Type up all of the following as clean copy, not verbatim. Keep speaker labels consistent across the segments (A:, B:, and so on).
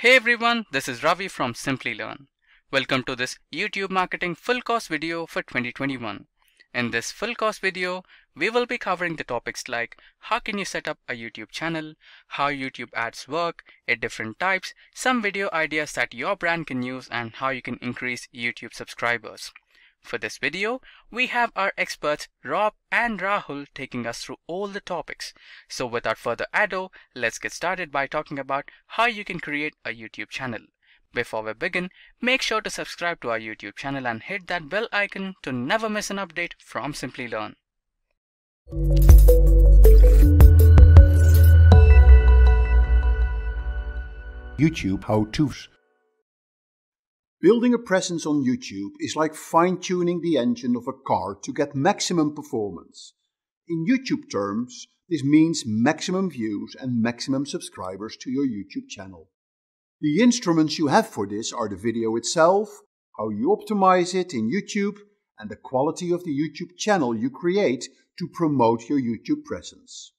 A: Hey everyone, this is Ravi from Simply Learn. Welcome to this YouTube marketing full course video for 2021. In this full course video, we will be covering the topics like how can you set up a YouTube channel, how YouTube ads work, its different types, some video ideas that your brand can use, and how you can increase YouTube subscribers. For this video, we have our experts Rob and Rahul taking us through all the topics. So without further ado, let's get started by talking about how you can create a YouTube channel. Before we begin, make sure to subscribe to our YouTube channel and hit that bell icon to never miss an update from Simply Learn.
B: YouTube how-tos. Building a presence on YouTube is like fine-tuning the engine of a car to get maximum performance. In YouTube terms, this means maximum views and maximum subscribers to your YouTube channel. The instruments you have for this are the video itself, how you optimize it in YouTube, and the quality of the YouTube channel you create to promote your YouTube presence.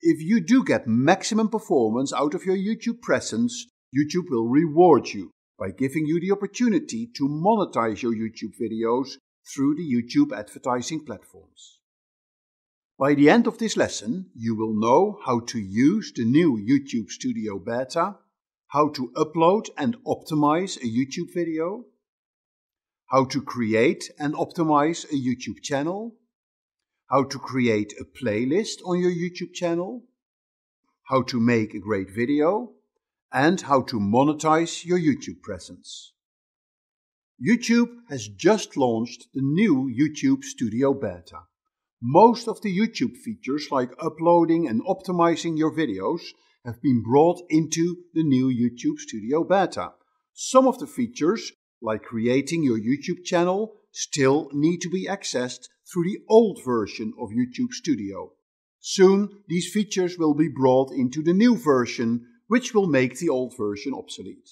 B: If you do get maximum performance out of your YouTube presence, YouTube will reward you by giving you the opportunity to monetize your YouTube videos through the YouTube advertising platforms. By the end of this lesson, you will know how to use the new YouTube Studio Beta, how to upload and optimize a YouTube video, how to create and optimize a YouTube channel, how to create a playlist on your YouTube channel, how to make a great video, and how to monetize your YouTube presence. YouTube has just launched the new YouTube Studio Beta. Most of the YouTube features like uploading and optimizing your videos have been brought into the new YouTube Studio Beta. Some of the features, like creating your YouTube channel, still need to be accessed through the old version of YouTube Studio. Soon, these features will be brought into the new version, which will make the old version obsolete.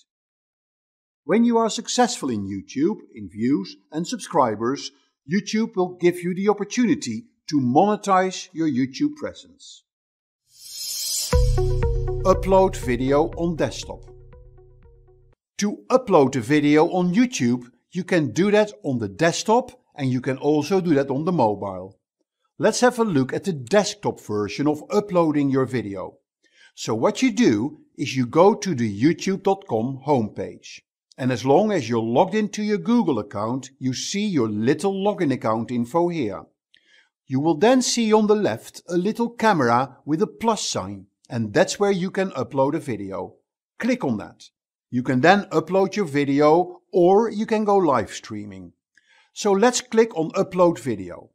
B: When you are successful in YouTube, in views and subscribers, YouTube will give you the opportunity to monetize your YouTube presence. Upload video on desktop. To upload a video on YouTube, you can do that on the desktop and you can also do that on the mobile. Let's have a look at the desktop version of uploading your video. So what you do is you go to the youtube.com homepage. And as long as you're logged into your Google account, you see your little login account info here. You will then see on the left a little camera with a plus sign, and that's where you can upload a video. Click on that. You can then upload your video or you can go live streaming. So let's click on Upload Video.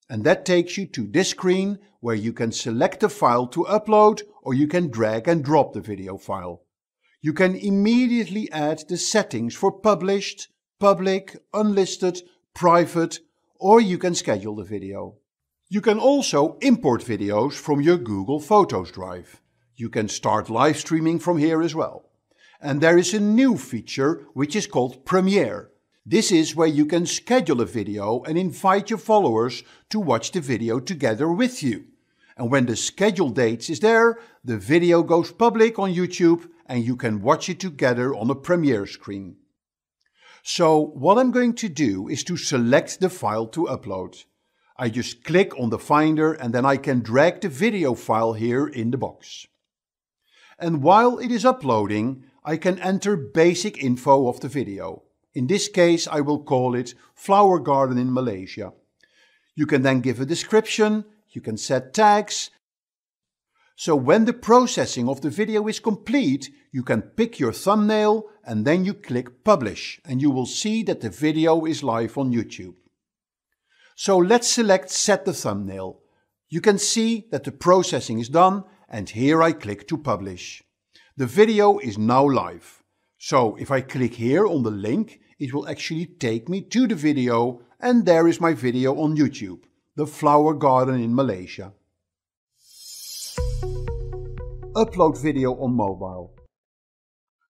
B: And that takes you to this screen where you can select the file to upload or you can drag and drop the video file. You can immediately add the settings for published, public, unlisted, private, or you can schedule the video. You can also import videos from your Google Photos drive. You can start live streaming from here as well. And there is a new feature which is called Premiere. This is where you can schedule a video and invite your followers to watch the video together with you. And when the schedule date is there, the video goes public on YouTube and you can watch it together on a Premiere screen. So what I'm going to do is to select the file to upload. I just click on the Finder and then I can drag the video file here in the box. And while it is uploading, I can enter basic info of the video. In this case, I will call it Flower Garden in Malaysia. You can then give a description, you can set tags. So when the processing of the video is complete, you can pick your thumbnail and then you click Publish and you will see that the video is live on YouTube. So let's select Set the Thumbnail. You can see that the processing is done and here I click to publish. The video is now live. So if I click here on the link, it will actually take me to the video and there is my video on YouTube, the Flower Garden in Malaysia. Upload video on mobile.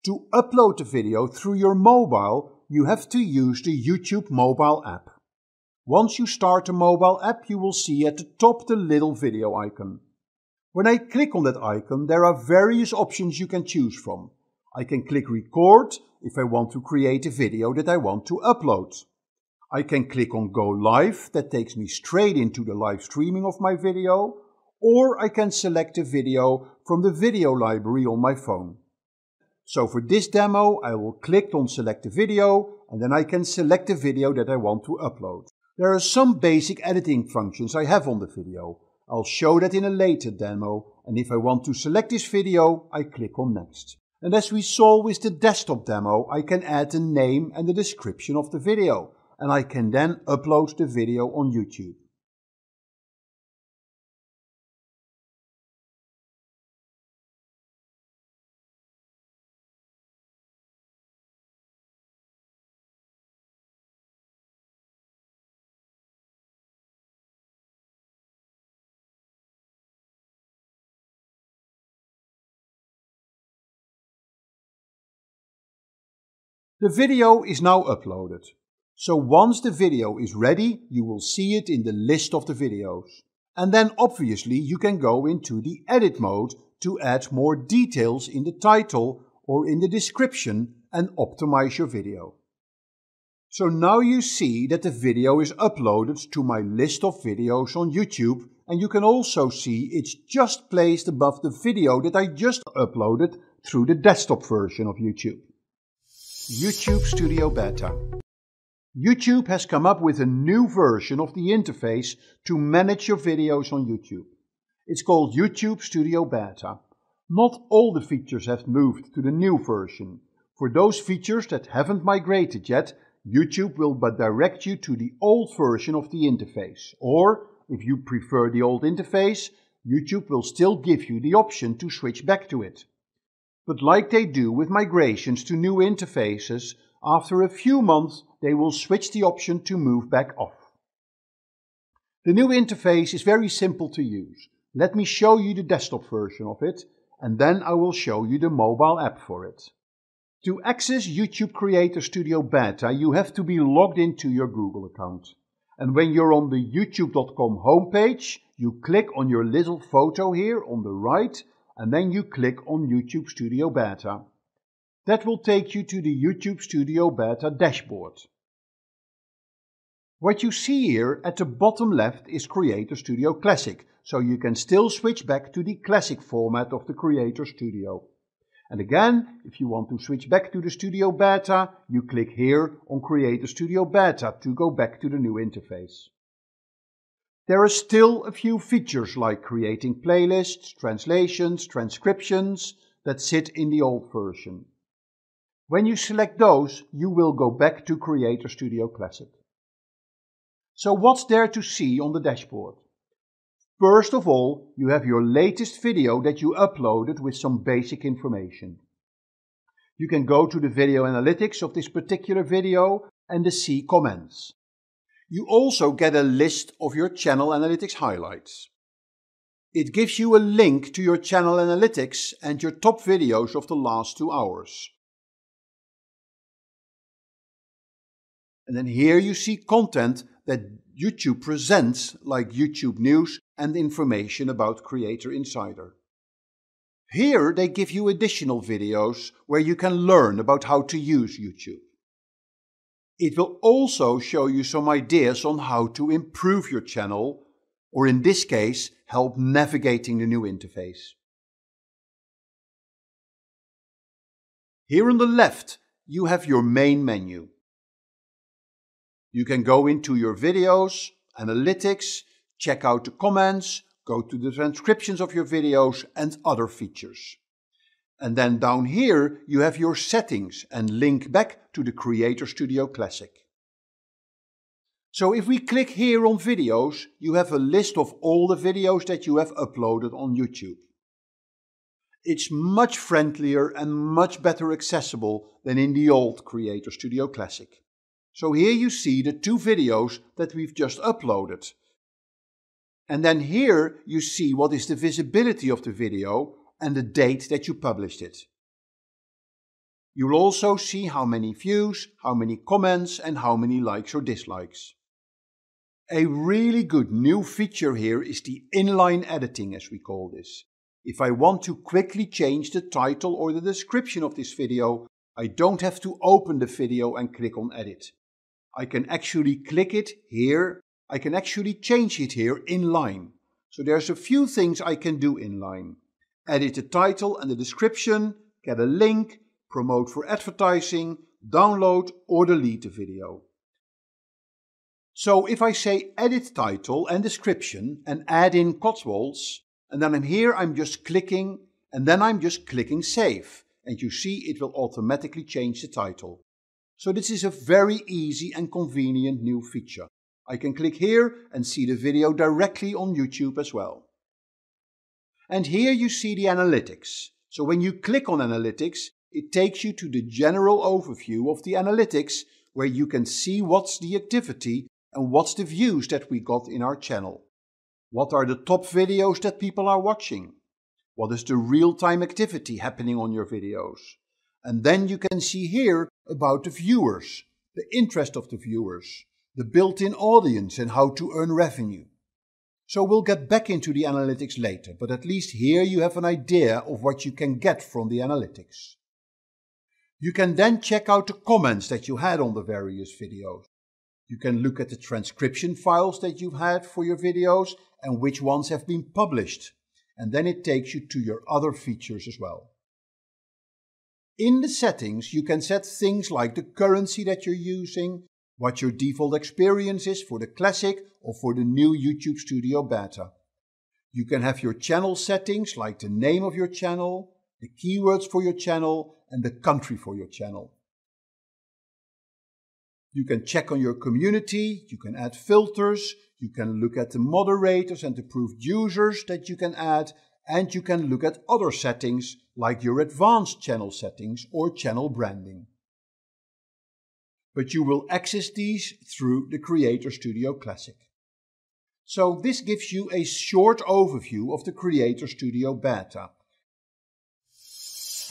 B: To upload the video through your mobile, you have to use the YouTube mobile app. Once you start the mobile app, you will see at the top the little video icon. When I click on that icon, there are various options you can choose from. I can click record if I want to create a video that I want to upload. I can click on go live, that takes me straight into the live streaming of my video, or I can select a video from the video library on my phone. So for this demo, I will click on select a video and then I can select the video that I want to upload. There are some basic editing functions I have on the video. I'll show that in a later demo, and if I want to select this video, I click on next. And as we saw with the desktop demo, I can add the name and the description of the video, and I can then upload the video on YouTube. The video is now uploaded. So once the video is ready, you will see it in the list of the videos. And then obviously you can go into the edit mode to add more details in the title or in the description and optimize your video. So now you see that the video is uploaded to my list of videos on YouTube, and you can also see it's just placed above the video that I just uploaded through the desktop version of YouTube. YouTube Studio Beta. YouTube has come up with a new version of the interface to manage your videos on YouTube. It's called YouTube Studio Beta. Not all the features have moved to the new version. For those features that haven't migrated yet, YouTube will direct you to the old version of the interface. Or, if you prefer the old interface, YouTube will still give you the option to switch back to it. But like they do with migrations to new interfaces, after a few months they will switch the option to move back off. The new interface is very simple to use. Let me show you the desktop version of it, and then I will show you the mobile app for it. To access YouTube Creator Studio Beta, you have to be logged into your Google account. And when you're on the youtube.com homepage, you click on your little photo here on the right, and then you click on YouTube Studio Beta. That will take you to the YouTube Studio Beta dashboard. What you see here at the bottom left is Creator Studio Classic, so you can still switch back to the classic format of the Creator Studio. And again, if you want to switch back to the Studio Beta, you click here on Creator Studio Beta to go back to the new interface. There are still a few features like creating playlists, translations, transcriptions that sit in the old version. When you select those, you will go back to Creator Studio Classic. So what's there to see on the dashboard? First of all, you have your latest video that you uploaded with some basic information. You can go to the video analytics of this particular video and see comments. You also get a list of your channel analytics highlights. It gives you a link to your channel analytics and your top videos of the last 2 hours. And then here you see content that YouTube presents, like YouTube News and information about Creator Insider. Here they give you additional videos where you can learn about how to use YouTube. It will also show you some ideas on how to improve your channel, or in this case, help navigating the new interface. Here on the left, you have your main menu. You can go into your videos, analytics, check out the comments, go to the transcriptions of your videos and other features. And then down here you have your settings and link back to the Creator Studio Classic. So if we click here on videos, you have a list of all the videos that you have uploaded on YouTube. It's much friendlier and much better accessible than in the old Creator Studio Classic. So here you see the 2 videos that we've just uploaded. And then here you see what is the visibility of the video and the date that you published it. You will also see how many views, how many comments and how many likes or dislikes. A really good new feature here is the inline editing, as we call this. If I want to quickly change the title or the description of this video, I don't have to open the video and click on edit. I can actually click it here. I can actually change it here in line. So there's a few things I can do in line. Edit the title and the description, get a link, promote for advertising, download or delete the video. So if I say edit title and description and add in Cotswolds, and then I'm just clicking, and then I'm just clicking save, and you see it will automatically change the title. So this is a very easy and convenient new feature. I can click here and see the video directly on YouTube as well. And here you see the analytics. So when you click on analytics, it takes you to the general overview of the analytics, where you can see what's the activity and what's the views that we got in our channel. What are the top videos that people are watching? What is the real-time activity happening on your videos? And then you can see here about the viewers, the interest of the viewers, the built-in audience and how to earn revenue. So we'll get back into the analytics later, but at least here you have an idea of what you can get from the analytics. You can then check out the comments that you had on the various videos. You can look at the transcription files that you've had for your videos and which ones have been published. And then it takes you to your other features as well. In the settings, you can set things like the currency that you're using, what your default experience is for the Classic or for the new YouTube Studio Beta. You can have your channel settings like the name of your channel, the keywords for your channel, and the country for your channel. You can check on your community, you can add filters, you can look at the moderators and approved users that you can add, and you can look at other settings like your advanced channel settings or channel branding. But you will access these through the Creator Studio Classic. So this gives you a short overview of the Creator Studio Beta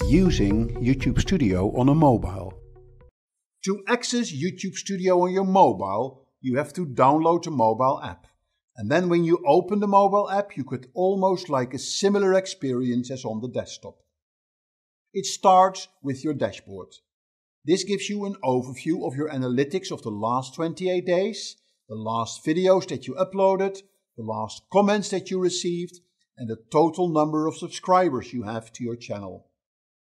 B: using YouTube Studio on a mobile. To access YouTube Studio on your mobile, you have to download the mobile app. And then when you open the mobile app, you get almost like a similar experience as on the desktop. It starts with your dashboard. This gives you an overview of your analytics of the last 28 days, the last videos that you uploaded, the last comments that you received, and the total number of subscribers you have to your channel.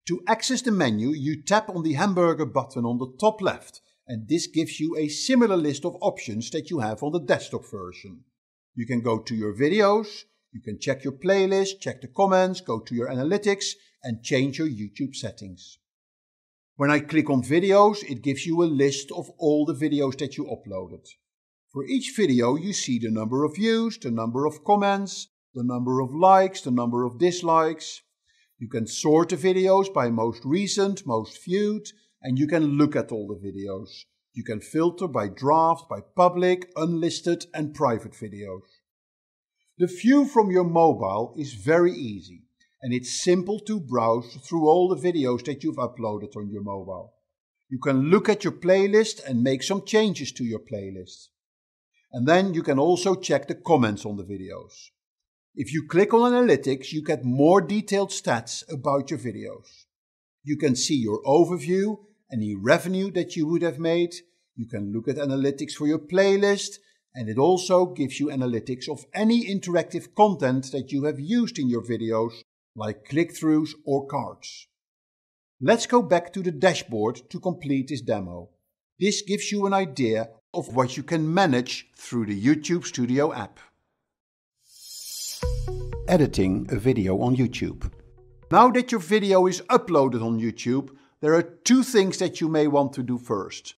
B: To access the menu, you tap on the hamburger button on the top left, and this gives you a similar list of options that you have on the desktop version. You can go to your videos, you can check your playlist, check the comments, go to your analytics, and change your YouTube settings. When I click on videos, it gives you a list of all the videos that you uploaded. For each video, you see the number of views, the number of comments, the number of likes, the number of dislikes. You can sort the videos by most recent, most viewed, and you can look at all the videos. You can filter by draft, by public, unlisted and private videos. The view from your mobile is very easy, and it's simple to browse through all the videos that you've uploaded on your mobile. You can look at your playlist and make some changes to your playlist. And then you can also check the comments on the videos. If you click on Analytics, you get more detailed stats about your videos. You can see your overview, any revenue that you would have made. You can look at analytics for your playlist, and it also gives you analytics of any interactive content that you have used in your videos, like click-throughs or cards. Let's go back to the dashboard to complete this demo. This gives you an idea of what you can manage through the YouTube Studio app. Editing a video on YouTube. Now that your video is uploaded on YouTube, there are two things that you may want to do first.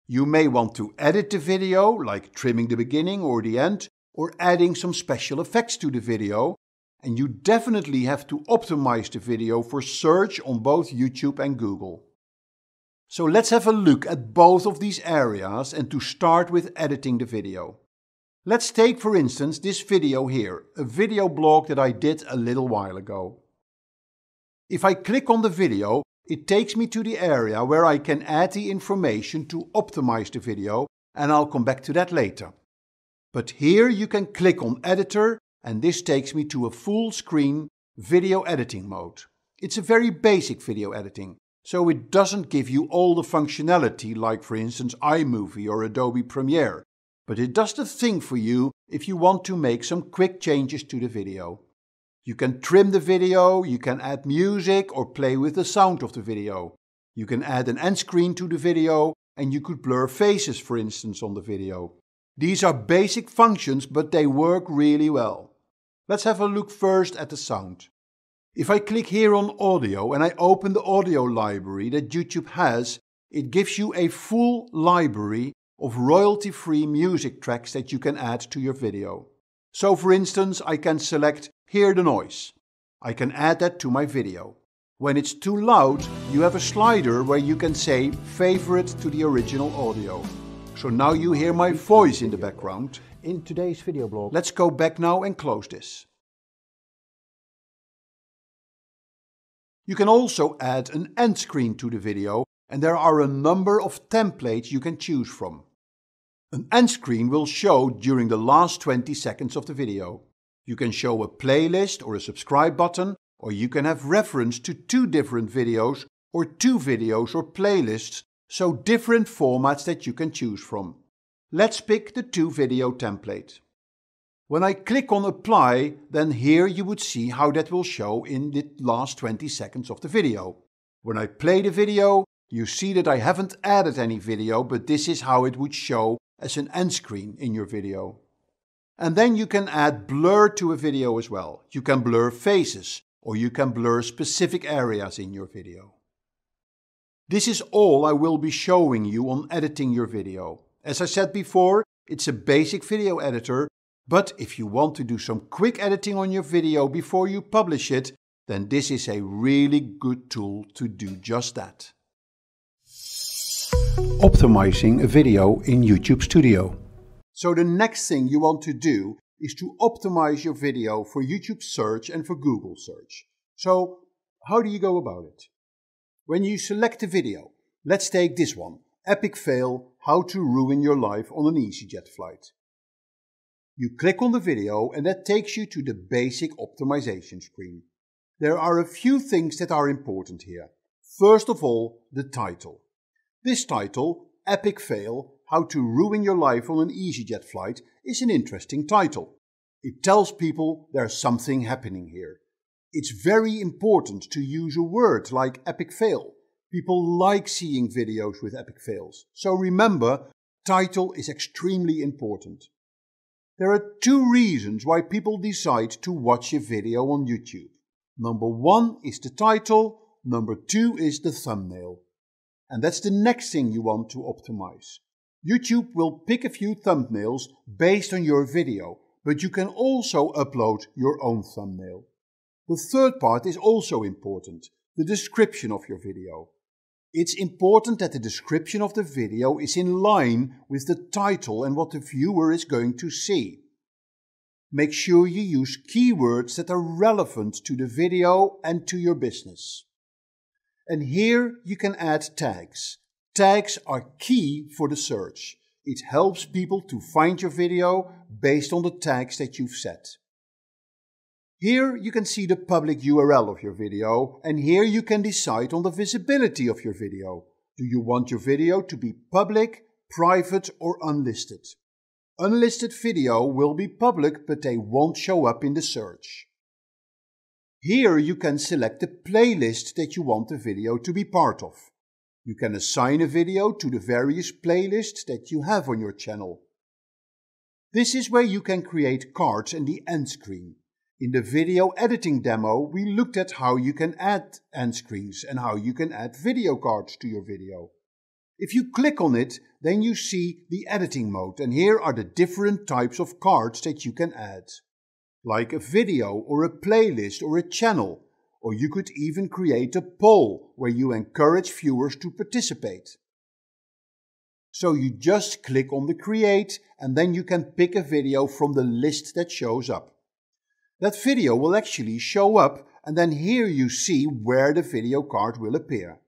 B: You may want to edit the video, like trimming the beginning or the end, or adding some special effects to the video. And you definitely have to optimize the video for search on both YouTube and Google. So let's have a look at both of these areas, and to start with editing the video. Let's take for instance this video here, a video blog that I did a little while ago. If I click on the video, it takes me to the area where I can add the information to optimize the video, and I'll come back to that later. But here you can click on Editor, and this takes me to a full screen video editing mode. It's a very basic video editing, so it doesn't give you all the functionality like for instance iMovie or Adobe Premiere, but it does the thing for you if you want to make some quick changes to the video. You can trim the video, you can add music or play with the sound of the video. You can add an end screen to the video and you could blur faces for instance on the video. These are basic functions, but they work really well. Let's have a look first at the sound. If I click here on audio and I open the audio library that YouTube has, it gives you a full library of royalty-free music tracks that you can add to your video. So for instance, I can select Hear the Noise. I can add that to my video. When it's too loud, you have a slider where you can say Favorite to the original audio. So now you hear my voice in the background.
C: In today's video blog.
B: Let's go back now and close this. You can also add an end screen to the video, and there are a number of templates you can choose from. An end screen will show during the last 20 seconds of the video. You can show a playlist or a subscribe button, or you can have reference to 2 different videos or 2 videos or playlists, so different formats that you can choose from. Let's pick the 2 video template. When I click on apply, then here you would see how that will show in the last 20 seconds of the video. When I play the video, you see that I haven't added any video, but this is how it would show as an end screen in your video. And then you can add blur to a video as well. You can blur faces, or you can blur specific areas in your video. This is all I will be showing you on editing your video. As I said before, it's a basic video editor, but if you want to do some quick editing on your video before you publish it, then this is a really good tool to do just that. Optimizing a video in YouTube Studio. So the next thing you want to do is to optimize your video for YouTube search and for Google search. So how do you go about it? When you select a video, let's take this one, Epic Fail, How to Ruin Your Life on an EasyJet Flight. You click on the video and that takes you to the basic optimization screen. There are a few things that are important here. First of all, the title. This title, Epic Fail, How to Ruin Your Life on an EasyJet Flight, is an interesting title. It tells people there's something happening here. It's very important to use a word like epic fail. People like seeing videos with epic fails. So remember, title is extremely important. There are 2 reasons why people decide to watch a video on YouTube. Number 1 is the title, number 2 is the thumbnail. And that's the next thing you want to optimize. YouTube will pick a few thumbnails based on your video, but you can also upload your own thumbnail. The third part is also important, the description of your video. It's important that the description of the video is in line with the title and what the viewer is going to see. Make sure you use keywords that are relevant to the video and to your business. And here you can add tags. Tags are key for the search. It helps people to find your video based on the tags that you've set. Here you can see the public URL of your video, and here you can decide on the visibility of your video. Do you want your video to be public, private or unlisted? Unlisted video will be public, but they won't show up in the search. Here you can select the playlist that you want the video to be part of. You can assign a video to the various playlists that you have on your channel. This is where you can create cards and the end screen. In the video editing demo, we looked at how you can add end screens and how you can add video cards to your video. If you click on it, then you see the editing mode, and here are the different types of cards that you can add. Like a video or a playlist or a channel, or you could even create a poll where you encourage viewers to participate. So you just click on the create and then you can pick a video from the list that shows up. That video will actually show up, and then here you see where the video card will appear.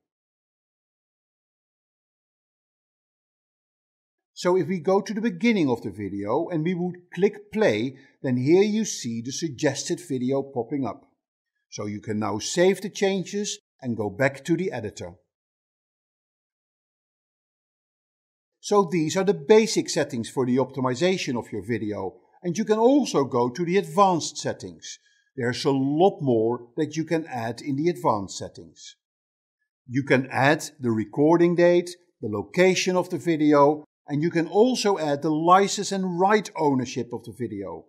B: So if we go to the beginning of the video and we would click play, then here you see the suggested video popping up. So you can now save the changes and go back to the editor. So these are the basic settings for the optimization of your video, and you can also go to the advanced settings. There's a lot more that you can add in the advanced settings. You can add the recording date, the location of the video, and you can also add the license and right ownership of the video.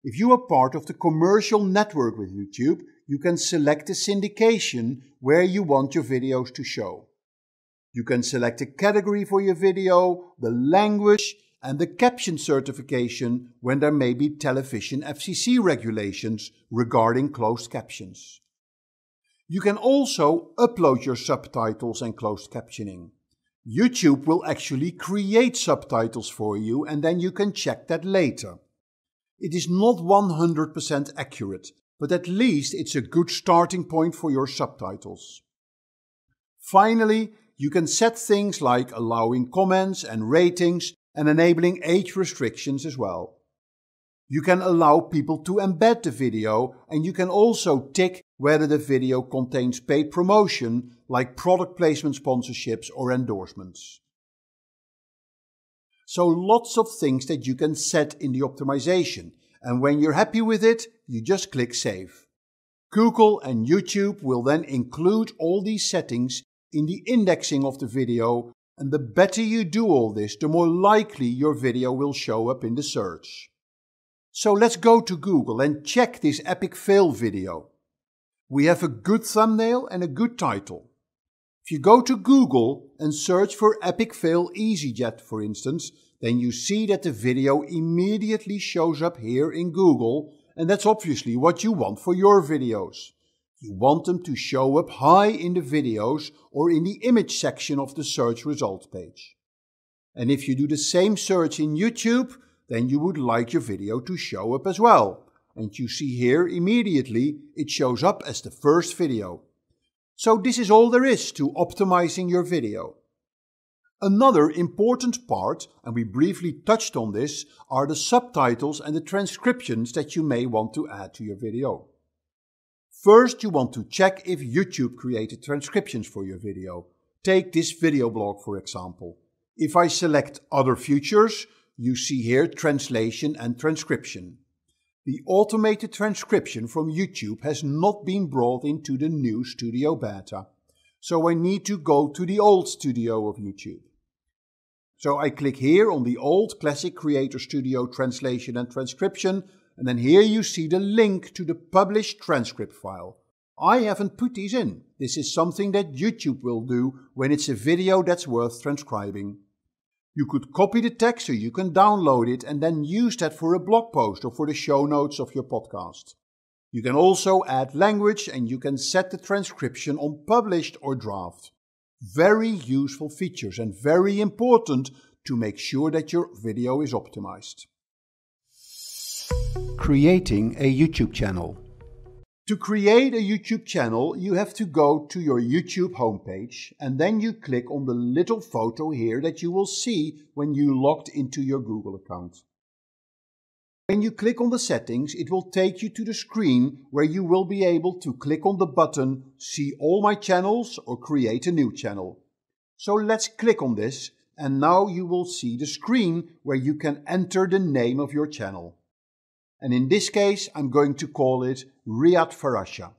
B: If you are part of the commercial network with YouTube, you can select the syndication where you want your videos to show. You can select a category for your video, the language, and the caption certification when there may be television FCC regulations regarding closed captions. You can also upload your subtitles and closed captioning. YouTube will actually create subtitles for you and then you can check that later. It is not 100% accurate, but at least it's a good starting point for your subtitles. Finally, you can set things like allowing comments and ratings and enabling age restrictions as well. You can allow people to embed the video, and you can also tick whether the video contains paid promotion like product placement sponsorships or endorsements. So lots of things that you can set in the optimization, and when you're happy with it, you just click Save. Google and YouTube will then include all these settings in the indexing of the video, and the better you do all this, the more likely your video will show up in the search. So let's go to Google and check this epic fail video. We have a good thumbnail and a good title. If you go to Google and search for epic fail EasyJet, for instance, then you see that the video immediately shows up here in Google, and that's obviously what you want for your videos. You want them to show up high in the videos or in the image section of the search results page. And if you do the same search in YouTube, then you would like your video to show up as well. And you see here immediately it shows up as the first video. So this is all there is to optimizing your video. Another important part, and we briefly touched on this, are the subtitles and the transcriptions that you may want to add to your video. First, you want to check if YouTube created transcriptions for your video. Take this video blog for example. If I select Other Features, you see here Translation and Transcription. The automated transcription from YouTube has not been brought into the new Studio Beta, so I need to go to the old Studio of YouTube. So I click here on the old Classic Creator Studio Translation and Transcription, and then here you see the link to the published transcript file. I haven't put these in. This is something that YouTube will do when it's a video that's worth transcribing. You could copy the text so you can download it and then use that for a blog post or for the show notes of your podcast. You can also add language and you can set the transcription on published or draft. Very useful features and very important to make sure that your video is optimized. Creating a YouTube channel. To create a YouTube channel, you have to go to your YouTube homepage and then you click on the little photo here that you will see when you logged into your Google account. When you click on the settings, it will take you to the screen where you will be able to click on the button See all my channels or Create a new channel. So let's click on this and now you will see the screen where you can enter the name of your channel. And in this case, I'm going to call it Riyad Farasha.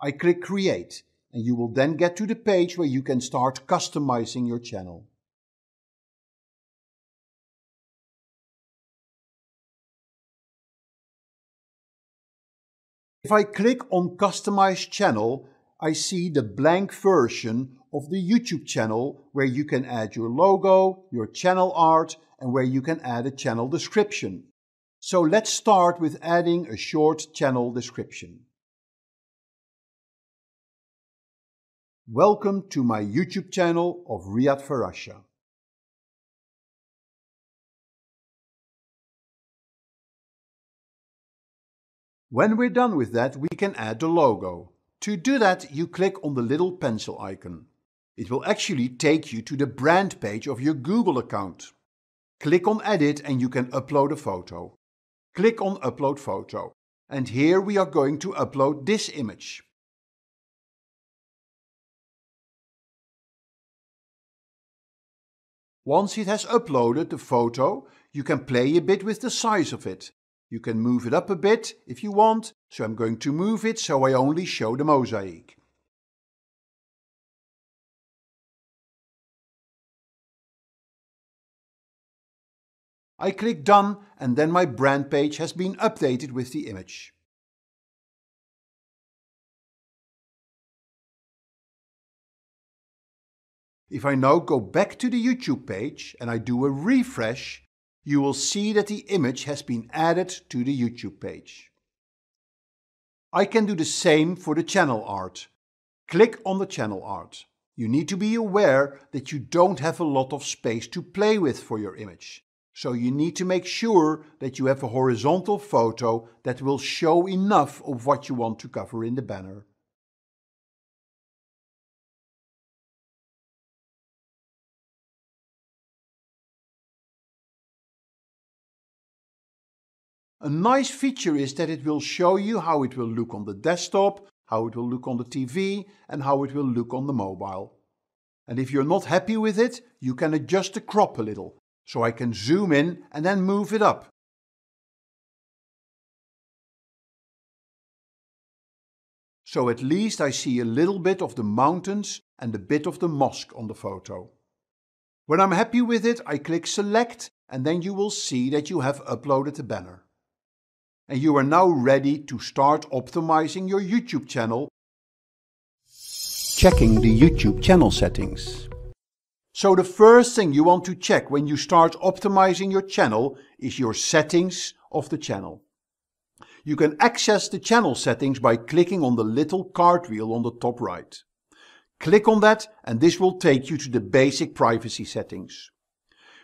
B: I click Create, and you will then get to the page where you can start customizing your channel. If I click on Customize Channel, I see the blank version of the YouTube channel where you can add your logo, your channel art, and where you can add a channel description. So let's start with adding a short channel description. Welcome to my YouTube channel of Riyad Farasha. When we're done with that, we can add the logo. To do that, you click on the little pencil icon. It will actually take you to the brand page of your Google account. Click on Edit and you can upload a photo. Click on Upload Photo. And here we are going to upload this image. Once it has uploaded the photo, you can play a bit with the size of it. You can move it up a bit if you want, so I'm going to move it so I only show the mosaic. I click Done and then my brand page has been updated with the image. If I now go back to the YouTube page and I do a refresh, you will see that the image has been added to the YouTube page. I can do the same for the channel art. Click on the channel art. You need to be aware that you don't have a lot of space to play with for your image. So you need to make sure that you have a horizontal photo that will show enough of what you want to cover in the banner. A nice feature is that it will show you how it will look on the desktop, how it will look on the TV, and how it will look on the mobile. And if you're not happy with it, you can adjust the crop a little, so I can zoom in and then move it up. So at least I see a little bit of the mountains and a bit of the mosque on the photo. When I'm happy with it, I click Select and then you will see that you have uploaded the banner. And you are now ready to start optimizing your YouTube channel. Checking the YouTube channel settings. So the first thing you want to check when you start optimizing your channel is your settings of the channel. You can access the channel settings by clicking on the little cartwheel on the top right. Click on that and this will take you to the basic privacy settings.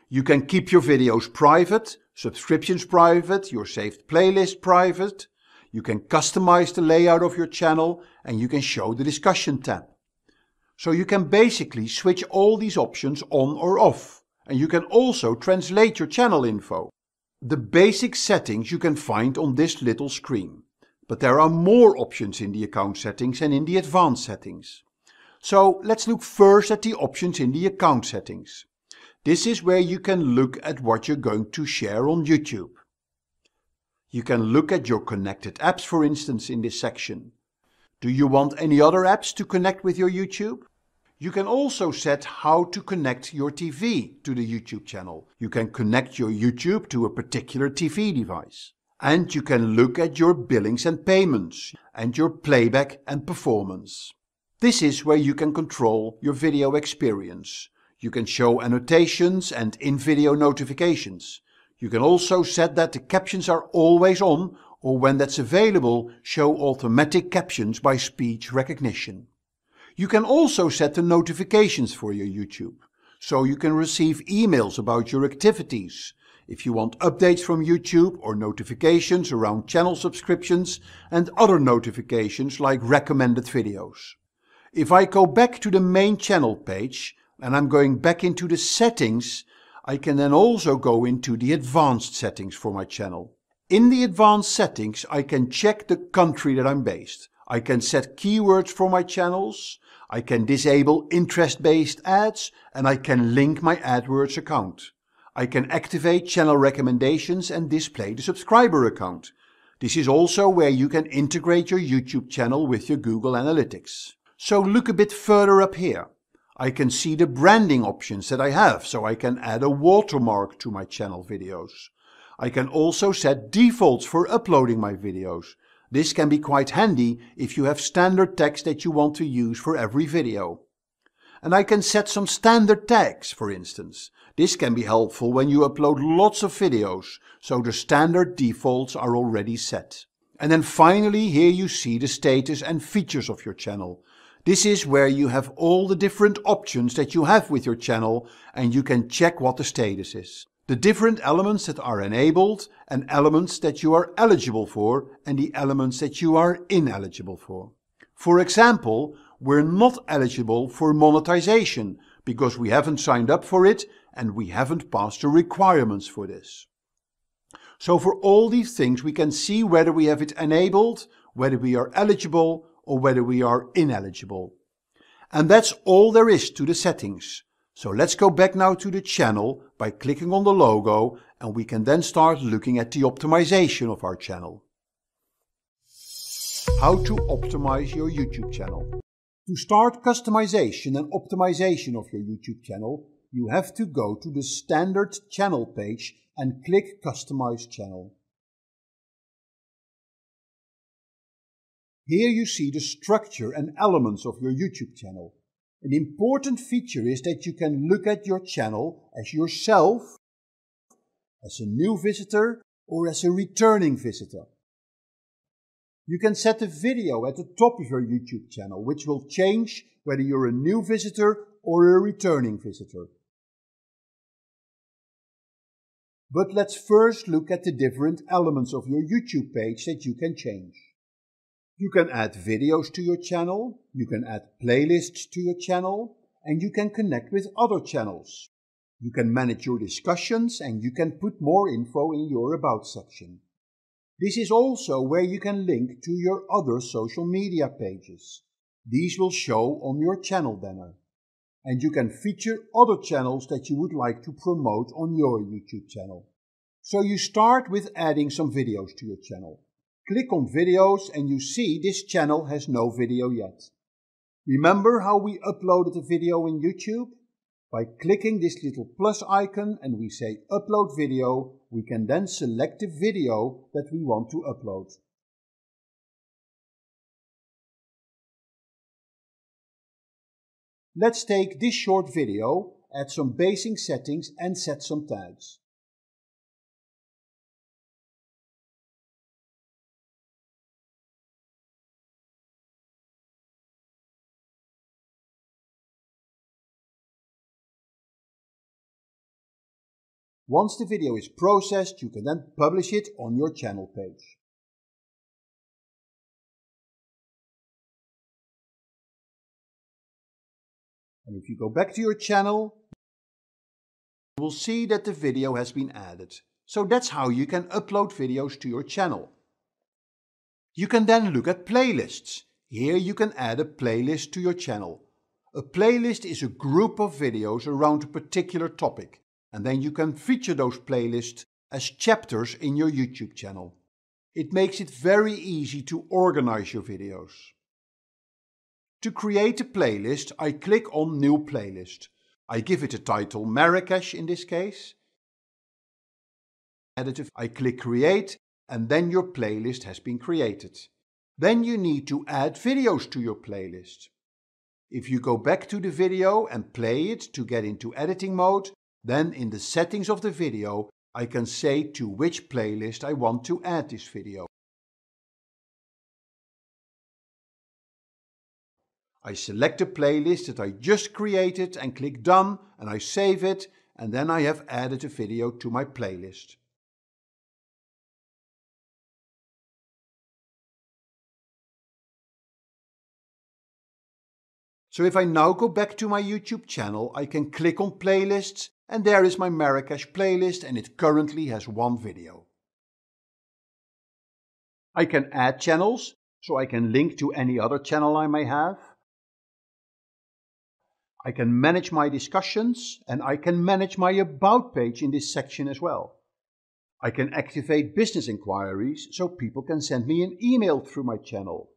B: You can keep your videos private, subscriptions private, your saved playlist private. You can customize the layout of your channel and you can show the discussion tab. So you can basically switch all these options on or off. And you can also translate your channel info. The basic settings you can find on this little screen. But there are more options in the account settings and in the advanced settings. So let's look first at the options in the account settings. This is where you can look at what you're going to share on YouTube. You can look at your connected apps, for instance, in this section. Do you want any other apps to connect with your YouTube? You can also set how to connect your TV to the YouTube channel. You can connect your YouTube to a particular TV device. And you can look at your billings and payments and your playback and performance. This is where you can control your video experience. You can show annotations and in-video notifications. You can also set that the captions are always on, or when that's available, show automatic captions by speech recognition. You can also set the notifications for your YouTube, so you can receive emails about your activities. If you want updates from YouTube or notifications around channel subscriptions and other notifications like recommended videos. If I go back to the main channel page, and I'm going back into the settings, I can then also go into the advanced settings for my channel. In the advanced settings, I can check the country that I'm based. I can set keywords for my channels. I can disable interest-based ads and I can link my AdWords account. I can activate channel recommendations and display the subscriber account. This is also where you can integrate your YouTube channel with your Google Analytics. So look a bit further up here. I can see the branding options that I have, so I can add a watermark to my channel videos. I can also set defaults for uploading my videos. This can be quite handy if you have standard text that you want to use for every video. And I can set some standard tags, for instance. This can be helpful when you upload lots of videos, so the standard defaults are already set. And then finally, here you see the status and features of your channel. This is where you have all the different options that you have with your channel and you can check what the status is. The different elements that are enabled and elements that you are eligible for and the elements that you are ineligible for. For example, we're not eligible for monetization because we haven't signed up for it and we haven't passed the requirements for this. So for all these things, we can see whether we have it enabled, whether we are eligible, or whether we are ineligible. And that's all there is to the settings. So let's go back now to the channel by clicking on the logo, and we can then start looking at the optimization of our channel. How to optimize your YouTube channel. To start customization and optimization of your YouTube channel, you have to go to the standard channel page and click Customize Channel. Here you see the structure and elements of your YouTube channel. An important feature is that you can look at your channel as yourself, as a new visitor, or as a returning visitor. You can set a video at the top of your YouTube channel, which will change whether you're a new visitor or a returning visitor. But let's first look at the different elements of your YouTube page that you can change. You can add videos to your channel, you can add playlists to your channel, and you can connect with other channels. You can manage your discussions and you can put more info in your About section. This is also where you can link to your other social media pages. These will show on your channel banner. And you can feature other channels that you would like to promote on your YouTube channel. So you start with adding some videos to your channel. Click on videos and you see this channel has no video yet. Remember how we uploaded a video in YouTube? By clicking this little plus icon and we say upload video, we can then select the video that we want to upload. Let's take this short video, add some basic settings and set some tags. Once the video is processed, you can then publish it on your channel page. And if you go back to your channel, you will see that the video has been added. So that's how you can upload videos to your channel. You can then look at playlists. Here you can add a playlist to your channel. A playlist is a group of videos around a particular topic. And then you can feature those playlists as chapters in your YouTube channel. It makes it very easy to organize your videos. To create a playlist, I click on New Playlist. I give it a title Marrakesh in this case. I click Create and then your playlist has been created. Then you need to add videos to your playlist. If you go back to the video and play it to get into editing mode, then in the settings of the video, I can say to which playlist I want to add this video. I select the playlist that I just created and click Done and I save it and then I have added a video to my playlist. So if I now go back to my YouTube channel, I can click on Playlists and there is my Marrakesh playlist and it currently has one video. I can add channels, so I can link to any other channel I may have. I can manage my discussions and I can manage my About page in this section as well. I can activate business inquiries so people can send me an email through my channel.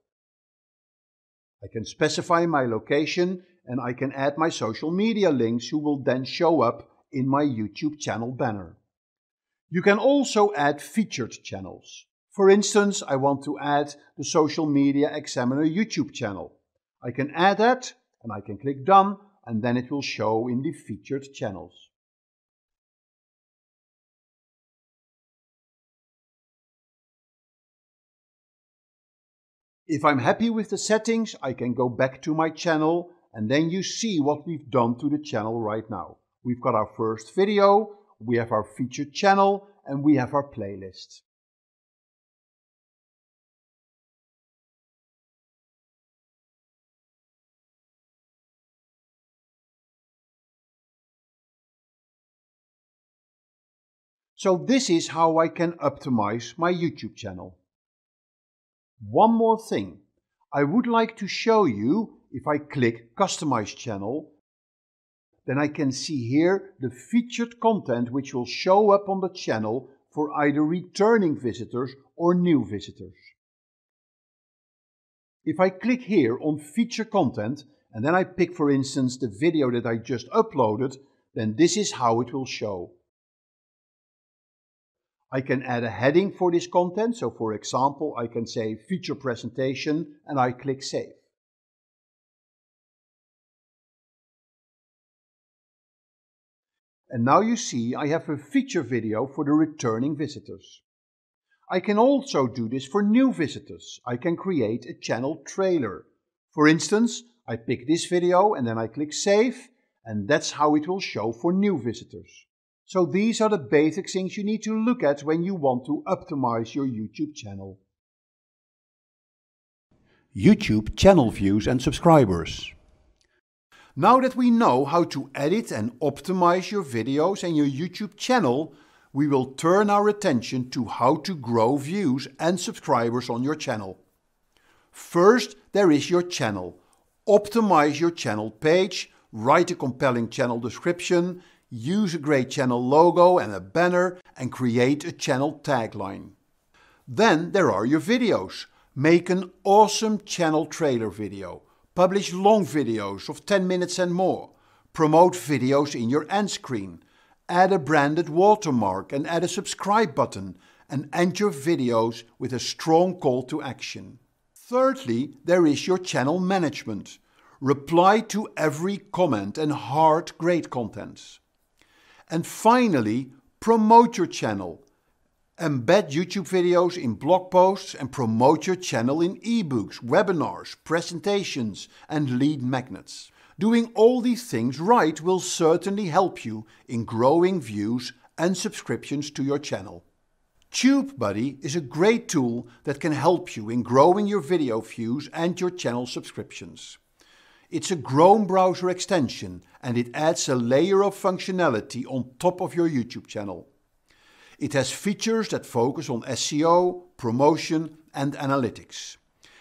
B: I can specify my location and I can add my social media links who will then show up in my YouTube channel banner. You can also add featured channels. For instance, I want to add the Social Media Examiner YouTube channel. I can add that and I can click Done and then it will show in the featured channels. If I'm happy with the settings, I can go back to my channel and then you see what we've done to the channel right now. We've got our first video, we have our featured channel and we have our playlist. So this is how I can optimize my YouTube channel. One more thing. I would like to show you, if I click Customize Channel, then I can see here the featured content which will show up on the channel for either returning visitors or new visitors. If I click here on Feature Content and then I pick, for instance, the video that I just uploaded, then this is how it will show. I can add a heading for this content, so for example I can say Feature Presentation and I click Save. And now you see I have a feature video for the returning visitors. I can also do this for new visitors. I can create a channel trailer. For instance, I pick this video and then I click Save, and that's how it will show for new visitors. So these are the basic things you need to look at when you want to optimize your YouTube channel. YouTube channel views and subscribers. Now that we know how to edit and optimize your videos and your YouTube channel, we will turn our attention to how to grow views and subscribers on your channel. First, there is your channel. Optimize your channel page, write a compelling channel description, use a great channel logo and a banner, and create a channel tagline. Then there are your videos. Make an awesome channel trailer video. Publish long videos of 10 minutes and more. Promote videos in your end screen. Add a branded watermark and add a subscribe button, and end your videos with a strong call to action. Thirdly, there is your channel management. Reply to every comment and heart great content. And finally, promote your channel. Embed YouTube videos in blog posts and promote your channel in ebooks, webinars, presentations and lead magnets. Doing all these things right will certainly help you in growing views and subscriptions to your channel. TubeBuddy is a great tool that can help you in growing your video views and your channel subscriptions. It's a Chrome browser extension and it adds a layer of functionality on top of your YouTube channel. It has features that focus on SEO, promotion and analytics.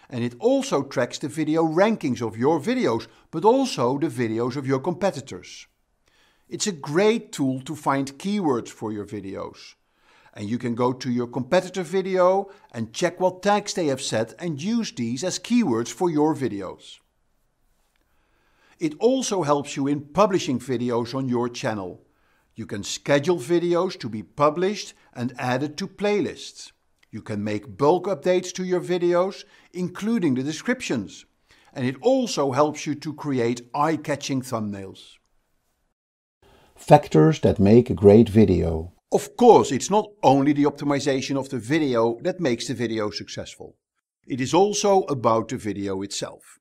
B: And it also tracks the video rankings of your videos, but also the videos of your competitors. It's a great tool to find keywords for your videos. And you can go to your competitor video and check what tags they have set and use these as keywords for your videos. It also helps you in publishing videos on your channel. You can schedule videos to be published and added to playlists. You can make bulk updates to your videos, including the descriptions. And it also helps you to create eye-catching thumbnails. Factors that make a great video. Of course, it's not only the optimization of the video that makes the video successful. It is also about the video itself.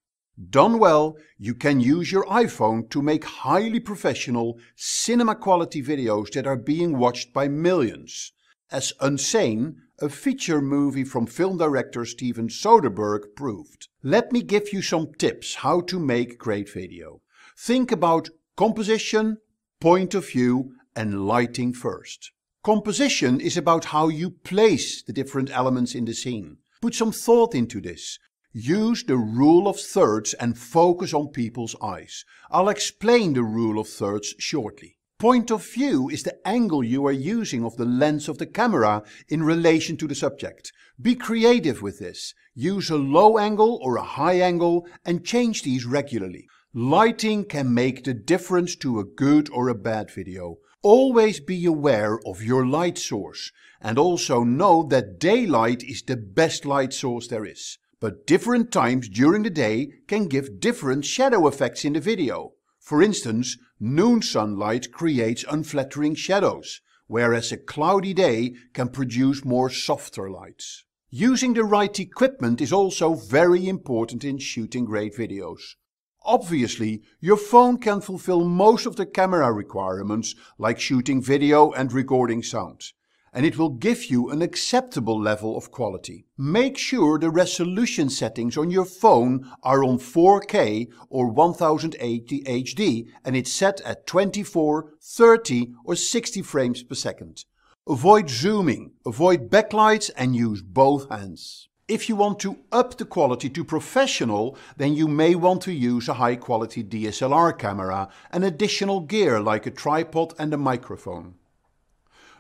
B: Done well, you can use your iPhone to make highly professional, cinema quality videos that are being watched by millions. As Unsane, a feature movie from film director Steven Soderbergh, proved. Let me give you some tips how to make great video. Think about composition, point of view and lighting first. Composition is about how you place the different elements in the scene. Put some thought into this. Use the rule of thirds and focus on people's eyes. I'll explain the rule of thirds shortly. Point of view is the angle you are using of the lens of the camera in relation to the subject. Be creative with this. Use a low angle or a high angle and change these regularly. Lighting can make the difference to a good or a bad video. Always be aware of your light source and also know that daylight is the best light source there is. But different times during the day can give different shadow effects in the video. For instance, noon sunlight creates unflattering shadows, whereas a cloudy day can produce more softer lights. Using the right equipment is also very important in shooting great videos. Obviously, your phone can fulfill most of the camera requirements, like shooting video and recording sound. And it will give you an acceptable level of quality. Make sure the resolution settings on your phone are on 4K or 1080 HD and it's set at 24, 30 or 60 frames per second. Avoid zooming, avoid backlights and use both hands. If you want to up the quality to professional, then you may want to use a high quality DSLR camera and additional gear like a tripod and a microphone.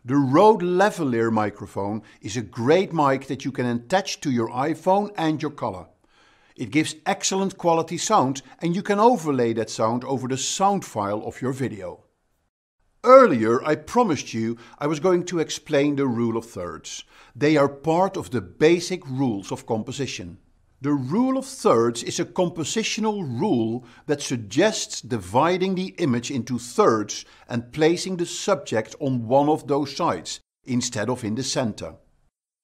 B: The Rode Lavalier microphone is a great mic that you can attach to your iPhone and your collar. It gives excellent quality sound and you can overlay that sound over the sound file of your video. Earlier I promised you I was going to explain the rule of thirds. They are part of the basic rules of composition. The rule of thirds is a compositional rule that suggests dividing the image into thirds and placing the subject on one of those sides instead of in the center.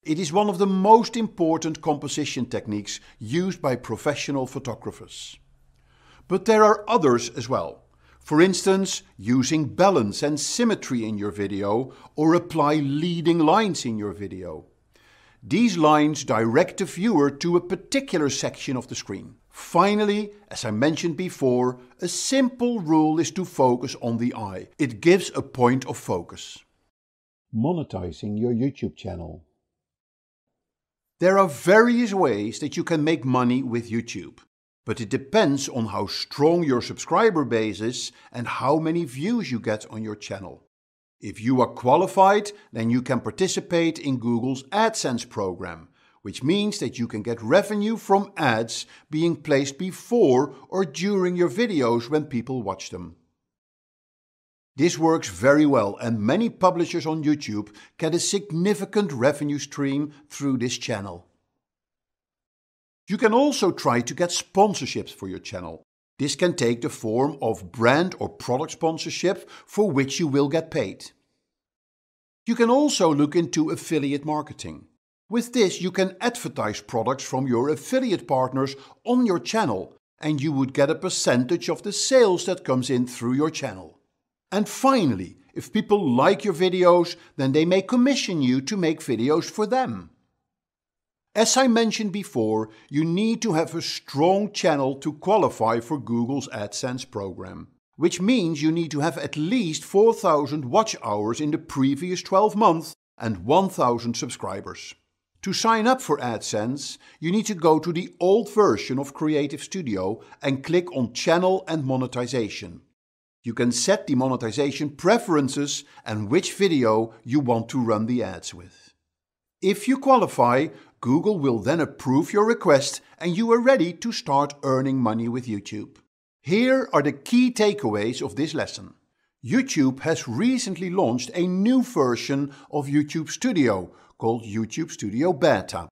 B: It is one of the most important composition techniques used by professional photographers. But there are others as well. For instance, using balance and symmetry in your video or apply leading lines in your video. These lines direct the viewer to a particular section of the screen. Finally, as I mentioned before, a simple rule is to focus on the eye. It gives a point of focus. Monetizing your YouTube channel. There are various ways that you can make money with YouTube. But it depends on how strong your subscriber base is and how many views you get on your channel. If you are qualified, then you can participate in Google's AdSense program, which means that you can get revenue from ads being placed before or during your videos when people watch them. This works very well and many publishers on YouTube get a significant revenue stream through this channel. You can also try to get sponsorships for your channel. This can take the form of brand or product sponsorship for which you will get paid. You can also look into affiliate marketing. With this you can advertise products from your affiliate partners on your channel and you would get a percentage of the sales that comes in through your channel. And finally, if people like your videos, then they may commission you to make videos for them. As I mentioned before, you need to have a strong channel to qualify for Google's AdSense program, which means you need to have at least 4,000 watch hours in the previous 12 months and 1,000 subscribers. To sign up for AdSense, you need to go to the old version of Creative Studio and click on Channel and Monetization. You can set the monetization preferences and which video you want to run the ads with. If you qualify, Google will then approve your request and you are ready to start earning money with YouTube. Here are the key takeaways of this lesson. YouTube has recently launched a new version of YouTube Studio called YouTube Studio Beta.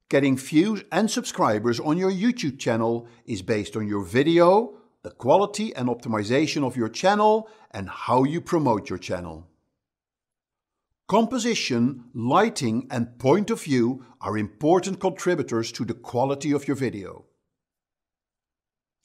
B: Getting views and subscribers on your YouTube channel is based on your video, the quality and optimization of your channel, and how you promote your channel. Composition, lighting and point of view are important contributors to the quality of your video.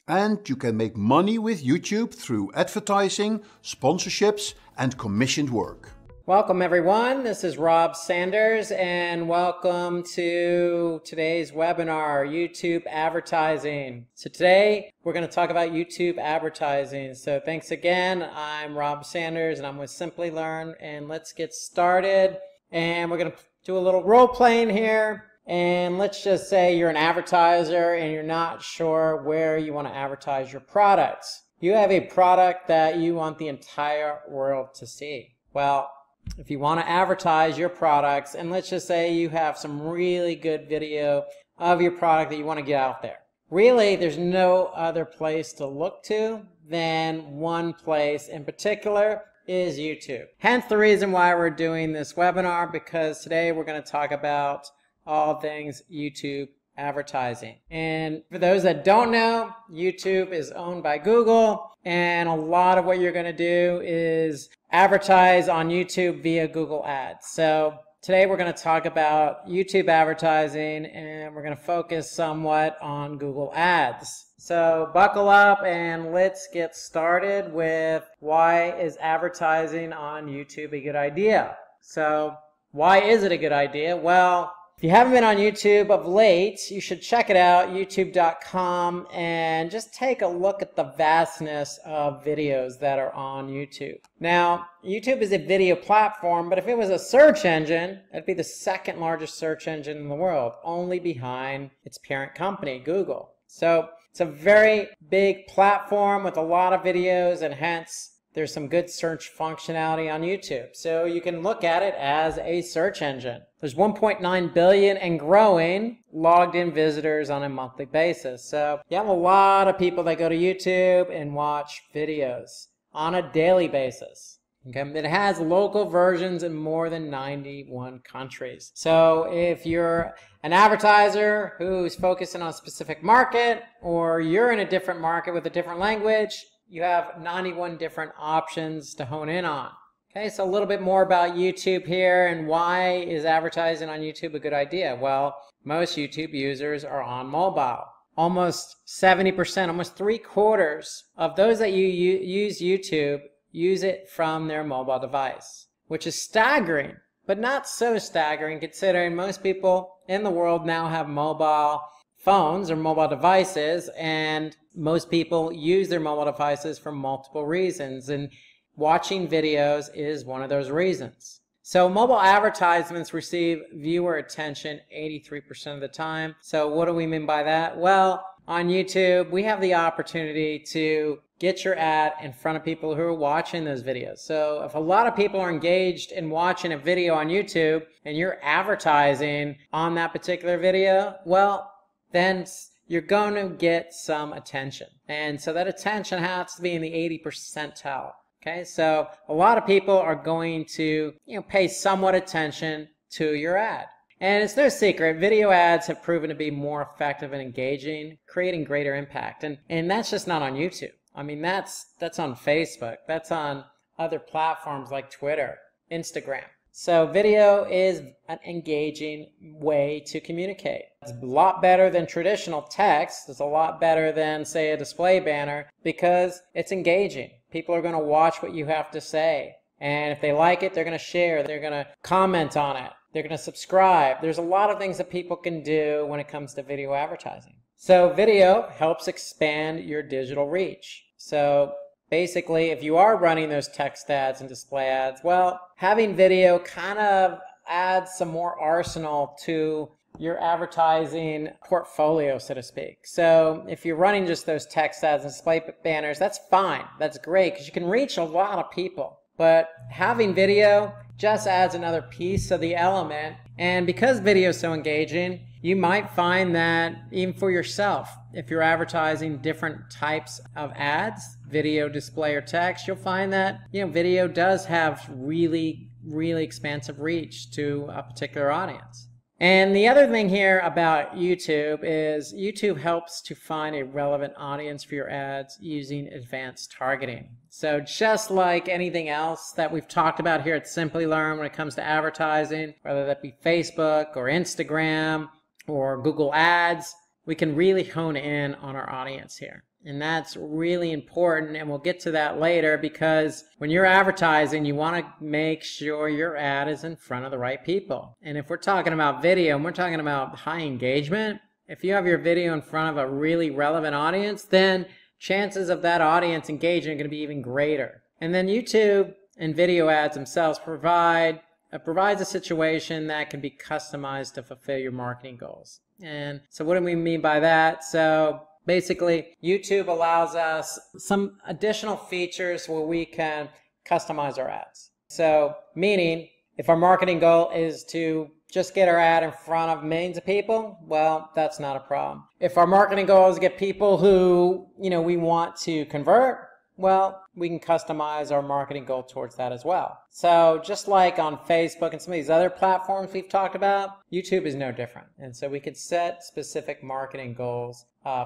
B: And you can make money with YouTube through advertising, sponsorships and commissioned work.
C: Welcome everyone, this is Rob Sanders and welcome to today's webinar, YouTube advertising. So today we're going to talk about YouTube advertising. So thanks again, I'm Rob Sanders and I'm with Simply Learn, and let's get started. And we're going to do a little role playing here. And let's just say you're an advertiser and you're not sure where you want to advertise your products. You have a product that you want the entire world to see. Well, if you want to advertise your products, and let's just say you have some really good video of your product that you want to get out there. Really, there's no other place to look to than one place in particular is YouTube. Hence the reason why we're doing this webinar, because today we're going to talk about all things YouTube advertising. And for those that don't know, YouTube is owned by Google, and a lot of what you're going to do is advertise on YouTube via Google Ads. So today we're going to talk about YouTube advertising, and we're going to focus somewhat on Google Ads. So buckle up and let's get started with why is advertising on YouTube a good idea. So why is it a good idea? Well, If you haven't been on YouTube of late, you should check it out, youtube.com, and just take a look at the vastness of videos that are on YouTube. Now, YouTube is a video platform, but if it was a search engine, it'd be the second largest search engine in the world, only behind its parent company, Google. So it's a very big platform with a lot of videos, and hence there's some good search functionality on YouTube. So you can look at it as a search engine. There's 1.9 billion and growing logged in visitors on a monthly basis. So you have a lot of people that go to YouTube and watch videos on a daily basis. Okay, it has local versions in more than 91 countries. So if you're an advertiser who's focusing on a specific market, or you're in a different market with a different language, you have 91 different options to hone in on. Okay, so a little bit more about YouTube here, and why is advertising on YouTube a good idea? Well, most YouTube users are on mobile. Almost 70%, almost 3/4 of those that use YouTube use it from their mobile device, which is staggering, but not so staggering considering most people in the world now have mobile phones or mobile devices, and most people use their mobile devices for multiple reasons, and watching videos is one of those reasons. So mobile advertisements receive viewer attention 83% of the time. So what do we mean by that? Well, on YouTube, we have the opportunity to get your ad in front of people who are watching those videos. So if a lot of people are engaged in watching a video on YouTube and you're advertising on that particular video, well, then you're going to get some attention. And so that attention has to be in the 80th percentile. Okay, so a lot of people are going to, pay somewhat attention to your ad. And it's no secret, video ads have proven to be more effective and engaging, creating greater impact. And that's just not on YouTube. I mean, that's on Facebook. That's on other platforms like Twitter, Instagram. So video is an engaging way to communicate. It's a lot better than traditional text. It's a lot better than, say, a display banner, because it's engaging. People are going to watch what you have to say. And if they like it, they're going to share. They're going to comment on it. They're going to subscribe. There's a lot of things that people can do when it comes to video advertising. So video helps expand your digital reach. So basically, if you are running those text ads and display ads, well, having video kind of adds some more arsenal to your advertising portfolio, so to speak. So if you're running just those text ads and display banners, that's fine. That's great, because you can reach a lot of people. But having video just adds another piece of the element. And because video is so engaging, you might find that even for yourself, if you're advertising different types of ads, video, display, or text, you'll find that, video does have really, really expansive reach to a particular audience. And the other thing here about YouTube is YouTube helps to find a relevant audience for your ads using advanced targeting. So just like anything else that we've talked about here at Simply Learn when it comes to advertising, whether that be Facebook or Instagram or Google Ads, we can really hone in on our audience here. And that's really important, and we'll get to that later, because when you're advertising, you want to make sure your ad is in front of the right people. And if we're talking about video and we're talking about high engagement, if you have your video in front of a really relevant audience, then chances of that audience engaging are going to be even greater. And then YouTube and video ads themselves provides a situation that can be customized to fulfill your marketing goals. And so what do we mean by that? So basically, YouTube allows us some additional features where we can customize our ads. So meaning, if our marketing goal is to just get our ad in front of millions of people, well, that's not a problem. If our marketing goal is to get people who, we want to convert, well, we can customize our marketing goal towards that as well. So just like on Facebook and some of these other platforms we've talked about, YouTube is no different. And so we could set specific marketing goals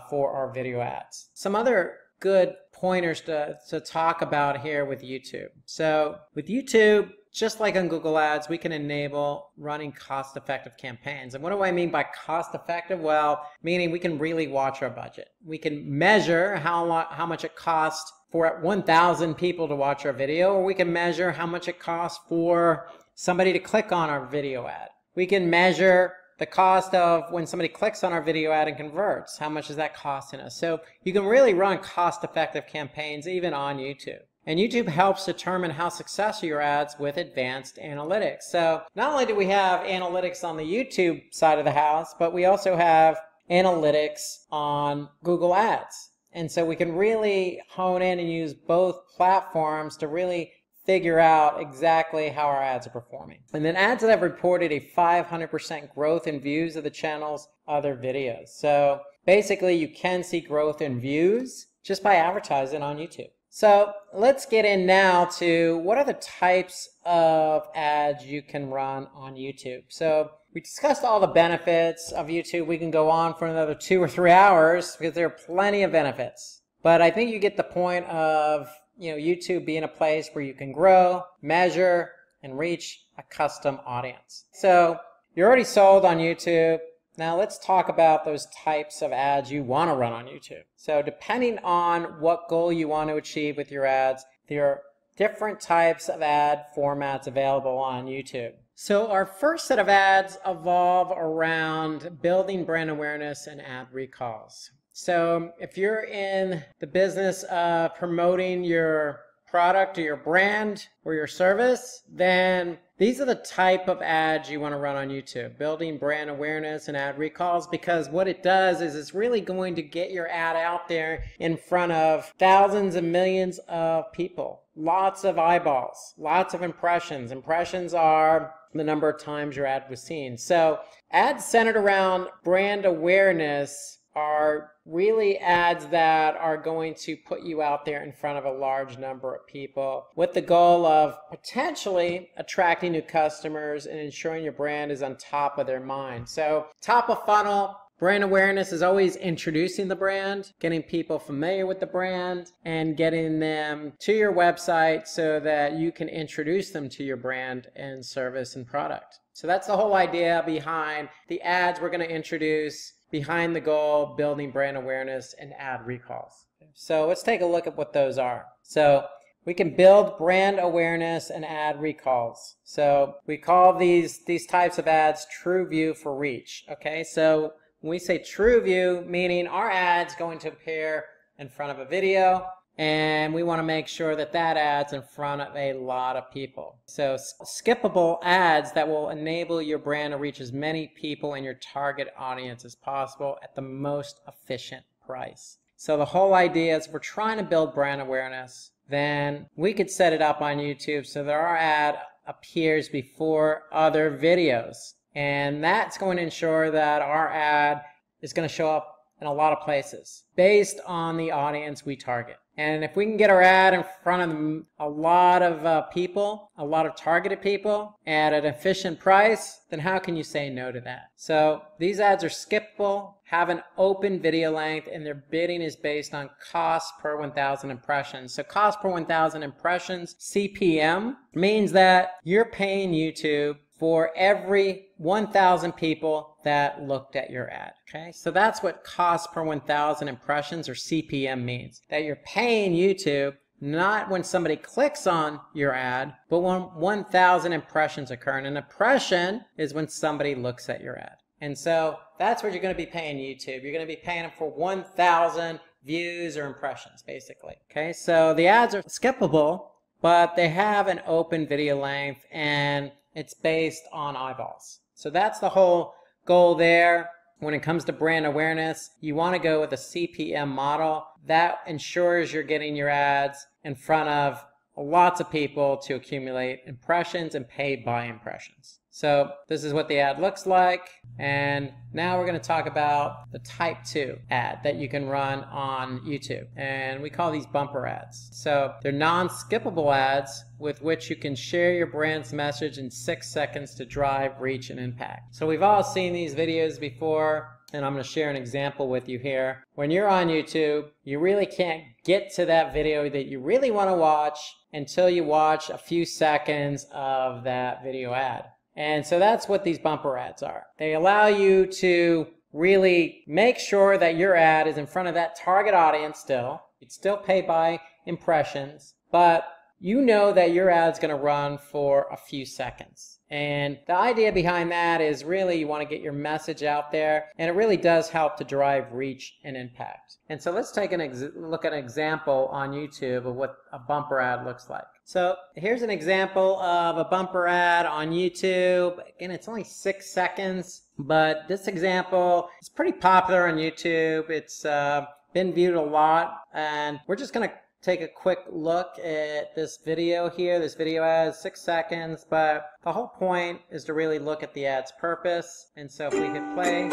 C: for our video ads. Some other good pointers to talk about here with YouTube. So with YouTube, just like on Google Ads, we can enable running cost-effective campaigns. And what do I mean by cost-effective? Well, meaning we can really watch our budget. We can measure how much it costs for 1,000 people to watch our video, or we can measure how much it costs for somebody to click on our video ad. We can measure the cost of when somebody clicks on our video ad and converts. How much is that costing us? So you can really run cost-effective campaigns even on YouTube. And YouTube helps determine how successful your ads with advanced analytics. So not only do we have analytics on the YouTube side of the house, but we also have analytics on Google Ads. And so we can really hone in and use both platforms to really figure out exactly how our ads are performing. And then ads that have reported a 500% growth in views of the channel's other videos. So basically you can see growth in views just by advertising on YouTube. So let's get in now to what are the types of ads you can run on YouTube. So we discussed all the benefits of YouTube. We can go on for another 2 or 3 hours because there are plenty of benefits. But I think you get the point of YouTube being a place where you can grow, measure, and reach a custom audience. So you're already sold on YouTube. Now let's talk about those types of ads you want to run on YouTube. So depending on what goal you want to achieve with your ads, there are different types of ad formats available on YouTube. So our first set of ads evolve around building brand awareness and ad recalls. So if you're in the business of promoting your product or your brand or your service, then these are the type of ads you want to run on YouTube. Building brand awareness and ad recalls, because what it does is it's really going to get your ad out there in front of thousands and millions of people. Lots of eyeballs, lots of impressions. Impressions are the number of times your ad was seen. So ads centered around brand awareness are really ads that are going to put you out there in front of a large number of people with the goal of potentially attracting new customers and ensuring your brand is on top of their mind. So top of funnel, brand awareness is always introducing the brand, getting people familiar with the brand, and getting them to your website so that you can introduce them to your brand and service and product. So that's the whole idea behind the ads we're going to introduce behind the goal, building brand awareness and ad recalls. So let's take a look at what those are. So we can build brand awareness and ad recalls. So we call these types of ads true view for reach. Okay, so when we say true view, meaning our ad's going to appear in front of a video, and we want to make sure that that ad's in front of a lot of people. So skippable ads that will enable your brand to reach as many people in your target audience as possible at the most efficient price. So the whole idea is if we're trying to build brand awareness, then we could set it up on YouTube so that our ad appears before other videos. And that's going to ensure that our ad is going to show up in a lot of places based on the audience we target. And if we can get our ad in front of a lot of people, a lot of targeted people at an efficient price, then how can you say no to that? So these ads are skippable, have an open video length, and their bidding is based on cost per 1,000 impressions. So cost per 1,000 impressions, CPM, means that you're paying YouTube for every 1,000 people that looked at your ad. Okay, so that's what cost per 1,000 impressions or CPM means. That you're paying YouTube not when somebody clicks on your ad, but when 1,000 impressions occur. And an impression is when somebody looks at your ad. And so that's what you're going to be paying YouTube. You're going to be paying them for 1,000 views or impressions, basically. Okay, so the ads are skippable, but they have an open video length and it's based on eyeballs. So that's the whole goal there. When it comes to brand awareness, you want to go with a CPM model. That ensures you're getting your ads in front of lots of people to accumulate impressions and pay by impressions. So this is what the ad looks like. And now we're going to talk about the type 2 ad that you can run on YouTube. And we call these bumper ads. So they're non-skippable ads with which you can share your brand's message in 6 seconds to drive reach and impact. So we've all seen these videos before, and I'm going to share an example with you here. When you're on YouTube, you really can't get to that video that you really want to watch until you watch a few seconds of that video ad. And so that's what these bumper ads are. They allow you to really make sure that your ad is in front of that target audience still. You'd still pay by impressions, but you know that your ad's going to run for a few seconds. And the idea behind that is really you want to get your message out there, and it really does help to drive reach and impact. And so let's take a look at an example on YouTube of what a bumper ad looks like. So here's an example of a bumper ad on YouTube. Again, it's only 6 seconds, but this example is pretty popular on YouTube. It's been viewed a lot, and we're just going to take a quick look at this video here. This video ad is 6 seconds, but the whole point is to really look at the ad's purpose. And so if we hit play,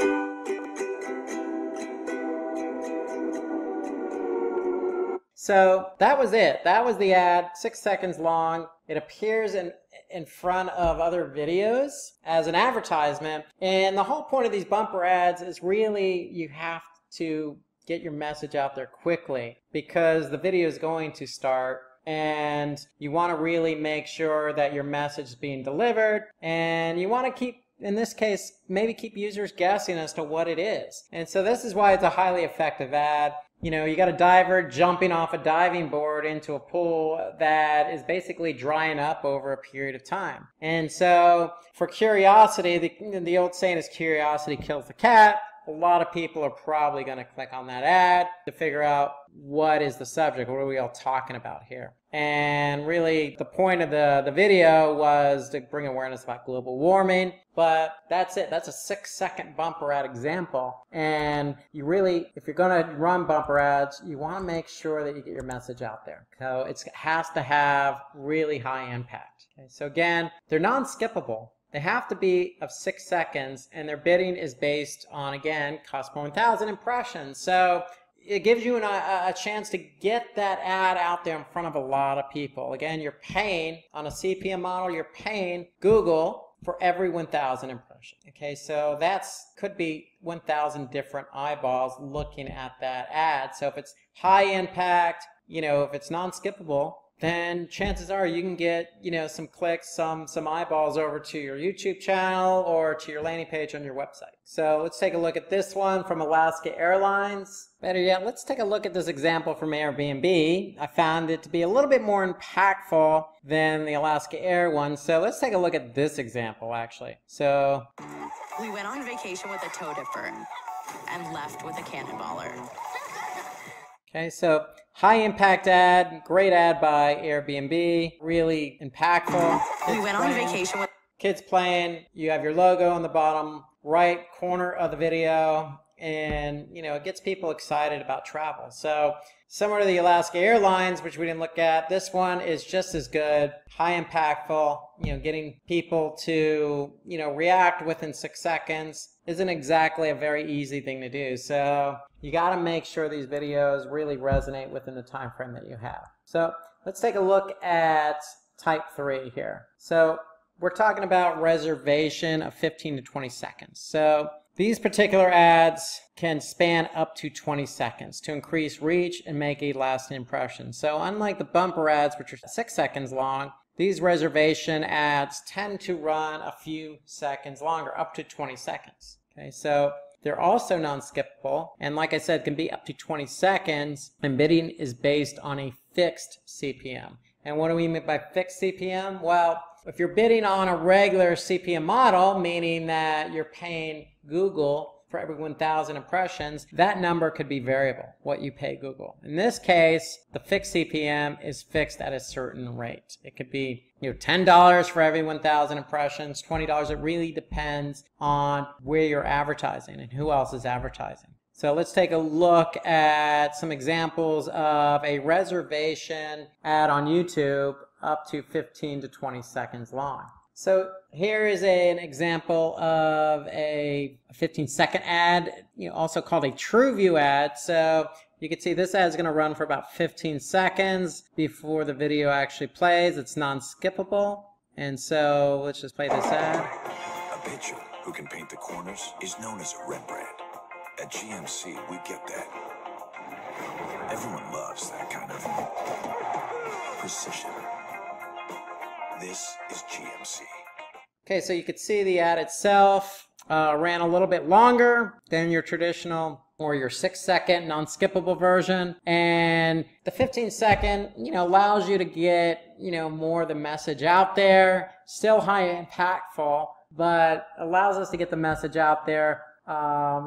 C: so that was it. That was the ad, 6 seconds long. It appears in front of other videos as an advertisement. And the whole point of these bumper ads is really you have to get your message out there quickly because the video is going to start, and you want to really make sure that your message is being delivered, and you want to keep, in this case, maybe keep users guessing as to what it is. And so this is why it's a highly effective ad. You know, you got a diver jumping off a diving board into a pool that is basically drying up over a period of time. And so for curiosity, the old saying is curiosity kills the cat. A lot of people are probably going to click on that ad to figure out what is the subject, what are we all talking about here. And really the point of the video was to bring awareness about global warming, but that's it. That's a 6 second bumper ad example. And you really, if you're going to run bumper ads, you want to make sure that you get your message out there. So it has to have really high impact. Okay, so again, they're non-skippable. They have to be of 6 seconds, and their bidding is based on, again, cost per 1,000 impressions. So it gives you a chance to get that ad out there in front of a lot of people. Again, you're paying, on a CPM model, you're paying Google for every 1,000 impressions. Okay, so that's could be 1,000 different eyeballs looking at that ad. So if it's high impact, you know, if it's non-skippable, then chances are you can get, you know, some clicks, some eyeballs over to your YouTube channel or to your landing page on your website. So let's take a look at this one from Alaska Airlines. Better yet, let's take a look at this example from Airbnb. I found it to be a little bit more impactful than the Alaska Air one. So let's take a look at this example actually. So
D: we went on vacation with a toe dipper and left with a cannonballer.
C: Okay, so high impact ad, great ad by Airbnb, really impactful.
D: We went on vacation with
C: kids playing. You have your logo on the bottom right corner of the video, and you know it gets people excited about travel. So similar to the Alaska Airlines, which we didn't look at, this one is just as good, high impactful. You know, getting people to react within 6 seconds isn't exactly a very easy thing to do. So you got to make sure these videos really resonate within the time frame that you have. So let's take a look at type 3 here. So we're talking about reservation of 15 to 20 seconds. So these particular ads can span up to 20 seconds to increase reach and make a lasting impression. So unlike the bumper ads, which are 6 seconds long, these reservation ads tend to run a few seconds longer, up to 20 seconds. Okay, so they're also non-skippable, and like I said, can be up to 20 seconds, and bidding is based on a fixed CPM. And what do we mean by fixed CPM? Well, if you're bidding on a regular CPM model, meaning that you're paying Google for every 1,000 impressions, that number could be variable, what you pay Google. In this case, the fixed CPM is fixed at a certain rate. It could be $10 for every 1,000 impressions, $20. It really depends on where you're advertising and who else is advertising. So let's take a look at some examples of a reservation ad on YouTube up to 15 to 20 seconds long. So here is an example of a 15-second ad, also called a true view ad. So you can see this ad is going to run for about 15 seconds before the video actually plays. It's non-skippable. And so let's just play this ad.
E: A pitcher who can paint the corners is known as a Rembrandt. At GMC, we get that. Everyone loves that kind of precision. This is GMC.
C: Okay, so you could see the ad itself ran a little bit longer than your traditional or your 6-second non-skippable version. And the 15-second, allows you to get, more of the message out there. Still high impactful, but allows us to get the message out there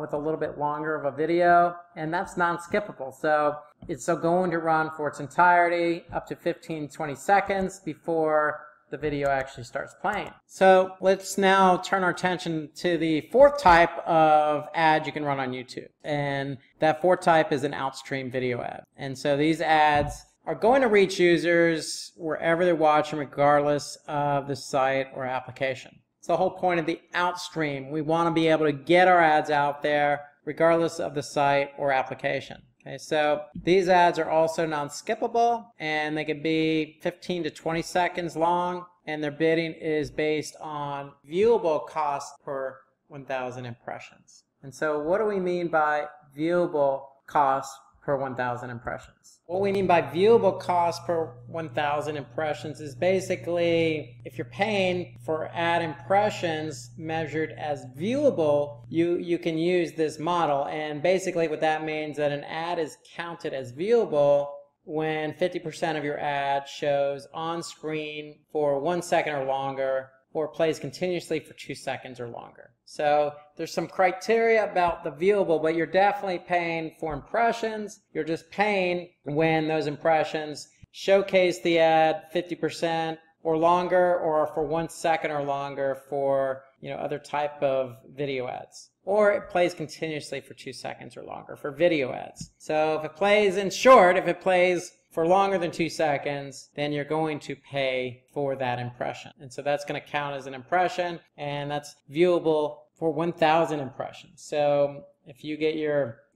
C: with a little bit longer of a video, and that's non-skippable. So it's going to run for its entirety up to 15-20 seconds before the video actually starts playing. So let's now turn our attention to the fourth type of ad you can run on YouTube. And that fourth type is an outstream video ad. And so these ads are going to reach users wherever they're watching, regardless of the site or application. It's the whole point of the outstream. We want to be able to get our ads out there regardless of the site or application. Okay, so these ads are also non-skippable, and they can be 15 to 20 seconds long, and their bidding is based on viewable cost per 1,000 impressions. And so what do we mean by viewable cost per 1,000 impressions? What we mean by viewable cost per 1,000 impressions is basically if you're paying for ad impressions measured as viewable, you can use this model. And basically what that means that an ad is counted as viewable when 50% of your ad shows on screen for 1 second or longer, or plays continuously for 2 seconds or longer. So there's some criteria about the viewable, but you're definitely paying for impressions. You're just paying when those impressions showcase the ad 50% or longer, or for 1 second or longer for other type of video ads. Or it plays continuously for 2 seconds or longer for video ads. So if it plays in short, if it plays for longer than 2 seconds, then you're going to pay for that impression. And so that's going to count as an impression, and that's viewable for 1,000 impressions. So if you get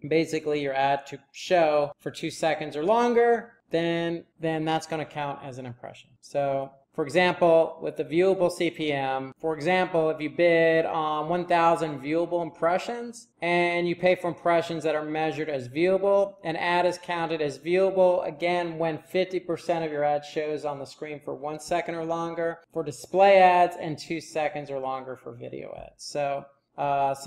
C: basically your ad to show for 2 seconds or longer, then that's going to count as an impression. So for example, with the viewable CPM, for example, if you bid on 1,000 viewable impressions and you pay for impressions that are measured as viewable, an ad is counted as viewable again when 50% of your ad shows on the screen for 1 second or longer for display ads and 2 seconds or longer for video ads. So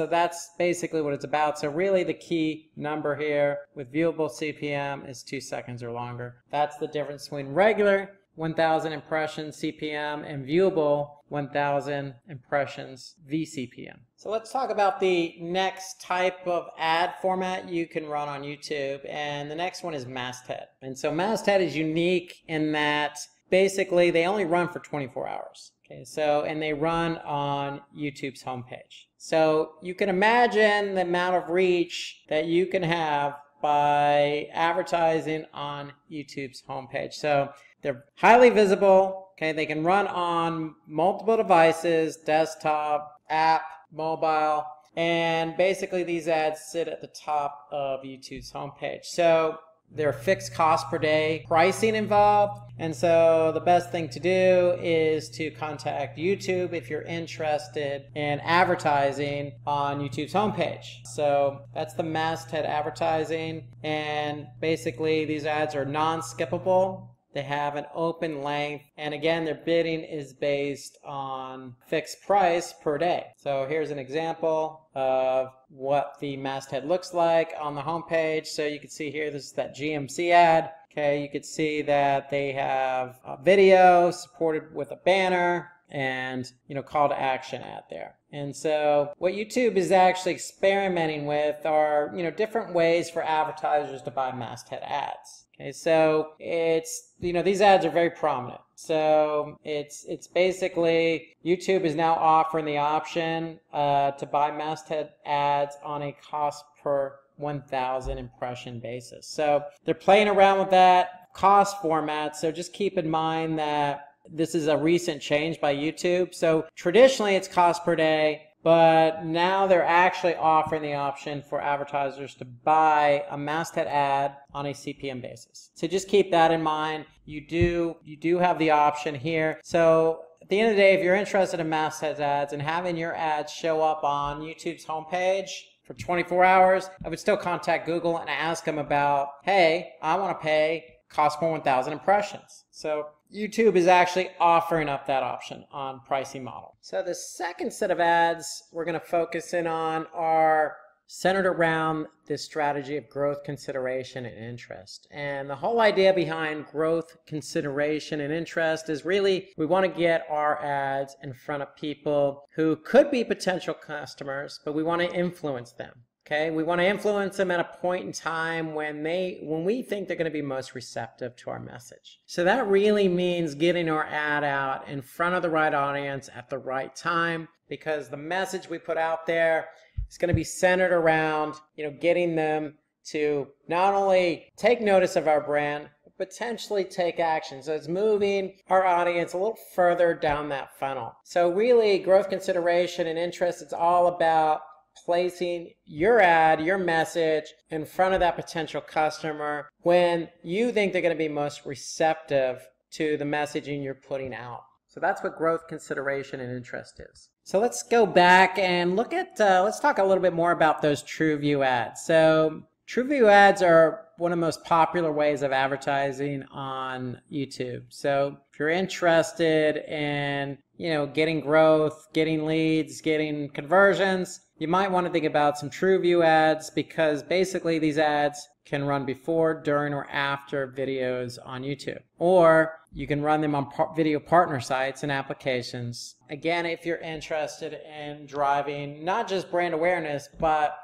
C: that's basically what it's about. So really the key number here with viewable CPM is 2 seconds or longer. That's the difference between regular 1,000 impressions CPM and viewable 1,000 impressions VCPM. So let's talk about the next type of ad format you can run on YouTube, and the next one is masthead. And so masthead is unique in that basically they only run for 24 hours. Okay, so and they run on YouTube's homepage. So you can imagine the amount of reach that you can have by advertising on YouTube's homepage. So they're highly visible. Okay, they can run on multiple devices, desktop, app, mobile, and basically these ads sit at the top of YouTube's homepage. So there are fixed cost per day pricing involved, and so the best thing to do is to contact YouTube if you're interested in advertising on YouTube's homepage. So that's the masthead advertising, and basically these ads are non-skippable. They have an open length, and again, their bidding is based on fixed price per day. So here's an example of what the masthead looks like on the homepage. So you can see here, this is that GMC ad. Okay, you can see that they have a video supported with a banner and call to action ad there. And so what YouTube is actually experimenting with are different ways for advertisers to buy masthead ads. Okay, so it's these ads are very prominent. So it's basically YouTube is now offering the option to buy masthead ads on a cost per 1,000 impression basis. So they're playing around with that cost format. So just keep in mind that this is a recent change by YouTube. So traditionally it's cost per day, but now they're actually offering the option for advertisers to buy a masthead ad on a CPM basis. So just keep that in mind. You do have the option here. So at the end of the day, if you're interested in masthead ads and having your ads show up on YouTube's homepage for 24 hours, I would still contact Google and ask them about, hey, I want to pay cost per 1,000 impressions. So YouTube is actually offering up that option on pricing model. So the second set of ads we're going to focus in on are centered around this strategy of growth, consideration, and interest. And the whole idea behind growth, consideration, and interest is really we want to get our ads in front of people who could be potential customers, but we want to influence them. Okay, we want to influence them at a point in time when we think they're going to be most receptive to our message. So that really means getting our ad out in front of the right audience at the right time, because the message we put out there is going to be centered around, getting them to not only take notice of our brand, but potentially take action. So it's moving our audience a little further down that funnel. So really, growth, consideration, and interest, it's all about placing your ad, your message in front of that potential customer when you think they're going to be most receptive to the messaging you're putting out. So that's what growth, consideration, and interest is. So let's go back and look at, let's talk a little bit more about those TrueView ads. So TrueView ads are one of the most popular ways of advertising on YouTube. So if you're interested in, getting growth, getting leads, getting conversions, you might want to think about some TrueView ads, because basically these ads can run before, during, or after videos on YouTube. Or you can run them on video partner sites and applications. Again, if you're interested in driving not just brand awareness, but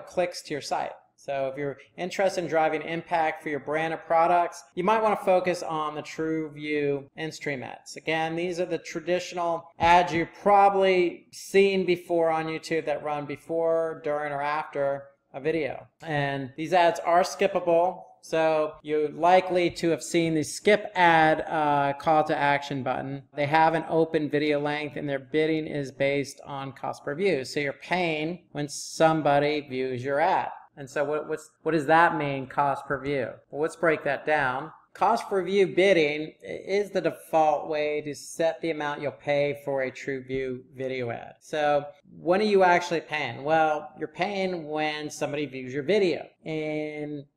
C: clicks to your site. So if you're interested in driving impact for your brand or products, you might want to focus on the TrueView in-stream ads. Again, these are the traditional ads you've probably seen before on YouTube that run before, during, or after a video. And these ads are skippable. So you're likely to have seen the skip ad call to action button. They have an open video length, and their bidding is based on cost per view. So you're paying when somebody views your ad. And so what does that mean, cost per view? Well, let's break that down. Cost per view bidding is the default way to set the amount you'll pay for a TrueView video ad. So when are you actually paying? Well, you're paying when somebody views your video.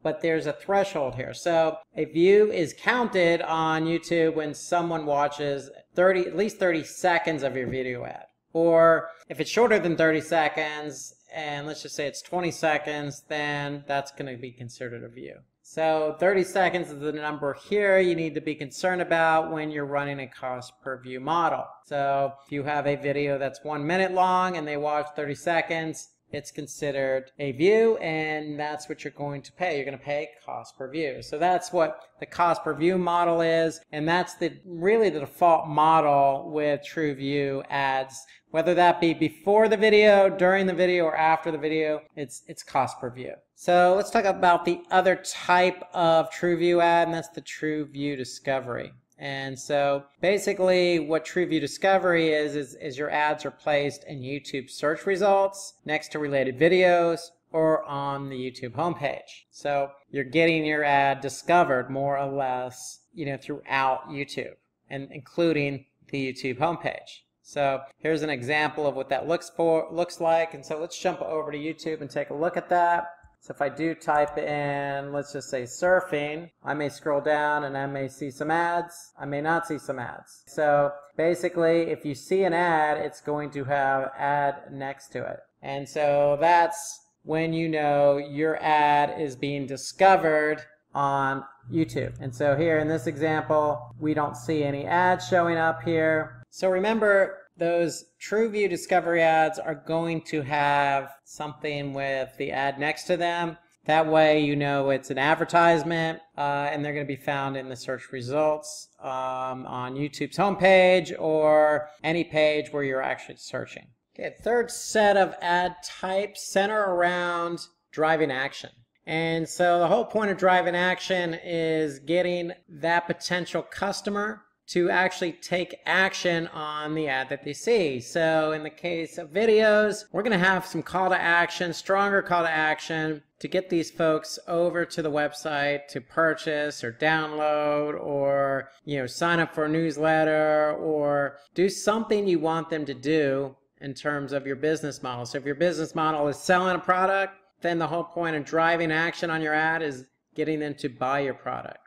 C: But there's a threshold here. So a view is counted on YouTube when someone watches at least 30 seconds of your video ad. Or if it's shorter than 30 seconds, and let's just say it's 20 seconds, then that's going to be considered a view. So 30 seconds is the number here you need to be concerned about when you're running a cost per view model. So if you have a video that's 1 minute long and they watch 30 seconds, it's considered a view, and that's what you're going to pay. You're going to pay cost per view. So that's what the cost per view model is, and that's really the default model with TrueView ads. Whether that be before the video, during the video, or after the video, it's cost per view. So let's talk about the other type of TrueView ad, and that's the TrueView Discovery. And so basically what TrueView Discovery is your ads are placed in YouTube search results next to related videos or on the YouTube homepage. So you're getting your ad discovered more or less, throughout YouTube, and including the YouTube homepage. So here's an example of what that looks like. And so let's jump over to YouTube and take a look at that. So if I do type in, let's just say surfing, I may scroll down and I may see some ads. I may not see some ads. So basically, if you see an ad, it's going to have ad next to it. And so that's when you know your ad is being discovered on YouTube. And so here in this example, we don't see any ads showing up here. So remember, those TrueView Discovery ads are going to have something with the ad next to them. That way you know it's an advertisement, and they're going to be found in the search results on YouTube's homepage or any page where you're actually searching. Okay, third set of ad types center around driving action. And so the whole point of driving action is getting that potential customer to actually take action on the ad that they see. So in the case of videos, we're going to have some call to action, stronger call to action to get these folks over to the website to purchase or download or sign up for a newsletter or do something you want them to do in terms of your business model. So if your business model is selling a product, then the whole point of driving action on your ad is getting them to buy your product.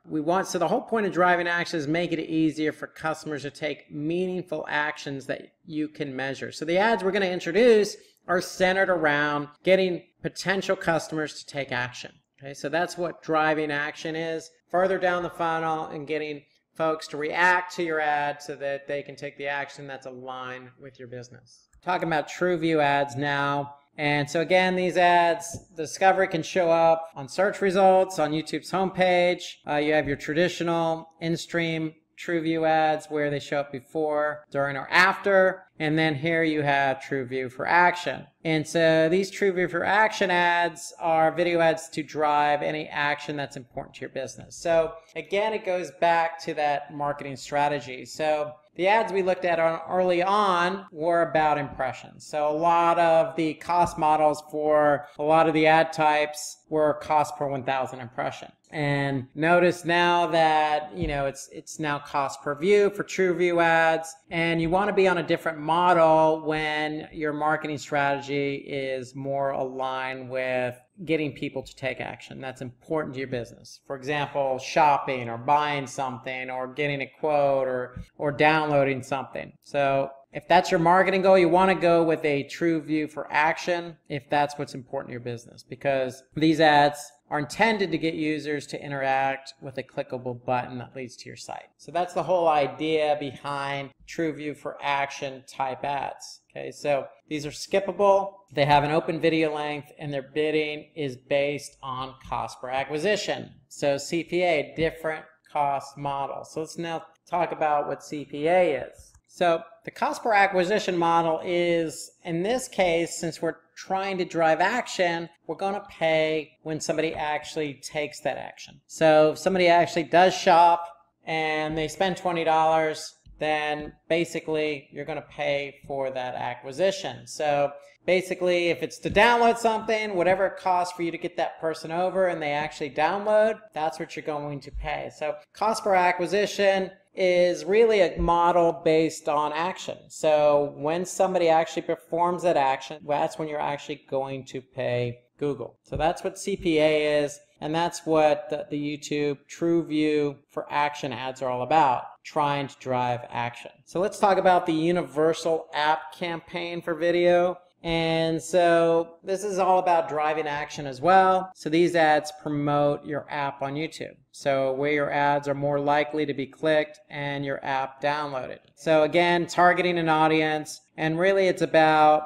C: So the whole point of driving action is make it easier for customers to take meaningful actions that you can measure. So the ads we're going to introduce are centered around getting potential customers to take action. Okay, so that's what driving action is, further down the funnel and getting folks to react to your ad so that they can take the action that's aligned with your business. Talking about TrueView ads now. And so again, these ads, the discovery can show up on search results, on YouTube's homepage. You have your traditional in-stream TrueView ads where they show up before, during, or after. And then here you have TrueView for Action. And so these TrueView for Action ads are video ads to drive any action that's important to your business. So again, it goes back to that marketing strategy. So the ads we looked at early on were about impressions. So a lot of the cost models for a lot of the ad types were cost per 1,000 impression. And notice now that, it's now cost per view for TrueView ads. And you want to be on a different model when your marketing strategy is more aligned with getting people to take action. That's important to your business. For example, shopping or buying something or getting a quote or downloading something. So if that's your marketing goal, you want to go with a TrueView for Action if that's what's important to your business, because these ads are intended to get users to interact with a clickable button that leads to your site. So that's the whole idea behind TrueView for Action type ads. Okay, so these are skippable, they have an open video length, and their bidding is based on cost per acquisition. So CPA, different cost model. So let's now talk about what CPA is. So the cost per acquisition model is, in this case, since we're trying to drive action, we're going to pay when somebody actually takes that action. So if somebody actually does shop and they spend $20, then basically you're going to pay for that acquisition. So basically, if it's to download something, whatever it costs for you to get that person over and they actually download, that's what you're going to pay. So cost per acquisition is really a model based on action. So when somebody actually performs that action, that's when you're actually going to pay Google. So that's what CPA is, and that's what the YouTube TrueView for Action ads are all about, trying to drive action. So let's talk about the universal app campaign for video. And so this is all about driving action as well. So these ads promote your app on YouTube. So where your ads are more likely to be clicked and your app downloaded. So again, targeting an audience, and really it's about,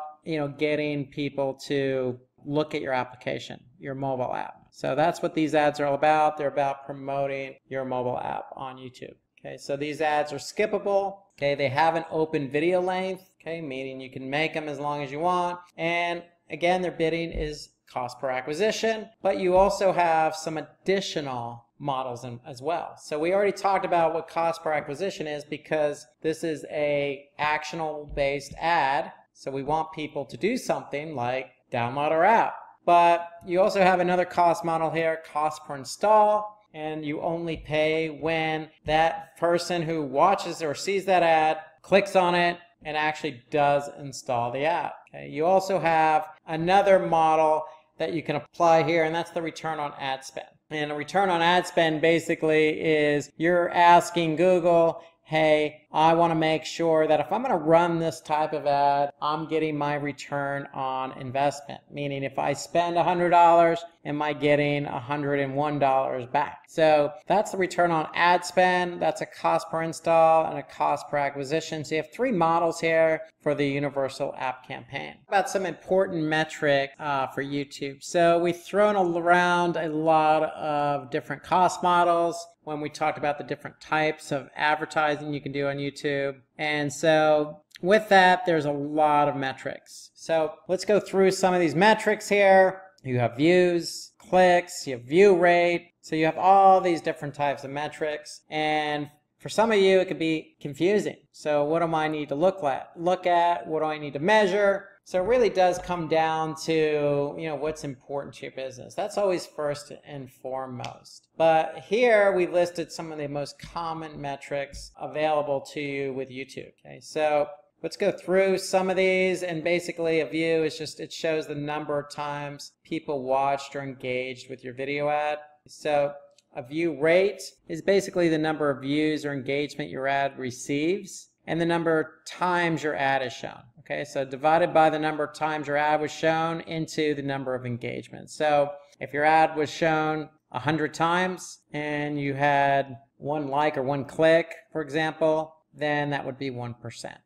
C: getting people to look at your application, your mobile app. So that's what these ads are all about. They're about promoting your mobile app on YouTube. Okay, so these ads are skippable. Okay, they have an open video length. Okay, meaning you can make them as long as you want. And again, their bidding is cost per acquisition, but you also have some additional models as well. So we already talked about what cost per acquisition is because this is a actionable based ad. So we want people to do something like download our app. But you also have another cost model here, cost per install. And you only pay when that person who watches or sees that ad clicks on it and actually does install the app. Okay. You also have another model that you can apply here, and that's the return on ad spend. And a return on ad spend basically is you're asking Google, hey, I want to make sure that if I'm going to run this type of ad, I'm getting my return on investment. Meaning if I spend $100, am I getting $101 back? So that's the return on ad spend. That's a cost per install and a cost per acquisition. So you have three models here for the universal app campaign. About some important metrics for YouTube. So we've thrown around a lot of different cost models when we talked about the different types of advertising you can do on YouTube. And so with that, there's a lot of metrics. So let's go through some of these metrics here. You have views, clicks, you have view rate. So you have all these different types of metrics. And for some of you, it could be confusing. So what do I need to look at? What do I need to measure? So it really does come down to, what's important to your business. That's always first and foremost. But here we listed some of the most common metrics available to you with YouTube. Okay, so let's go through some of these. And basically a view is just, it shows the number of times people watched or engaged with your video ad. So a view rate is basically the number of views or engagement your ad receives. and the number of times your ad is shown. Okay, so divided by the number of times your ad was shown into the number of engagements. So if your ad was shown 100 times and you had 1 like or 1 click, for example, then that would be 1%.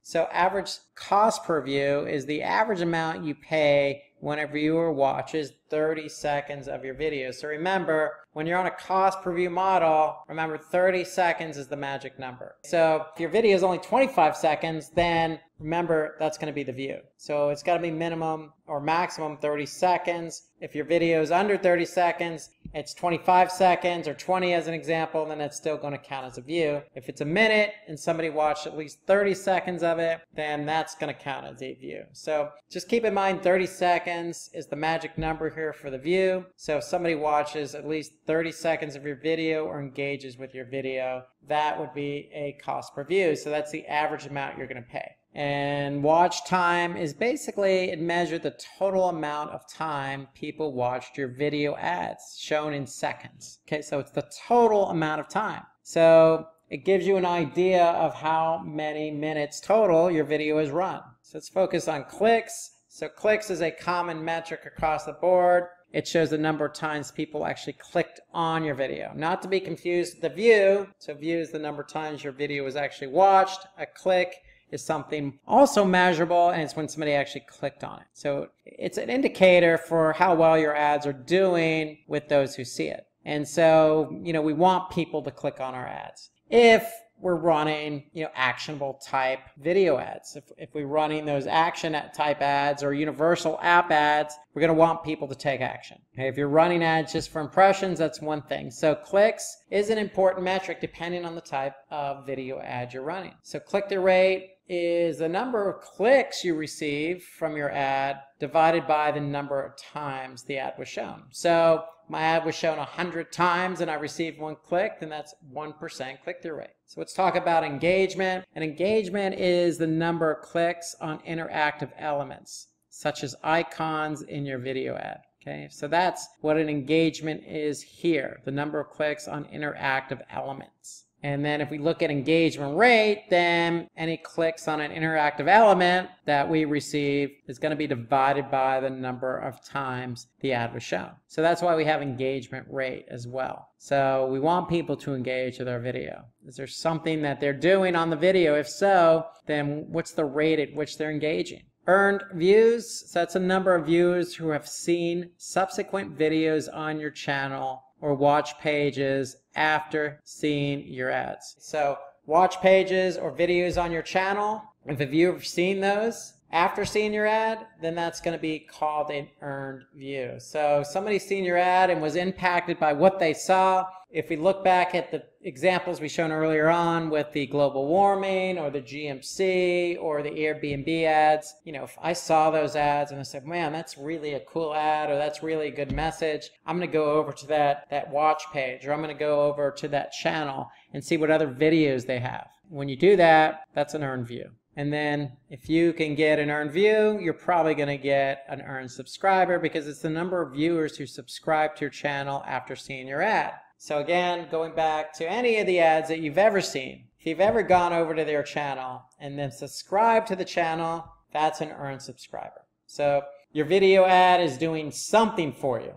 C: So average cost per view is the average amount you pay when a viewer watches 30 seconds of your video. So remember, when you're on a cost per view model, remember 30 seconds is the magic number. So if your video is only 25 seconds, then remember that's going to be the view. So it's got to be minimum or maximum 30 seconds. If your video is under 30 seconds, it's 25 seconds or 20 as an example, then it's still going to count as a view. If it's a minute and somebody watched at least 30 seconds of it, then that's going to count as a view. So just keep in mind 30 seconds is the magic number here for the view. So if somebody watches at least 30 seconds of your video or engages with your video, that would be a cost per view. So that's the average amount you're going to pay. And watch time is basically, it measures the total amount of time people watched your video ads, shown in seconds. Okay, so it's the total amount of time. So it gives you an idea of how many minutes total your video is run. So let's focus on clicks. So clicks is a common metric across the board. It shows the number of times people actually clicked on your video. Not to be confused with the view. So view is the number of times your video was actually watched. A click is something also measurable, and it's when somebody actually clicked on it. So it's an indicator for how well your ads are doing with those who see it. And so, we want people to click on our ads. If we're running, actionable type video ads. If we're running those action type ads or universal app ads, we're going to want people to take action. Okay, if you're running ads just for impressions, that's one thing. So clicks is an important metric depending on the type of video ad you're running. So click-through rate is the number of clicks you receive from your ad divided by the number of times the ad was shown. So my ad was shown 100 times and I received 1 click, then that's 1% click-through rate. So let's talk about engagement. And engagement is the number of clicks on interactive elements, such as icons in your video ad. Okay, so that's what an engagement is here, the number of clicks on interactive elements. And then if we look at engagement rate, then any clicks on an interactive element that we receive is going to be divided by the number of times the ad was shown. So that's why we have engagement rate as well. So we want people to engage with our video. Is there something that they're doing on the video? If so, then what's the rate at which they're engaging? Earned views, so that's a number of viewers who have seen subsequent videos on your channel or watch pages after seeing your ads. So watch pages or videos on your channel, if a viewer has seen those after seeing your ad, then that's going to be called an earned view. So somebody's seen your ad and was impacted by what they saw. If we look back at the examples we shown earlier on with the global warming or the GMC or the Airbnb ads, if I saw those ads and I said, man, that's really a cool ad or that's really a good message, I'm going to go over to that watch page or I'm going to go over to that channel and see what other videos they have. When you do that, that's an earned view. And then if you can get an earned view, you're probably going to get an earned subscriber because it's the number of viewers who subscribe to your channel after seeing your ad. So again, going back to any of the ads that you've ever seen, if you've ever gone over to their channel and then subscribed to the channel, that's an earned subscriber. So your video ad is doing something for you.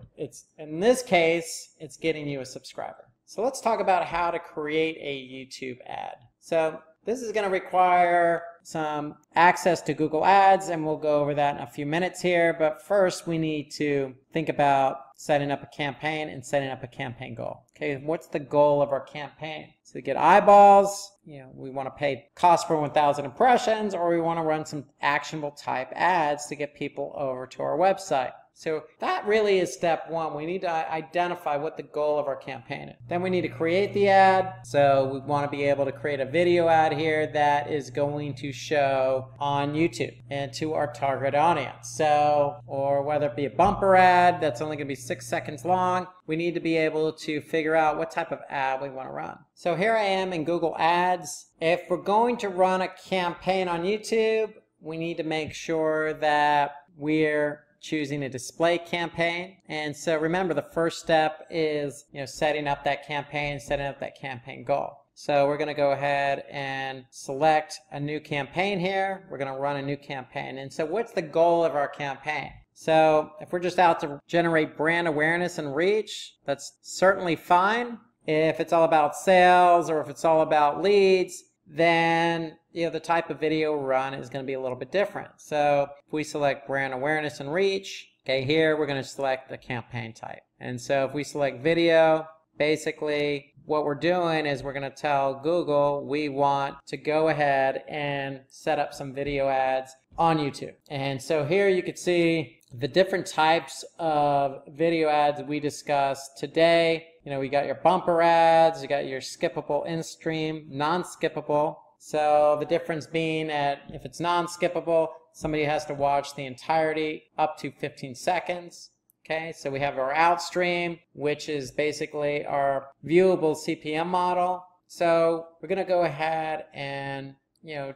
C: In this case, it's getting you a subscriber. So let's talk about how to create a YouTube ad. So this is going to require some access to Google Ads, and we'll go over that in a few minutes here. But first, we need to think about setting up a campaign and setting up a campaign goal. Okay, what's the goal of our campaign? So to get eyeballs, we want to pay cost per 1,000 impressions, or we want to run some actionable type ads to get people over to our website. So that really is step one. We need to identify what the goal of our campaign is. Then we need to create the ad. So we want to be able to create a video ad here that is going to show on YouTube and to our target audience. So, or whether it be a bumper ad that's only going to be 6 seconds long, we need to be able to figure out what type of ad we want to run. So here I am in Google Ads. If we're going to run a campaign on YouTube, we need to make sure that we're choosing a display campaign. And so remember, the first step is, setting up that campaign, setting up that campaign goal. So we're going to go ahead and select a new campaign here. We're going to run a new campaign. And so what's the goal of our campaign? So if we're just out to generate brand awareness and reach, that's certainly fine. If it's all about sales or if it's all about leads, then the type of video run is going to be a little bit different. So if we select brand awareness and reach, okay, here we're going to select the campaign type. And so if we select video, basically what we're doing is we're going to tell Google we want to go ahead and set up some video ads on YouTube. And so here you can see the different types of video ads we discussed today. We got your bumper ads, you got your skippable in-stream, non-skippable. So the difference being that if it's non-skippable, somebody has to watch the entirety up to 15 seconds. Okay, so we have our outstream, which is basically our viewable CPM model. So we're going to go ahead and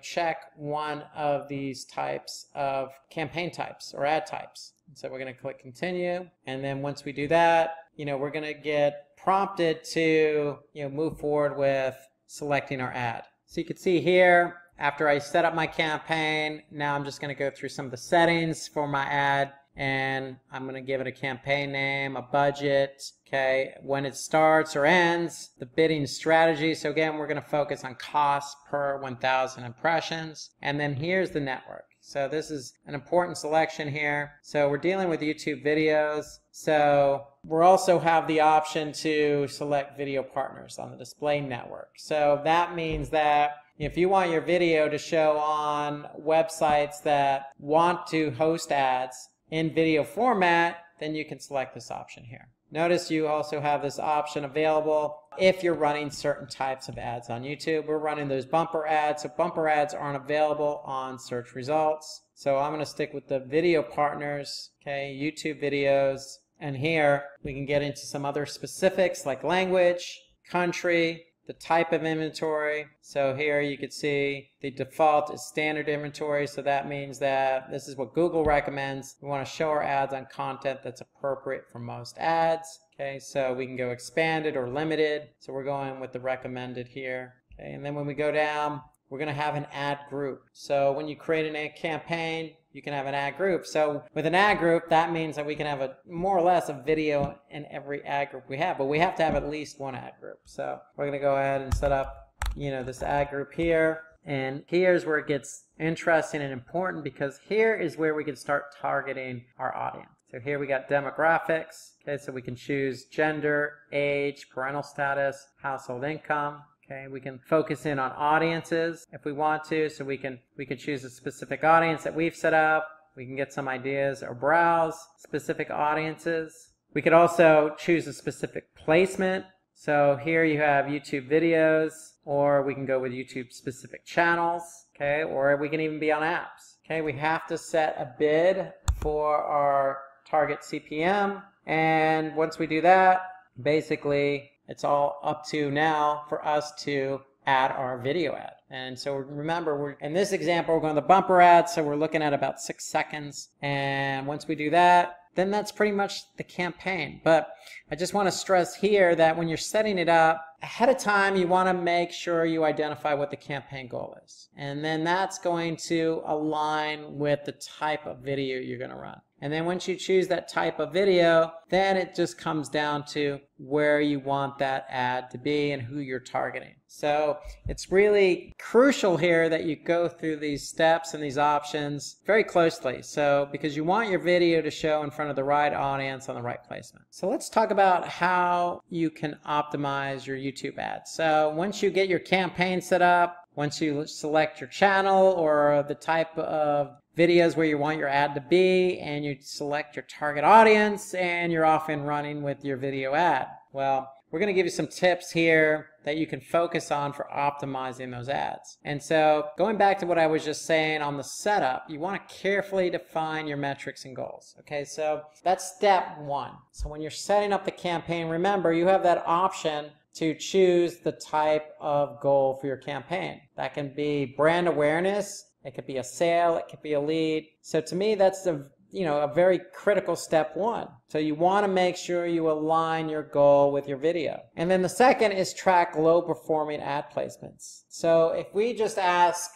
C: check one of these types of campaign types or ad types. So we're going to click continue, and then once we do that, we're going to get prompted to move forward with selecting our ad. So you can see here, after I set up my campaign, now I'm just going to go through some of the settings for my ad, and I'm going to give it a campaign name, a budget, okay, when it starts or ends, the bidding strategy. So again, we're going to focus on cost per 1,000 impressions. And then here's the network. So this is an important selection here. So we're dealing with YouTube videos. So we'll also have the option to select video partners on the display network. So that means that if you want your video to show on websites that want to host ads in video format, then you can select this option here. Notice you also have this option available if you're running certain types of ads on YouTube. We're running those bumper ads, so bumper ads aren't available on search results. So I'm going to stick with the video partners, okay, YouTube videos, and here we can get into some other specifics like language, country, the type of inventory. So here you can see the default is standard inventory, so that means that this is what Google recommends. We want to show our ads on content that's appropriate for most ads. Okay, so we can go expanded or limited, so we're going with the recommended here. Okay, and then when we go down, we're going to have an ad group. So when you create an ad campaign, you can have an ad group. So with an ad group, that means that we can have a more or less a video in every ad group we have, but we have to have at least one ad group. So we're going to go ahead and set up, this ad group here. And here's where it gets interesting and important, because here is where we can start targeting our audience. So here we got demographics. Okay, so we can choose gender, age, parental status, household income. Okay, we can focus in on audiences if we want to, so we can choose a specific audience that we've set up. We can get some ideas or browse specific audiences. We could also choose a specific placement. So here you have YouTube videos, or we can go with YouTube specific channels, okay, or we can even be on apps. Okay, we have to set a bid for our target CPM, and once we do that, basically it's all up to now for us to add our video ad. And so remember, in this example, we're going to the bumper ad, so we're looking at about 6 seconds. And once we do that, then that's pretty much the campaign. But I just want to stress here that when you're setting it up, ahead of time, you want to make sure you identify what the campaign goal is. And then that's going to align with the type of video you're going to run. And then once you choose that type of video, then it just comes down to where you want that ad to be and who you're targeting. So it's really crucial here that you go through these steps and these options very closely. So because you want your video to show in front of the right audience on the right placement. So let's talk about how you can optimize your YouTube ads. So once you get your campaign set up, once you select your channel or the type of videos where you want your ad to be, and you select your target audience, and you're off and running with your video ad. Well, we're going to give you some tips here that you can focus on for optimizing those ads. And so going back to what I was just saying on the setup, you want to carefully define your metrics and goals. Okay, so that's step one. So when you're setting up the campaign, remember you have that option to choose the type of goal for your campaign. That can be brand awareness, it could be a sale, it could be a lead. So to me, that's the a very critical step one. So you want to make sure you align your goal with your video. And then the second is track low performing ad placements. So if we just ask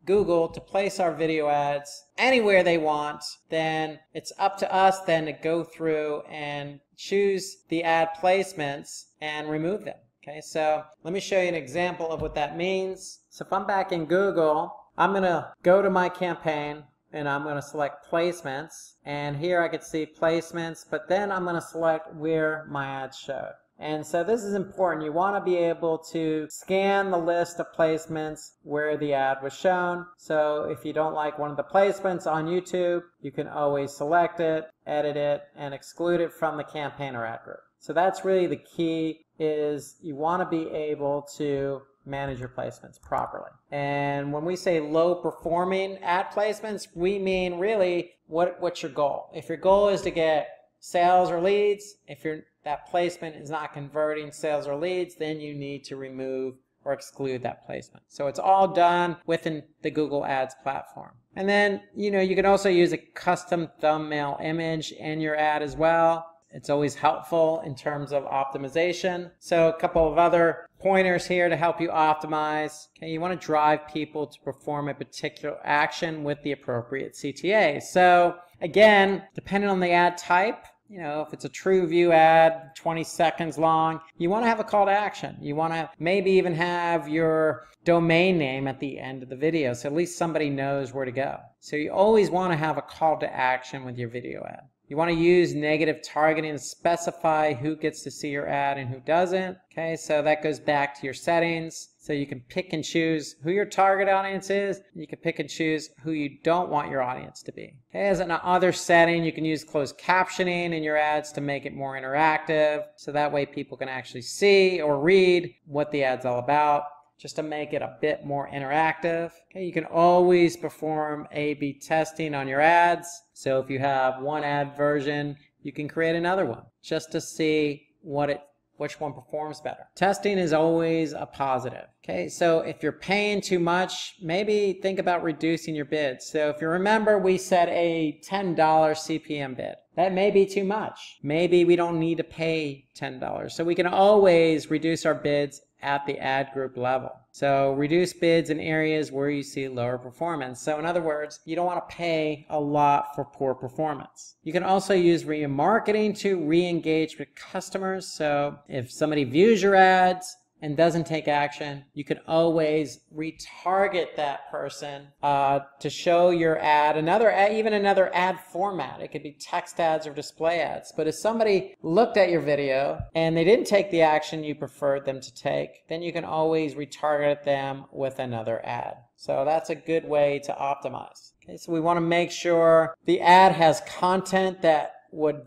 C: Google to place our video ads anywhere they want, then it's up to us then to go through and choose the ad placements and remove them. Okay, so let me show you an example of what that means. So if I'm back in Google, I'm going to go to my campaign and I'm going to select placements, and here I can see placements, but then I'm going to select where my ads showed. And so this is important. You want to be able to scan the list of placements where the ad was shown. So if you don't like one of the placements on YouTube, you can always select it, edit it, and exclude it from the campaign or ad group. So that's really the key, is you want to be able to manage your placements properly. And when we say low performing ad placements, we mean really what's your goal. If your goal is to get sales or leads, if that placement is not converting sales or leads, then you need to remove or exclude that placement. So it's all done within the Google Ads platform. And then, you can also use a custom thumbnail image in your ad as well. It's always helpful in terms of optimization. So a couple of other pointers here to help you optimize. Okay, you want to drive people to perform a particular action with the appropriate CTA. So again, depending on the ad type, if it's a true view ad, 20 seconds long, you want to have a call to action. You want to maybe even have your domain name at the end of the video, so at least somebody knows where to go. So you always want to have a call to action with your video ad. You want to use negative targeting to specify who gets to see your ad and who doesn't. Okay, so that goes back to your settings. So you can pick and choose who your target audience is. You can pick and choose who you don't want your audience to be. Okay, as another setting, you can use closed captioning in your ads to make it more interactive. So that way people can actually see or read what the ad's all about, just to make it a bit more interactive. Okay, you can always perform A/B testing on your ads. So if you have one ad version, you can create another one just to see which one performs better. Testing is always a positive. Okay, so if you're paying too much, maybe think about reducing your bids. So if you remember, we set a $10 CPM bid. That may be too much. Maybe we don't need to pay $10. So we can always reduce our bids at the ad group level. So reduce bids in areas where you see lower performance. So in other words, you don't want to pay a lot for poor performance. You can also use remarketing to re-engage with customers. So if somebody views your ads and doesn't take action, you can always retarget that person to show your ad, even another ad format. It could be text ads or display ads. But if somebody looked at your video and they didn't take the action you preferred them to take, then you can always retarget them with another ad. So that's a good way to optimize. Okay, so we want to make sure the ad has content that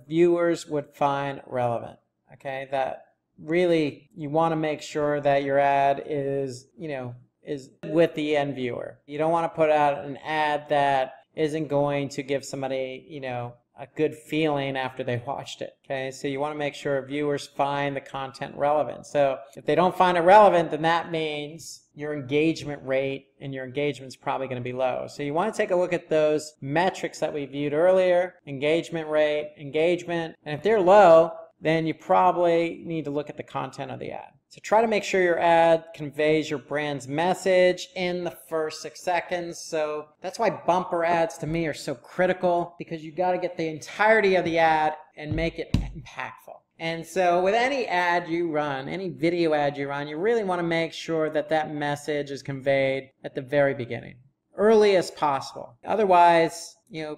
C: viewers would find relevant. Okay, that really, you want to make sure that your ad is with the end viewer. You don't want to put out an ad that isn't going to give somebody, a good feeling after they watched it. Okay, so you want to make sure viewers find the content relevant. So if they don't find it relevant, then that means your engagement rate and your engagement is probably going to be low. So you want to take a look at those metrics that we viewed earlier: engagement rate, engagement, and if they're low, then you probably need to look at the content of the ad. So try to make sure your ad conveys your brand's message in the first 6 seconds. So that's why bumper ads to me are so critical, because you got to get the entirety of the ad and make it impactful. And so with any ad you run, any video ad you run, you really want to make sure that that message is conveyed at the very beginning, early as possible. Otherwise,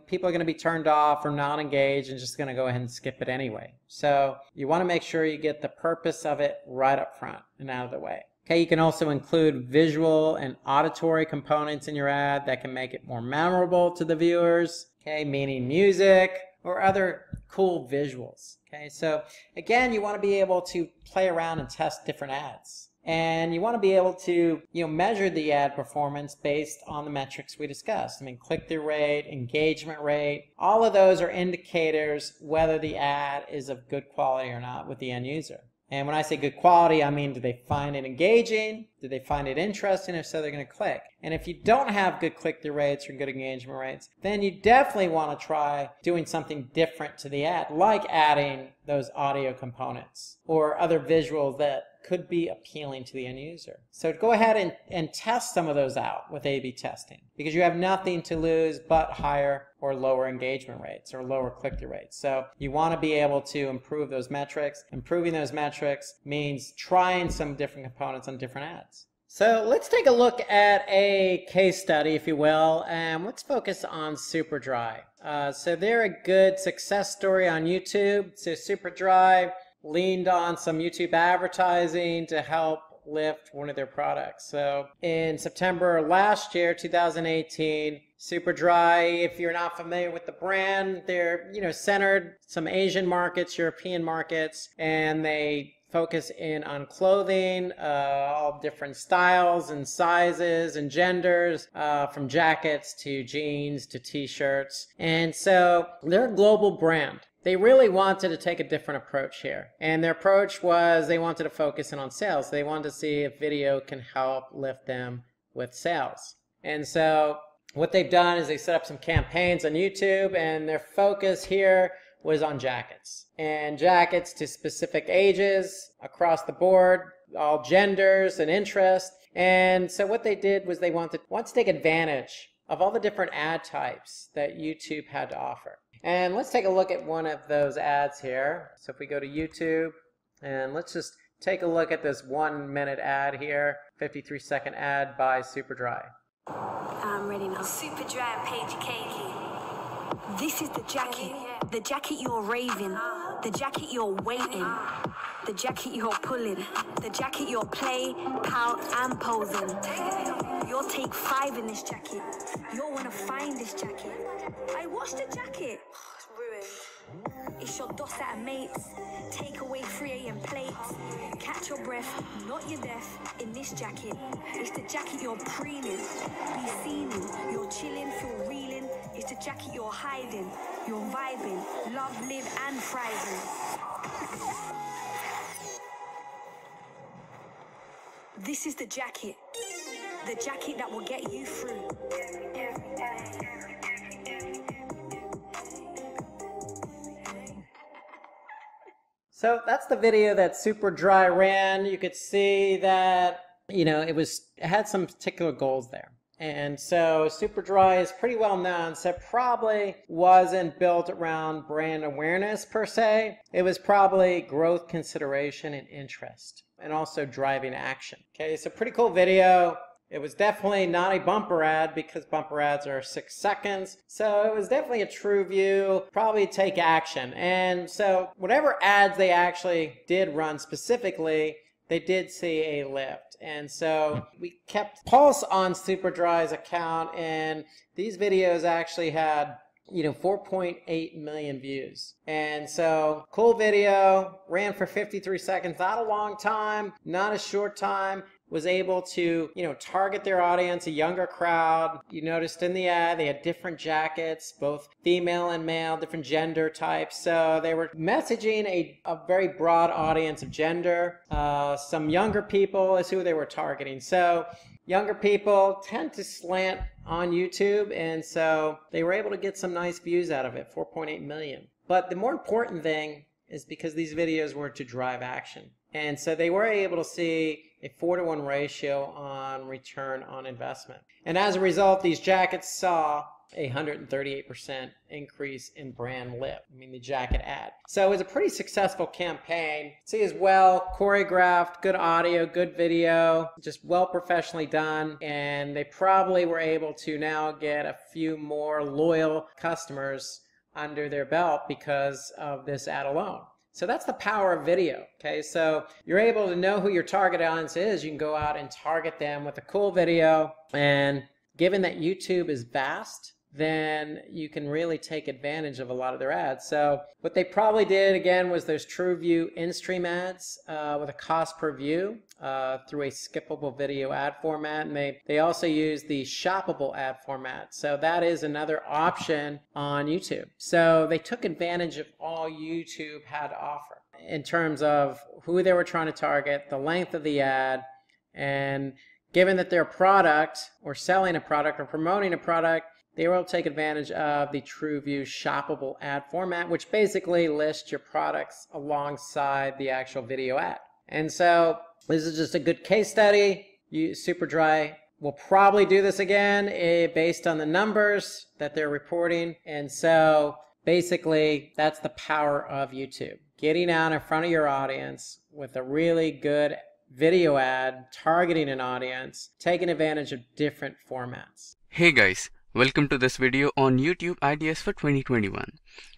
C: people are going to be turned off or not engaged and just going to go ahead and skip it anyway. So you want to make sure you get the purpose of it right up front and out of the way. Okay, you can also include visual and auditory components in your ad that can make it more memorable to the viewers. Okay, meaning music or other cool visuals. Okay, so again, you want to be able to play around and test different ads. And you want to be able to measure the ad performance based on the metrics we discussed. I mean, click-through rate, engagement rate, all of those are indicators whether the ad is of good quality or not with the end user. And when I say good quality, I mean, do they find it engaging? Do they find it interesting? If so, they're going to click. And if you don't have good click-through rates or good engagement rates, then you definitely want to try doing something different to the ad, like adding those audio components or other visuals that could be appealing to the end user. So go ahead and test some of those out with A/B testing, because you have nothing to lose but higher or lower engagement rates or lower click-through rates. So you want to be able to improve those metrics. Improving those metrics means trying some different components on different ads. So let's take a look at a case study, if you will, and let's focus on Superdry. So they're a good success story on YouTube. So Superdry leaned on some YouTube advertising to help lift one of their products. So in September last year, 2018, Superdry, if you're not familiar with the brand, they're centered some Asian markets, European markets, and they focus in on clothing, all different styles and sizes and genders, from jackets to jeans to t-shirts. And so they're a global brand. They really wanted to take a different approach here. And their approach was they wanted to focus in on sales. They wanted to see if video can help lift them with sales. And so what they've done is they set up some campaigns on YouTube, and their focus here was on jackets. And jackets to specific ages across the board, all genders and interests. And so what they did was they wanted to take advantage of all the different ad types that YouTube had to offer. And let's take a look at one of those ads here. So if we go to YouTube, and let's just take a look at this 1-minute ad here, 53-second ad by Superdry.
F: I'm ready now. Superdry and Paige Cakey. This is the jacket you're raving, the jacket you're waiting, the jacket you're pulling, the jacket you're play, pout and posing. You'll take 5 in this jacket. You'll want to find this jacket. I washed the jacket. It's ruined. It's your dos at a mate's. Take away 3 AM plates. Catch your breath, not your death, in this jacket. It's the jacket you're preening. Be seen in. You're chilling, feel reeling. It's the jacket you're hiding. You're vibing. Love, live and thriving. This is the jacket. The jacket that will get you through.
C: So that's the video that Superdry ran. You could see that, it had some particular goals there. And so Superdry is pretty well known, so it probably wasn't built around brand awareness per se. It was probably growth consideration and interest, and also driving action. Okay, so pretty cool video. It was definitely not a bumper ad, because bumper ads are 6 seconds. So it was definitely a true view, probably take action. And so whatever ads they actually did run specifically, they did see a lift. And so we kept pulse on Superdry's account, and these videos actually had 4.8 million views. And so cool video, ran for 53 seconds, not a long time, not a short time. Was able to, target their audience, a younger crowd. You noticed in the ad, they had different jackets, both female and male, different gender types. So they were messaging a very broad audience of gender. Some younger people is who they were targeting. So younger people tend to slant on YouTube, and so they were able to get some nice views out of it, 4.8 million. But the more important thing is because these videos were to drive action. And so they were able to see a 4-to-1 ratio on return on investment. And as a result, these jackets saw a 138% increase in brand lift. The jacket ad. So it was a pretty successful campaign. See as well, choreographed, good audio, good video, just well professionally done. And they probably were able to now get a few more loyal customers under their belt because of this ad alone. So that's the power of video, okay? So you're able to know who your target audience is. You can go out and target them with a cool video. And given that YouTube is vast, then you can really take advantage of a lot of their ads. So what they probably did, again, was those TrueView in-stream ads with a cost per view through a skippable video ad format. And they also use the shoppable ad format. So that is another option on YouTube. So they took advantage of all YouTube had to offer. in terms of who they were trying to target, the length of the ad, and given that their product or selling a product or promoting a product, they were able to take advantage of the TrueView shoppable ad format, which basically lists your products alongside the actual video ad. And so this is just a good case study. Superdry will probably do this again based on the numbers that they're reporting. And so basically that's the power of YouTube. Getting out in front of your audience with a really good video ad, targeting an audience, taking advantage of different formats.
A: Hey guys, welcome to this video on YouTube Ideas for 2021.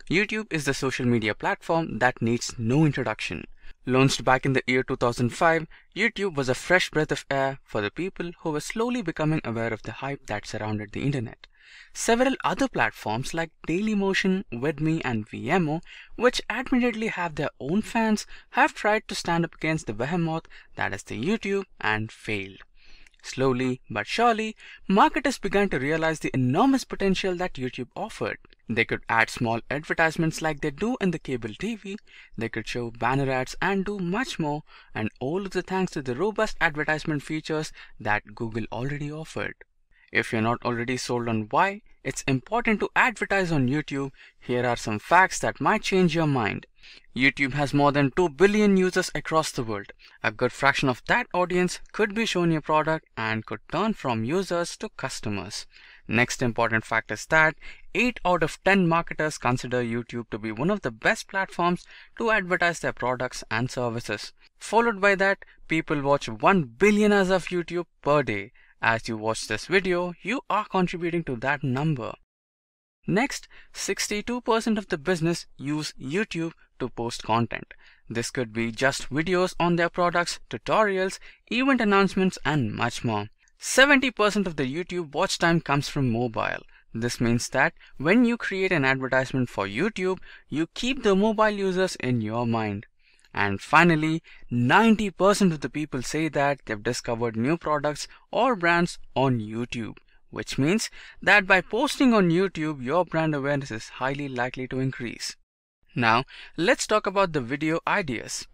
A: YouTube is the social media platform that needs no introduction. Launched back in the year 2005, YouTube was a fresh breath of air for the people who were slowly becoming aware of the hype that surrounded the internet. Several other platforms like Dailymotion, Vidme and Vimeo, which admittedly have their own fans, have tried to stand up against the behemoth that is the YouTube and failed. Slowly but surely, marketers began to realize the enormous potential that YouTube offered. They could add small advertisements like they do in the cable TV, they could show banner ads and do much more, and all of the thanks to the robust advertisement features that Google already offered. If you're not already sold on why it's important to advertise on YouTube, here are some facts that might change your mind. YouTube has more than 2 billion users across the world. A good fraction of that audience could be shown your product and could turn from users to customers. Next important fact is that 8 out of 10 marketers consider YouTube to be one of the best platforms to advertise their products and services. Followed by that, people watch 1 billion hours of YouTube per day. As you watch this video, you are contributing to that number. Next, 62% of the business use YouTube to post content. This could be just videos on their products, tutorials, event announcements, and much more. 70% of the YouTube watch time comes from mobile. This means that when you create an advertisement for YouTube, you keep the mobile users in your mind. And finally, 90% of the people say that they've discovered new products or brands on YouTube, which means that by posting on YouTube, your brand awareness is highly likely to increase. Now, let's talk about the video ideas.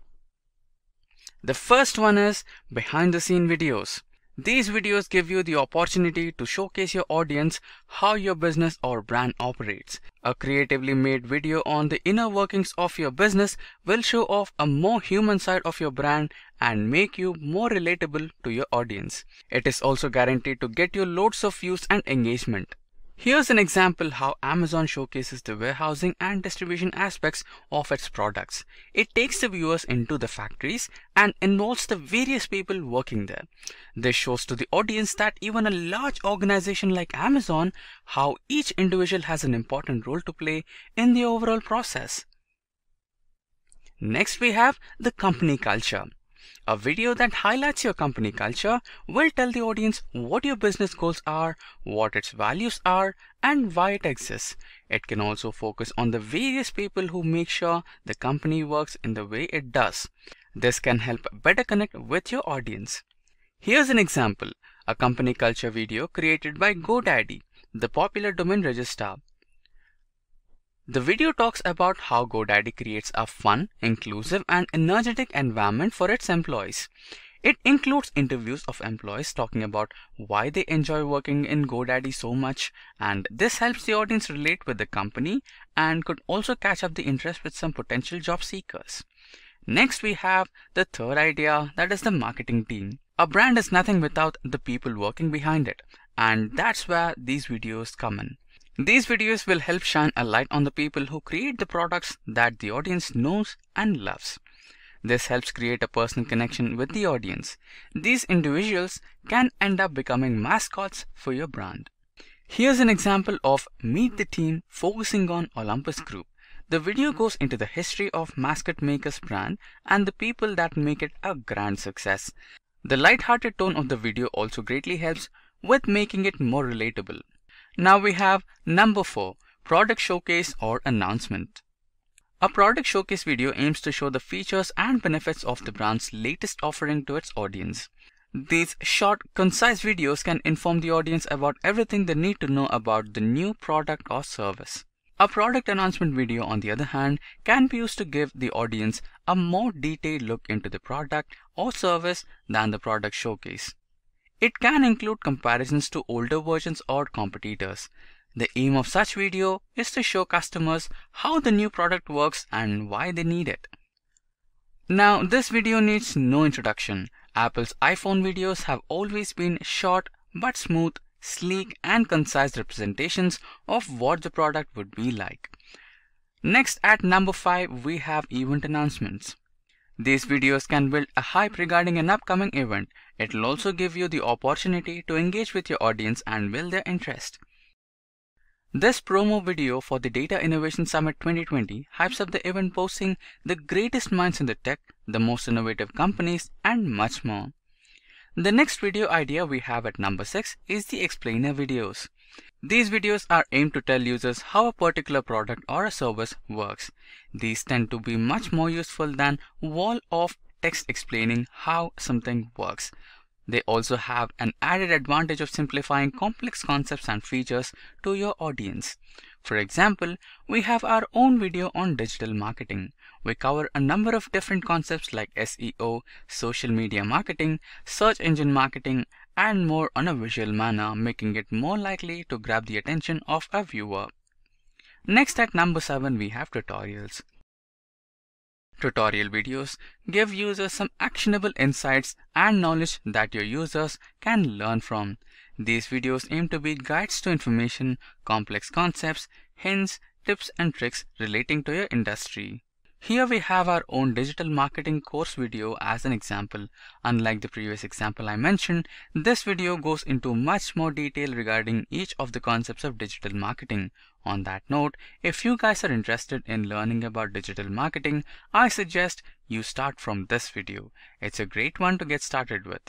A: The first one is behind the scene videos. These videos give you the opportunity to showcase your audience how your business or brand operates. A creatively made video on the inner workings of your business will show off a more human side of your brand and make you more relatable to your audience. It is also guaranteed to get you loads of views and engagement. Here's an example how Amazon showcases the warehousing and distribution aspects of its products. It takes the viewers into the factories and involves the various people working there. This shows to the audience that even a large organization like Amazon, how each individual has an important role to play in the overall process. Next we have the company culture. A video that highlights your company culture will tell the audience what your business goals are, what its values are, and why it exists. It can also focus on the various people who make sure the company works in the way it does. This can help better connect with your audience. Here's an example, a company culture video created by GoDaddy, the popular domain registrar. The video talks about how GoDaddy creates a fun, inclusive, and energetic environment for its employees. It includes interviews of employees talking about why they enjoy working in GoDaddy so much, and this helps the audience relate with the company and could also catch up the interest with some potential job seekers. Next we have the third idea, that is the marketing team. A brand is nothing without the people working behind it, and that's where these videos come in. These videos will help shine a light on the people who create the products that the audience knows and loves. This helps create a personal connection with the audience. These individuals can end up becoming mascots for your brand. Here's an example of Meet the Team focusing on Olympus Group. The video goes into the history of Mascot Maker's brand and the people that make it a grand success. The light-hearted tone of the video also greatly helps with making it more relatable. Now we have number 4, product showcase or announcement. A product showcase video aims to show the features and benefits of the brand's latest offering to its audience. These short, concise videos can inform the audience about everything they need to know about the new product or service. A product announcement video, on the other hand, can be used to give the audience a more detailed look into the product or service than the product showcase. It can include comparisons to older versions or competitors. The aim of such video is to show customers how the new product works and why they need it. Now, this video needs no introduction. Apple's iPhone videos have always been short but smooth, sleek and concise representations of what the product would be like. Next, at number 5, we have event announcements. These videos can build a hype regarding an upcoming event. It will also give you the opportunity to engage with your audience and build their interest. This promo video for the Data Innovation Summit 2020 hypes up the event, boasting the greatest minds in the tech, the most innovative companies, and much more. The next video idea we have at number 6 is the explainer videos. These videos are aimed to tell users how a particular product or a service works. These tend to be much more useful than wall of text explaining how something works. They also have an added advantage of simplifying complex concepts and features to your audience. For example, we have our own video on digital marketing. We cover a number of different concepts like SEO, social media marketing, search engine marketing, and more on a visual manner, making it more likely to grab the attention of a viewer. Next, at number 7, we have tutorials. Tutorial videos give users some actionable insights and knowledge that your users can learn from. These videos aim to be guides to information, complex concepts, hints, tips and tricks relating to your industry. Here we have our own digital marketing course video as an example. Unlike the previous example I mentioned, this video goes into much more detail regarding each of the concepts of digital marketing. On that note, if you guys are interested in learning about digital marketing, I suggest you start from this video. It's a great one to get started with.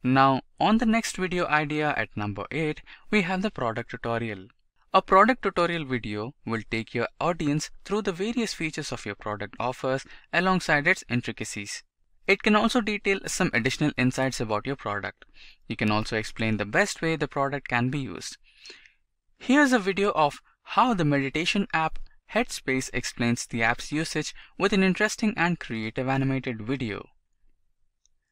A: Now, on the next video idea at number 8, we have the product tutorial. A product tutorial video will take your audience through the various features of your product offers alongside its intricacies. It can also detail some additional insights about your product. You can also explain the best way the product can be used. Here's a video of how the meditation app Headspace explains the app's usage with an interesting and creative animated video.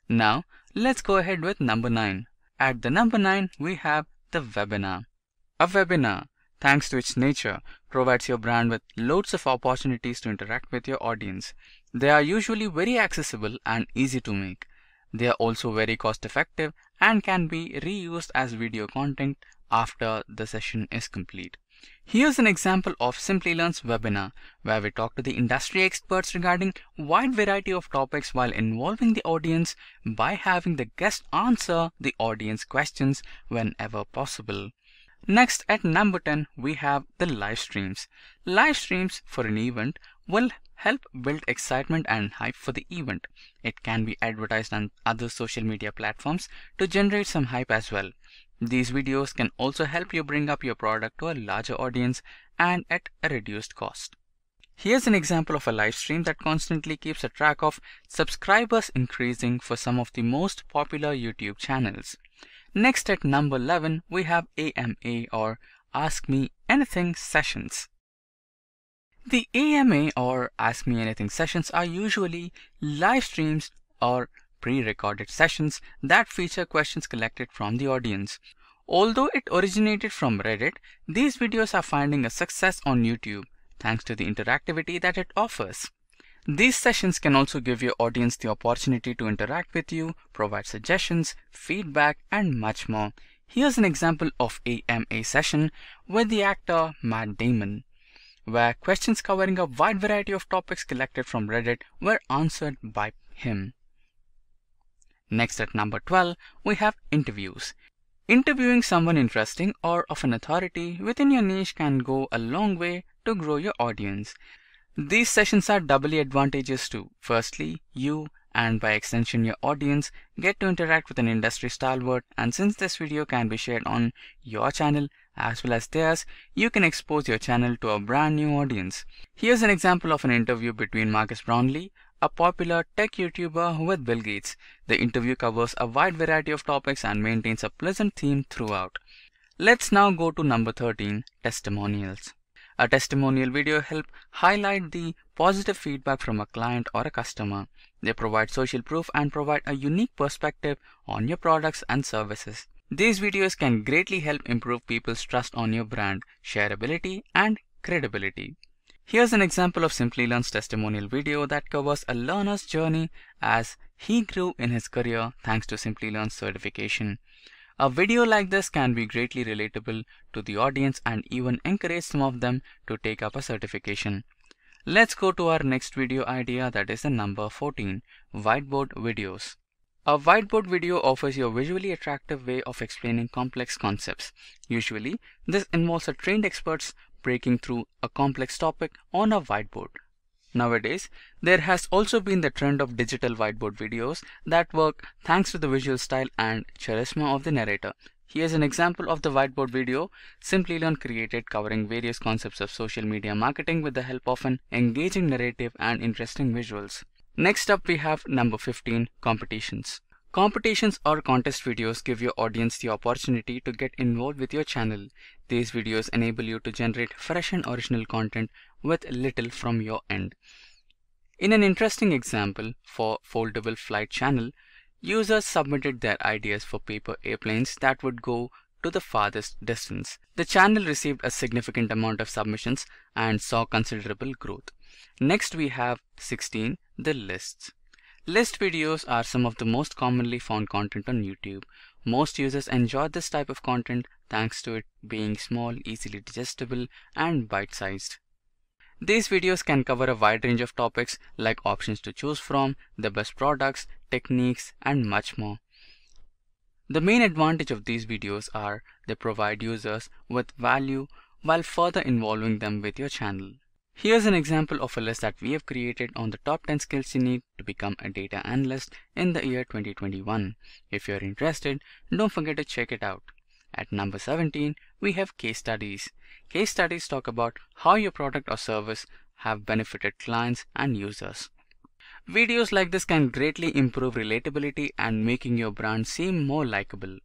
A: Now, let's go ahead with number 9. At the number 9, we have the webinar. A webinar, thanks to its nature, provides your brand with loads of opportunities to interact with your audience. They are usually very accessible and easy to make. They are also very cost effective and can be reused as video content after the session is complete. Here's an example of Simplilearn's webinar, where we talk to the industry experts regarding a wide variety of topics while involving the audience by having the guest answer the audience questions whenever possible. Next, at number 10, we have the live streams. Live streams for an event will help build excitement and hype for the event. It can be advertised on other social media platforms to generate some hype as well. These videos can also help you bring up your product to a larger audience and at a reduced cost. Here's an example of a live stream that constantly keeps a track of subscribers increasing for some of the most popular YouTube channels. Next, at number 11, we have AMA or Ask Me Anything sessions. The AMA or Ask Me Anything sessions are usually live streams or pre-recorded sessions that feature questions collected from the audience. Although it originated from Reddit, these videos are finding a success on YouTube thanks to the interactivity that it offers. These sessions can also give your audience the opportunity to interact with you, provide suggestions, feedback, and much more. Here's an example of AMA session with the actor Matt Damon, where questions covering a wide variety of topics collected from Reddit were answered by him. Next, at number 12, we have interviews. Interviewing someone interesting or of an authority within your niche can go a long way to grow your audience. These sessions are doubly advantageous too. Firstly, you and by extension your audience get to interact with an industry stalwart, and since this video can be shared on your channel as well as theirs, you can expose your channel to a brand new audience. Here's an example of an interview between Marcus Brownlee, a popular tech YouTuber, with Bill Gates. The interview covers a wide variety of topics and maintains a pleasant theme throughout. Let's now go to number 13, testimonials. A testimonial video helps highlight the positive feedback from a client or a customer. They provide social proof and provide a unique perspective on your products and services. These videos can greatly help improve people's trust on your brand, shareability, and credibility. Here's an example of Simplylearn's testimonial video that covers a learner's journey as he grew in his career thanks to Simplylearn's certification. A video like this can be greatly relatable to the audience and even encourage some of them to take up a certification. Let's go to our next video idea, that is the number 14, whiteboard videos. A whiteboard video offers you a visually attractive way of explaining complex concepts. Usually, this involves a trained experts breaking through a complex topic on a whiteboard. Nowadays, there has also been the trend of digital whiteboard videos that work thanks to the visual style and charisma of the narrator. Here's an example of the whiteboard video Simplylearn created covering various concepts of social media marketing with the help of an engaging narrative and interesting visuals. Next up we have number 15, competitions. Competitions or contest videos give your audience the opportunity to get involved with your channel. These videos enable you to generate fresh and original content with little from your end. In an interesting example for foldable flight channel, users submitted their ideas for paper airplanes that would go to the farthest distance. The channel received a significant amount of submissions and saw considerable growth. Next we have 16, the lists. List videos are some of the most commonly found content on YouTube. Most users enjoy this type of content thanks to it being small, easily digestible, and bite-sized. These videos can cover a wide range of topics like options to choose from, the best products, techniques, and much more. The main advantage of these videos are they provide users with value while further involving them with your channel. Here's an example of a list that we have created on the top 10 skills you need to become a data analyst in the year 2021. If you're interested, don't forget to check it out. At number 17, we have case studies. Case studies talk about how your product or service have benefited clients and users. Videos like this can greatly improve relatability and making your brand seem more likable.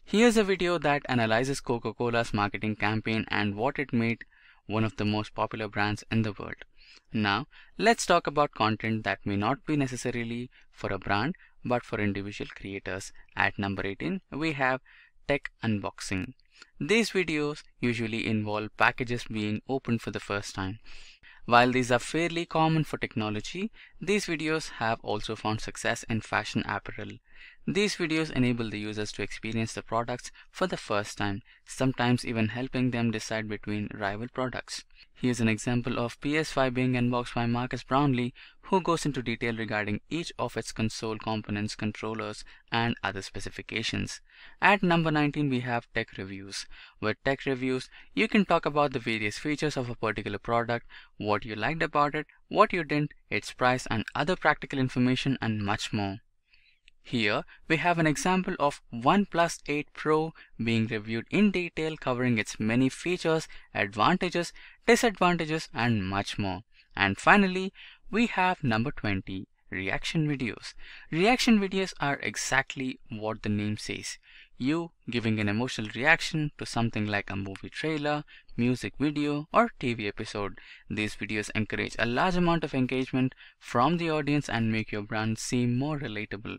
A: Here's a video that analyzes Coca-Cola's marketing campaign and what it made one of the most popular brands in the world. Now, let's talk about content that may not be necessarily for a brand but for individual creators. At number 18, we have tech unboxing. These videos usually involve packages being opened for the first time. While these are fairly common for technology, these videos have also found success in fashion apparel. These videos enable the users to experience the products for the first time, sometimes even helping them decide between rival products. Here's an example of PS5 being unboxed by Marcus Brownlee, who goes into detail regarding each of its console components, controllers, and other specifications. At number 19, we have tech reviews. With tech reviews, you can talk about the various features of a particular product, what you liked about it, what you didn't, its price, and other practical information, and much more. Here we have an example of OnePlus 8 Pro being reviewed in detail, covering its many features, advantages, disadvantages, and much more. And finally, we have number 20, reaction videos. Reaction videos are exactly what the name says. You giving an emotional reaction to something like a movie trailer, music video, or TV episode. These videos encourage a large amount of engagement from the audience and make your brand seem more relatable.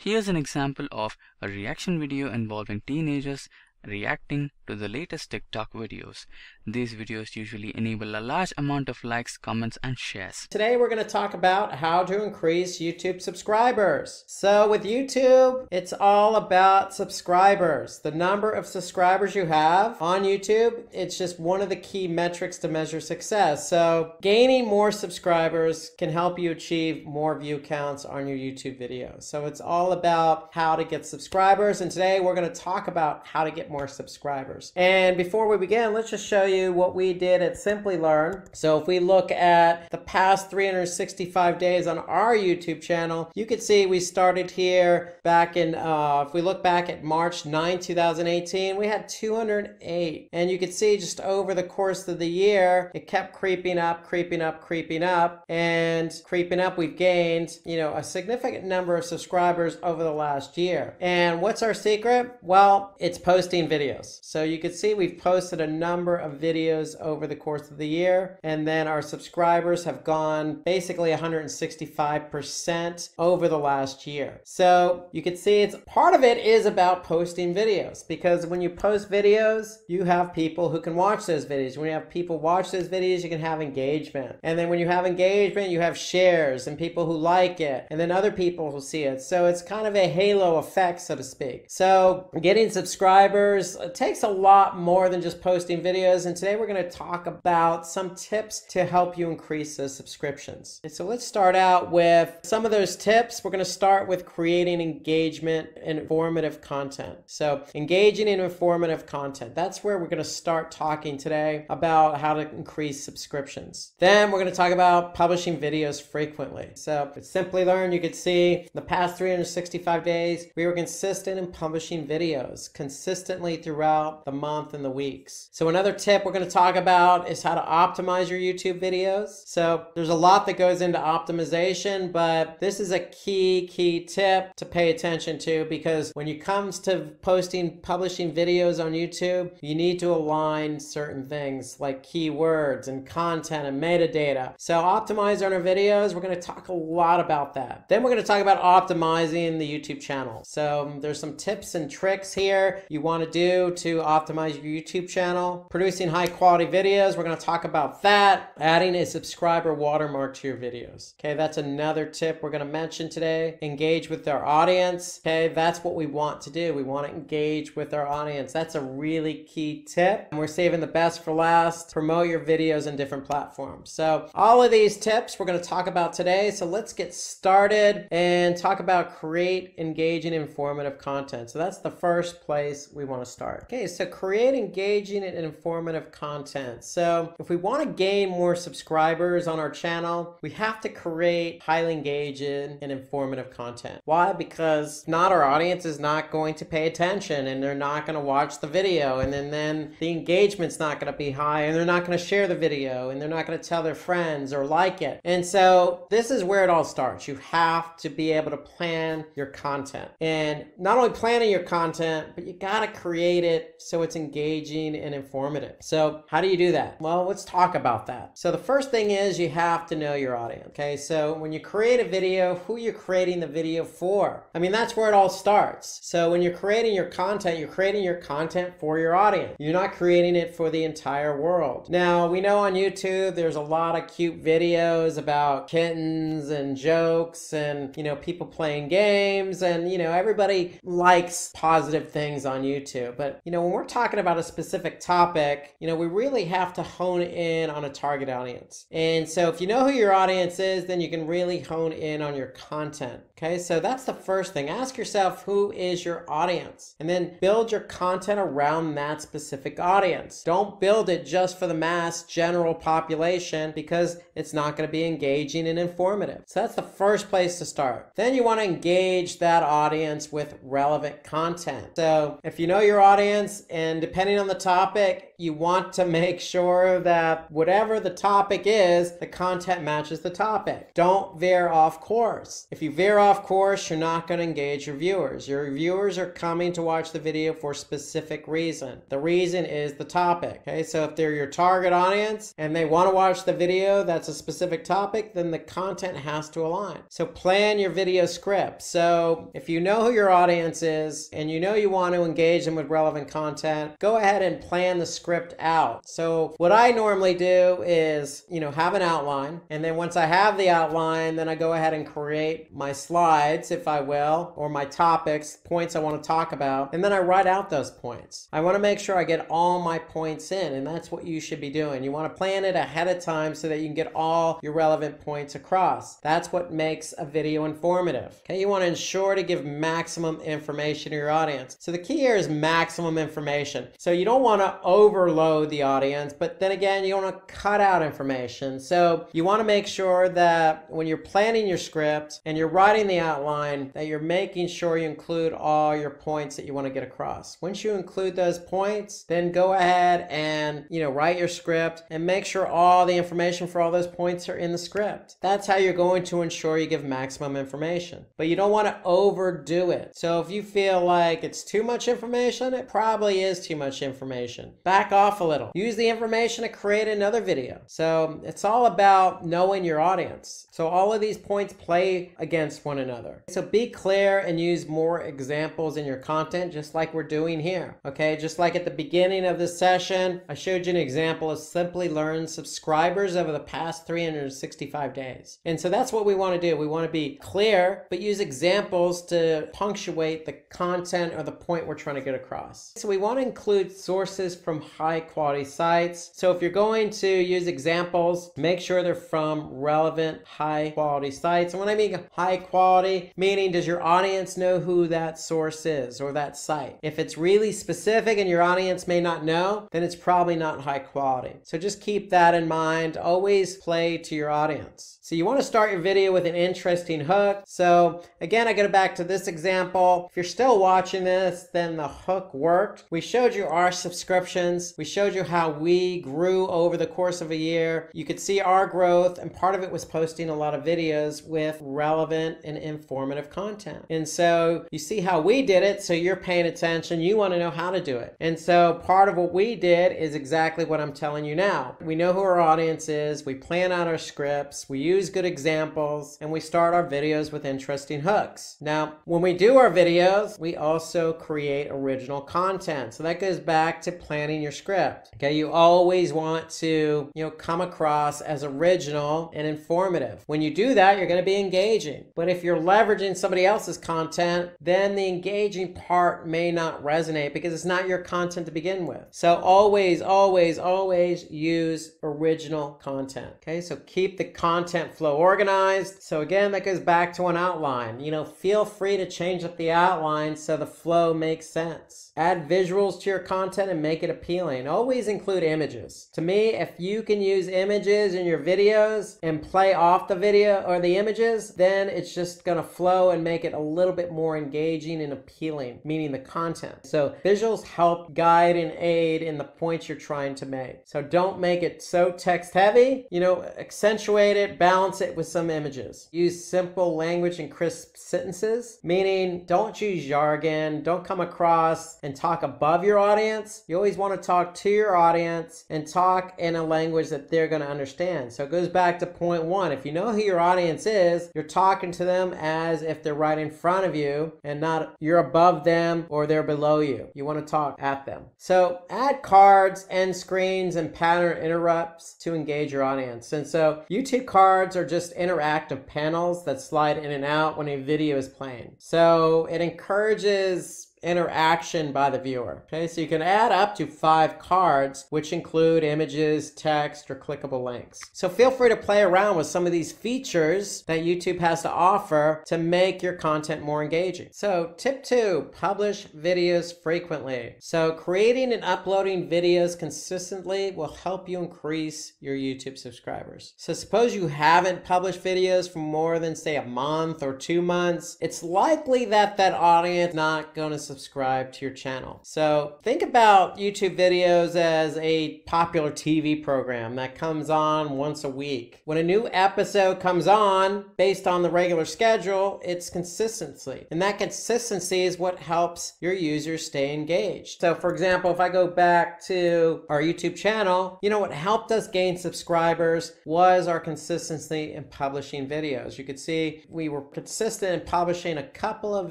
A: Here's an example of a reaction video involving teenagers reacting to the latest TikTok videos. These videos usually enable a large amount of likes, comments, and shares.
C: Today we're going to talk about how to increase YouTube subscribers. So with YouTube, it's all about subscribers. The number of subscribers you have on YouTube, it's just one of the key metrics to measure success. So gaining more subscribers can help you achieve more view counts on your YouTube videos. So it's all about how to get subscribers, and today we're going to talk about how to get more subscribers. And before we begin, let's just show you what we did at Simplylearn. So if we look at the past 365 days on our YouTube channel, you can see we started here back in, if we look back at March 9, 2018, we had 208. And you can see just over the course of the year, it kept creeping up, creeping up, creeping up, and creeping up. We've gained, a significant number of subscribers over the last year. And what's our secret? Well, it's posting posting videos. So you can see we've posted a number of videos over the course of the year, and then our subscribers have gone basically 165% over the last year. So you can see it's part of it is about posting videos, because when you post videos, you have people who can watch those videos. When you have people watch those videos, you can have engagement. And then when you have engagement, you have shares and people who like it, and then other people who see it. So it's kind of a halo effect, so to speak. So getting subscribers takes a lot more than just posting videos. And today we're going to talk about some tips to help you increase those subscriptions. And so let's start out with some of those tips. We're going to start with creating engagement and informative content. So engaging in informative content. That's where we're going to start talking today about how to increase subscriptions. Then we're going to talk about publishing videos frequently. So at Simply Learn, you can see the past 365 days, we were consistent in publishing videos consistently throughout the month and the weeks. So another tip we're going to talk about is how to optimize your YouTube videos. So there's a lot that goes into optimization, but this is a key tip to pay attention to, because when it comes to publishing videos on YouTube, you need to align certain things like keywords and content and metadata. So optimize on our videos, we're going to talk a lot about that. Then we're going to talk about optimizing the YouTube channel. So there's some tips and tricks here you want to do to optimize your YouTube channel. Producing high quality videos, we're going to talk about that. Adding a subscriber watermark to your videos. Okay, that's another tip we're going to mention today. Engage with our audience. Okay, that's what we want to do. We want to engage with our audience. That's a really key tip. And we're saving the best for last. Promote your videos in different platforms. So all of these tips we're going to talk about today. So let's get started and talk about create engaging informative content. So that's the first place we want to start. Okay, so create engaging and informative content. So if we want to gain more subscribers on our channel, we have to create highly engaging and informative content. Why? Because if not, our audience is not going to pay attention, and they're not going to watch the video, and then the engagement's not going to be high, and they're not going to share the video, and they're not going to tell their friends or like it. And so this is where it all starts. You have to be able to plan your content, and not only planning your content, but you got to create it so it's engaging and informative. So how do you do that? Well, let's talk about that. So the first thing is you have to know your audience. Okay, so when you create a video, who you're creating the video for? I mean, that's where it all starts. So when you're creating your content, you're creating your content for your audience. You're not creating it for the entire world. Now, we know on YouTube there's a lot of cute videos about kittens and jokes and, you know, people playing games, and, you know, everybody likes positive things on YouTube. But, you know, when we're talking about a specific topic, you know, we really have to hone in on a target audience. And so if you know who your audience is, then you can really hone in on your content. Okay, so that's the first thing. Ask yourself, who is your audience? And then build your content around that specific audience. Don't build it just for the mass general population, because it's not going to be engaging and informative. So that's the first place to start. Then you want to engage that audience with relevant content. So if you know your audience, and depending on the topic, you want to make sure that whatever the topic is, the content matches the topic. Don't veer off course. If you veer off course, you're not going to engage your viewers. Your viewers are coming to watch the video for a specific reason. The reason is the topic. Okay, so if they're your target audience and they want to watch the video that's a specific topic, then the content has to align. So plan your video script. So if you know who your audience is and you know you want to engage them with relevant content, go ahead and plan the script out. So what I normally do is, you know, have an outline, and then once I have the outline, then I go ahead and create my slides, if I will, or my topics, points I want to talk about, and then I write out those points. I want to make sure I get all my points in, and that's what you should be doing. You want to plan it ahead of time so that you can get all your relevant points across. That's what makes a video informative. Okay, you want to ensure to give maximum information to your audience. So the key here is maximum information. So you don't want to overload the audience, but then again, you don't want to cut out information. So you want to make sure that when you're planning your script and you're writing the outline, that you're making sure you include all your points that you want to get across. Once you include those points, then go ahead and, you know, write your script and make sure all the information for all those points are in the script. That's how you're going to ensure you give maximum information. But you don't want to overdo it. So if you feel like it's too much information, information? It probably is too much information. Back off a little. Use the information to create another video. So it's all about knowing your audience. So all of these points play against one another. So be clear and use more examples in your content, just like we're doing here. Okay, just like at the beginning of this session, I showed you an example of Simply Learn subscribers over the past 365 days. And so that's what we want to do. We want to be clear, but use examples to punctuate the content or the point we're trying to get across. So we want to include sources from high quality sites. So if you're going to use examples, make sure they're from relevant high quality sites. And when I mean high quality, meaning does your audience know who that source is or that site? If it's really specific and your audience may not know, then it's probably not high quality. So just keep that in mind. Always play to your audience. So you want to start your video with an interesting hook. So again, I go back to this example. If you're still watching this, then the hook worked. We showed you our subscriptions. We showed you how we grew over the course of a year. You could see our growth, and part of it was posting a lot of videos with relevant and informative content. And so you see how we did it, so you're paying attention. You want to know how to do it. And so part of what we did is exactly what I'm telling you now. We know who our audience is. We plan out our scripts. We use good examples, and we start our videos with interesting hooks. Now, when we do our videos, we also create original content. So that goes back to planning your script. Okay, you always want to, come across as original and informative. When you do that, you're going to be engaging. But if you're leveraging somebody else's content, then the engaging part may not resonate because it's not your content to begin with. So always, always, always use original content. Okay, so keep the content flow organized. So again, that goes back to an outline. Feel free to change up the outline so the flow makes sense. Add visuals to your content and make it appealing. Always include images. To me, if you can use images in your videos and play off the video or the images, then it's just going to flow and make it a little bit more engaging and appealing, meaning the content. So visuals help guide and aid in the points you're trying to make. So don't make it so text heavy, accentuate it, balance it with some images. Use simple language and crisp sentences, meaning don't use jargon, don't come across and talk above your audience. You always want to talk to your audience and talk in a language that they're going to understand. So it goes back to point one. If you know who your audience is, you're talking to them as if they're right in front of you and not you're above them or they're below you. You want to talk at them. So add cards, end screens, and pattern interrupts to engage your audience. And so YouTube cards are just interactive panels that slide in and out when a video is playing. So it encourages interaction by the viewer. Okay, so you can add up to 5 cards, which include images, text, or clickable links. So feel free to play around with some of these features that YouTube has to offer to make your content more engaging. So tip 2, publish videos frequently. So creating and uploading videos consistently will help you increase your YouTube subscribers. So suppose you haven't published videos for more than say a month or 2 months, it's likely that that audience is not going to subscribe to your channel. So think about YouTube videos as a popular TV program that comes on once a week. When a new episode comes on based on the regular schedule, it's consistency. And that consistency is what helps your users stay engaged. So for example, if I go back to our YouTube channel, what helped us gain subscribers was our consistency in publishing videos. You could see we were consistent in publishing a couple of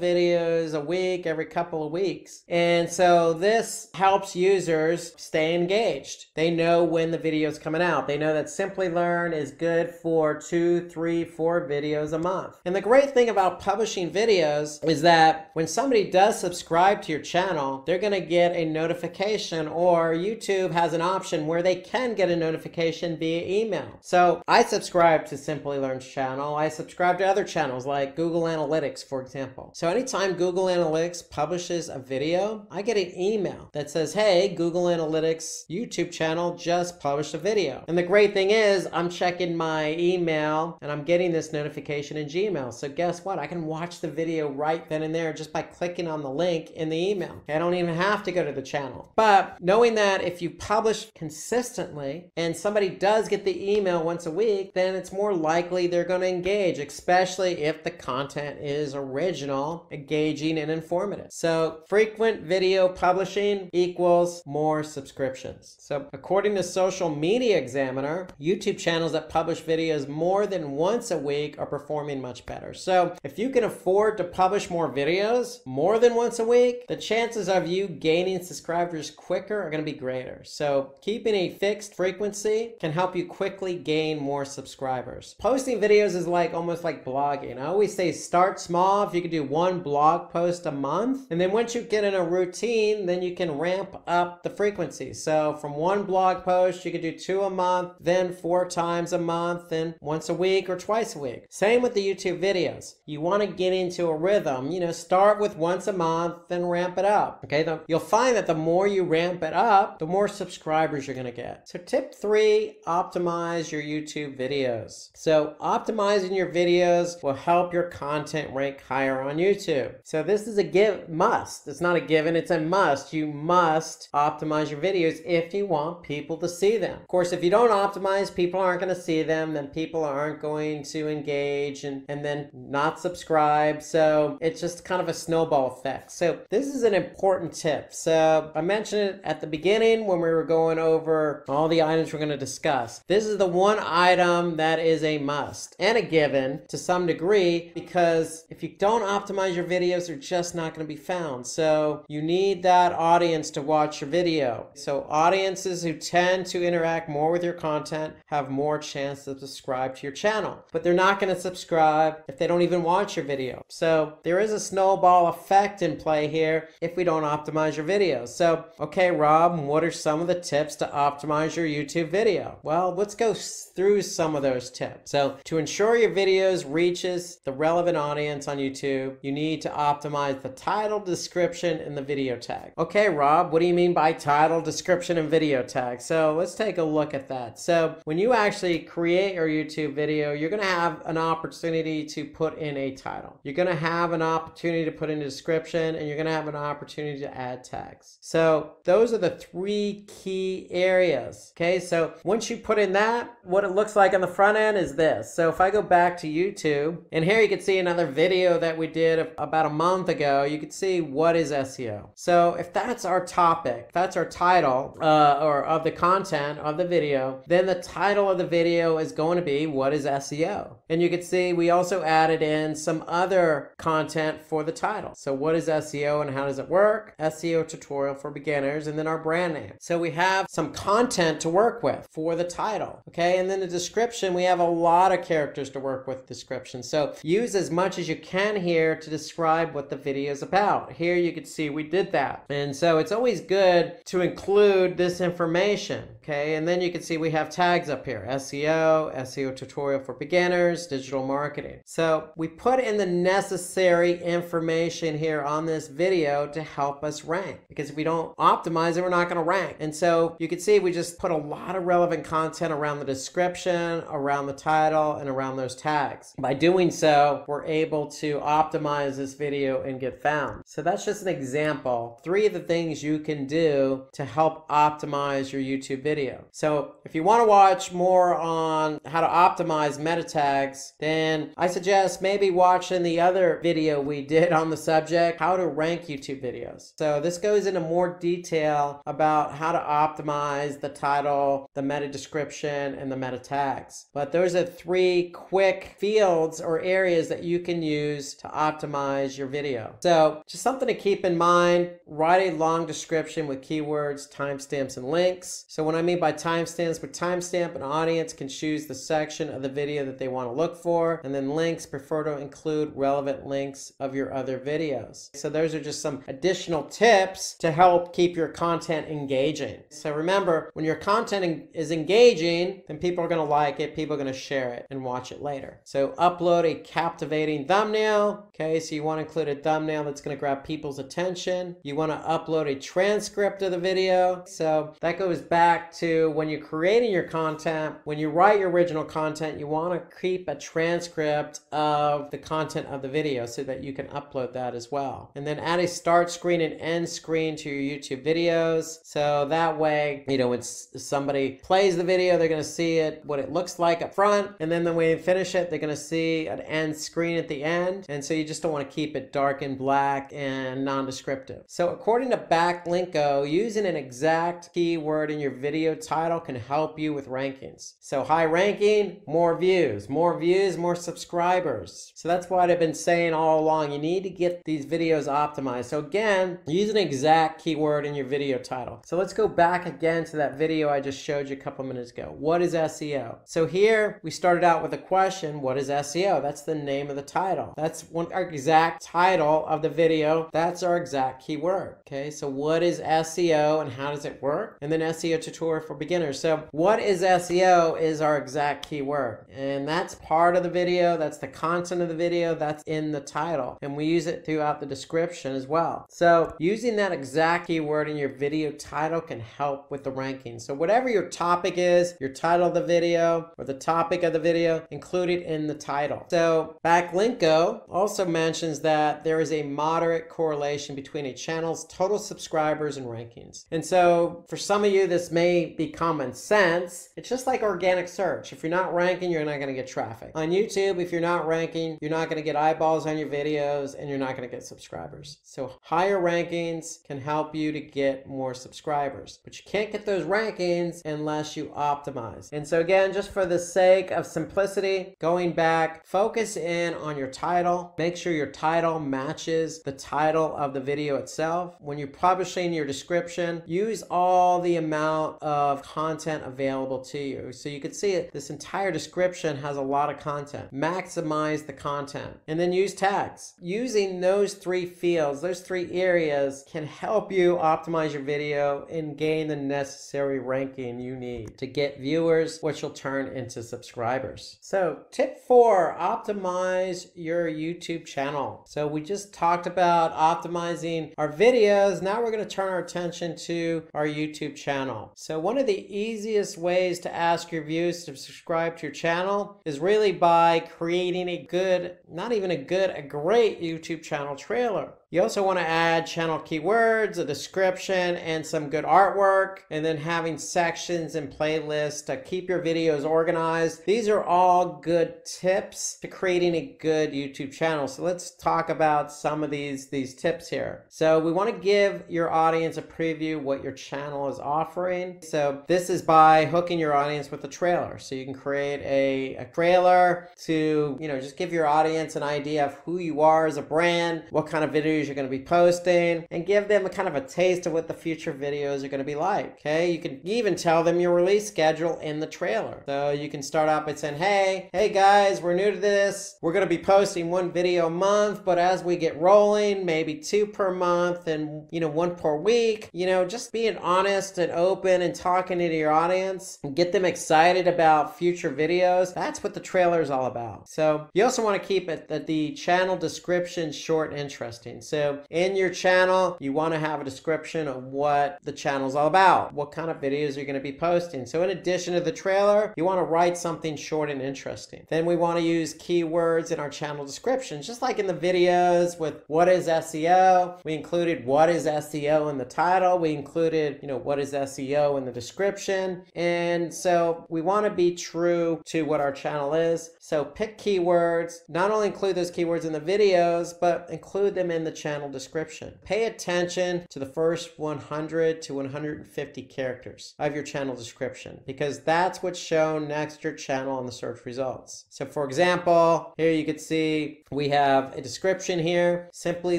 C: videos a week, every couple of weeks. And so this helps users stay engaged. They know when the video is coming out. They know that Simply Learn is good for 2, 3, 4 videos a month. And the great thing about publishing videos is that when somebody does subscribe to your channel, they're going to get a notification, or YouTube has an option where they can get a notification via email. So I subscribe to Simply Learn's channel. I subscribe to other channels like Google Analytics, for example. So anytime Google Analytics publishes a video, I get an email that says, hey, Google Analytics YouTube channel just published a video. And the great thing is I'm checking my email and I'm getting this notification in Gmail. So guess what? I can watch the video right then and there just by clicking on the link in the email. I don't even have to go to the channel. But knowing that if you publish consistently and somebody does get the email once a week, then it's more likely they're going to engage, especially if the content is original, engaging, and informative. So So frequent video publishing equals more subscriptions. So according to Social Media Examiner, YouTube channels that publish videos more than once a week are performing much better. So if you can afford to publish more videos more than once a week, the chances of you gaining subscribers quicker are going to be greater. So keeping a fixed frequency can help you quickly gain more subscribers. Posting videos is almost like blogging. I always say start small. If you could do one blog post a month, and then once you get in a routine, then you can ramp up the frequency. So from one blog post, you could do 2 a month, then 4 times a month, then once a week or twice a week. Same with the YouTube videos. You want to get into a rhythm, start with once a month, then ramp it up. Okay, you'll find that the more you ramp it up, the more subscribers you're going to get. So tip 3, optimize your YouTube videos. So optimizing your videos will help your content rank higher on YouTube. So this is a must. It's not a given, it's a must. You must optimize your videos if you want people to see them. Of course, if you don't optimize, people aren't going to see them, then people aren't going to engage and then not subscribe. So it's just kind of a snowball effect. So this is an important tip. So I mentioned it at the beginning when we were going over all the items we're going to discuss. This is the one item that is a must and a given to some degree, because if you don't optimize your videos, they're just not going to be found. So you need that audience to watch your video. So audiences who tend to interact more with your content have more chance to subscribe to your channel, but they're not going to subscribe if they don't even watch your video. So there is a snowball effect in play here if we don't optimize your videos. So, okay, Rob, what are some of the tips to optimize your YouTube video? Well, let's go through some of those tips. So to ensure your videos reaches the relevant audience on YouTube, you need to optimize the title, description, and the video tag. Okay, Rob, what do you mean by title, description, and video tag? So let's take a look at that. So when you actually create your YouTube video, you're going to have an opportunity to put in a title. You're going to have an opportunity to put in a description, and you're going to have an opportunity to add tags. So those are the 3 key areas. Okay, so once you put in that, what it looks like on the front end is this. So if I go back to YouTube, and here you can see another video that we did about a month ago, you can see what is SEO. So if that's our topic, that's our title or of the content of the video, then the title of the video is going to be what is SEO. And you can see we also added in some other content for the title. So what is SEO and how does it work? SEO tutorial for beginners, and then our brand name. So we have some content to work with for the title. Okay, and then the description, we have a lot of characters to work with description. So use as much as you can here to describe what the video is about. Here you can see we did that. And so it's always good to include this information. Okay, and then you can see we have tags up here. SEO, SEO tutorial for beginners, digital marketing. So we put in the necessary information here on this video to help us rank, because if we don't optimize it, we're not going to rank. And so you can see we just put a lot of relevant content around the description, around the title, and around those tags. By doing so, we're able to optimize this video and get found. So that's just an example. 3 of the things you can do to help optimize your YouTube video. So if you want to watch more on how to optimize meta tags, then I suggest maybe watching the other video we did on the subject, how to rank YouTube videos. So this goes into more detail about how to optimize the title, the meta description, and the meta tags. But those are 3 quick fields or areas that you can use to optimize your video. So just something to keep in mind, write a long description with keywords, timestamps, and links. So what I mean by timestamps, with timestamp, an audience can choose the section of the video that they want to look for, and then links, prefer to include relevant links of your other videos. So those are just some additional tips to help keep your content engaging. So remember, when your content is engaging, then people are going to like it, people are going to share it and watch it later. So upload a captivating thumbnail. Okay, so you want to include a thumbnail that's going to grab people's attention. You want to upload a transcript of the video. So that goes back to when you're creating your content, when you write your original content, you want to keep a transcript of the content of the video so that you can upload that as well. And then add a start screen and end screen to your YouTube videos. So that way, when somebody plays the video, they're going to see it, what it looks like up front. And then when they finish it, they're going to see an end screen at the end. And so you just don't want to keep it dark and black and non-descriptive. So according to Backlinko, using an exact keyword in your video title can help you with rankings. So high ranking, more views, more subscribers. So that's what I've been saying all along. You need to get these videos optimized. So again, use an exact keyword in your video title. So let's go back again to that video I just showed you a couple minutes ago. What is SEO? So here we started out with a question, what is SEO? That's the name of the title. That's our exact title of the video. That's our exact keyword. Okay, so what is SEO and how does it work? And then SEO tutorial for beginners. So what is SEO is our exact keyword. And that's part of the video. That's the content of the video. That's in the title. And we use it throughout the description as well. So using that exact keyword in your video title can help with the ranking. So whatever your topic is, your title of the video or the topic of the video, include it in the title. So Backlinko also mentions that there is a moderate correlation between a channel's total subscribers and rankings. And so for some of you, this may be common sense. It's just like organic search. If you're not ranking, you're not going to get traffic. On YouTube, if you're not ranking, you're not going to get eyeballs on your videos and you're not going to get subscribers. So higher rankings can help you to get more subscribers, but you can't get those rankings unless you optimize. And so again, just for the sake of simplicity, going back, focus in on your title. Make sure your title matches the title of the video itself. When you're publishing your description, use all the amount of content available to you. So you can see it, this entire description has a lot of content. Maximize the content and then use tags. Using those three fields, those three areas can help you optimize your video and gain the necessary ranking you need to get viewers, which will turn into subscribers. So tip 4, optimize your YouTube channel. So we just talked about optimizing our videos. Now we're going to turn our attention to our YouTube channel. So one of the easiest ways to ask your viewers to subscribe to your channel is really by creating a great YouTube channel trailer. You also want to add channel keywords, a description, and some good artwork, and then having sections and playlists to keep your videos organized. These are all good tips to creating a good YouTube channel. So let's talk about some of these tips here. So we want to give your audience a preview what your channel is offering. So this is by hooking your audience with a trailer. So you can create a trailer to, just give your audience an idea of who you are as a brand, what kind of videos you're going to be posting, and give them a kind of a taste of what the future videos are going to be like. Okay, you can even tell them your release schedule in the trailer. So you can start out by saying, hey guys, we're new to this. We're going to be posting 1 video a month, but as we get rolling, maybe 2 per month and 1 per week. Just being honest and open and talking to your audience and get them excited about future videos. That's what the trailer is all about. So you also want to keep it the channel description short and interesting. So in your channel, you want to have a description of what the channel is all about, what kind of videos you're going to be posting. So in addition to the trailer, you want to write something short and interesting. Then we want to use keywords in our channel description, just like in the videos with what is SEO. We included what is SEO in the title. We included, what is SEO in the description. And so we want to be true to what our channel is. So pick keywords, not only include those keywords in the videos, but include them in the channel description. Pay attention to the first 100 to 150 characters of your channel description, because that's what's shown next to your channel in the search results. So for example, here you can see we have a description here. Simply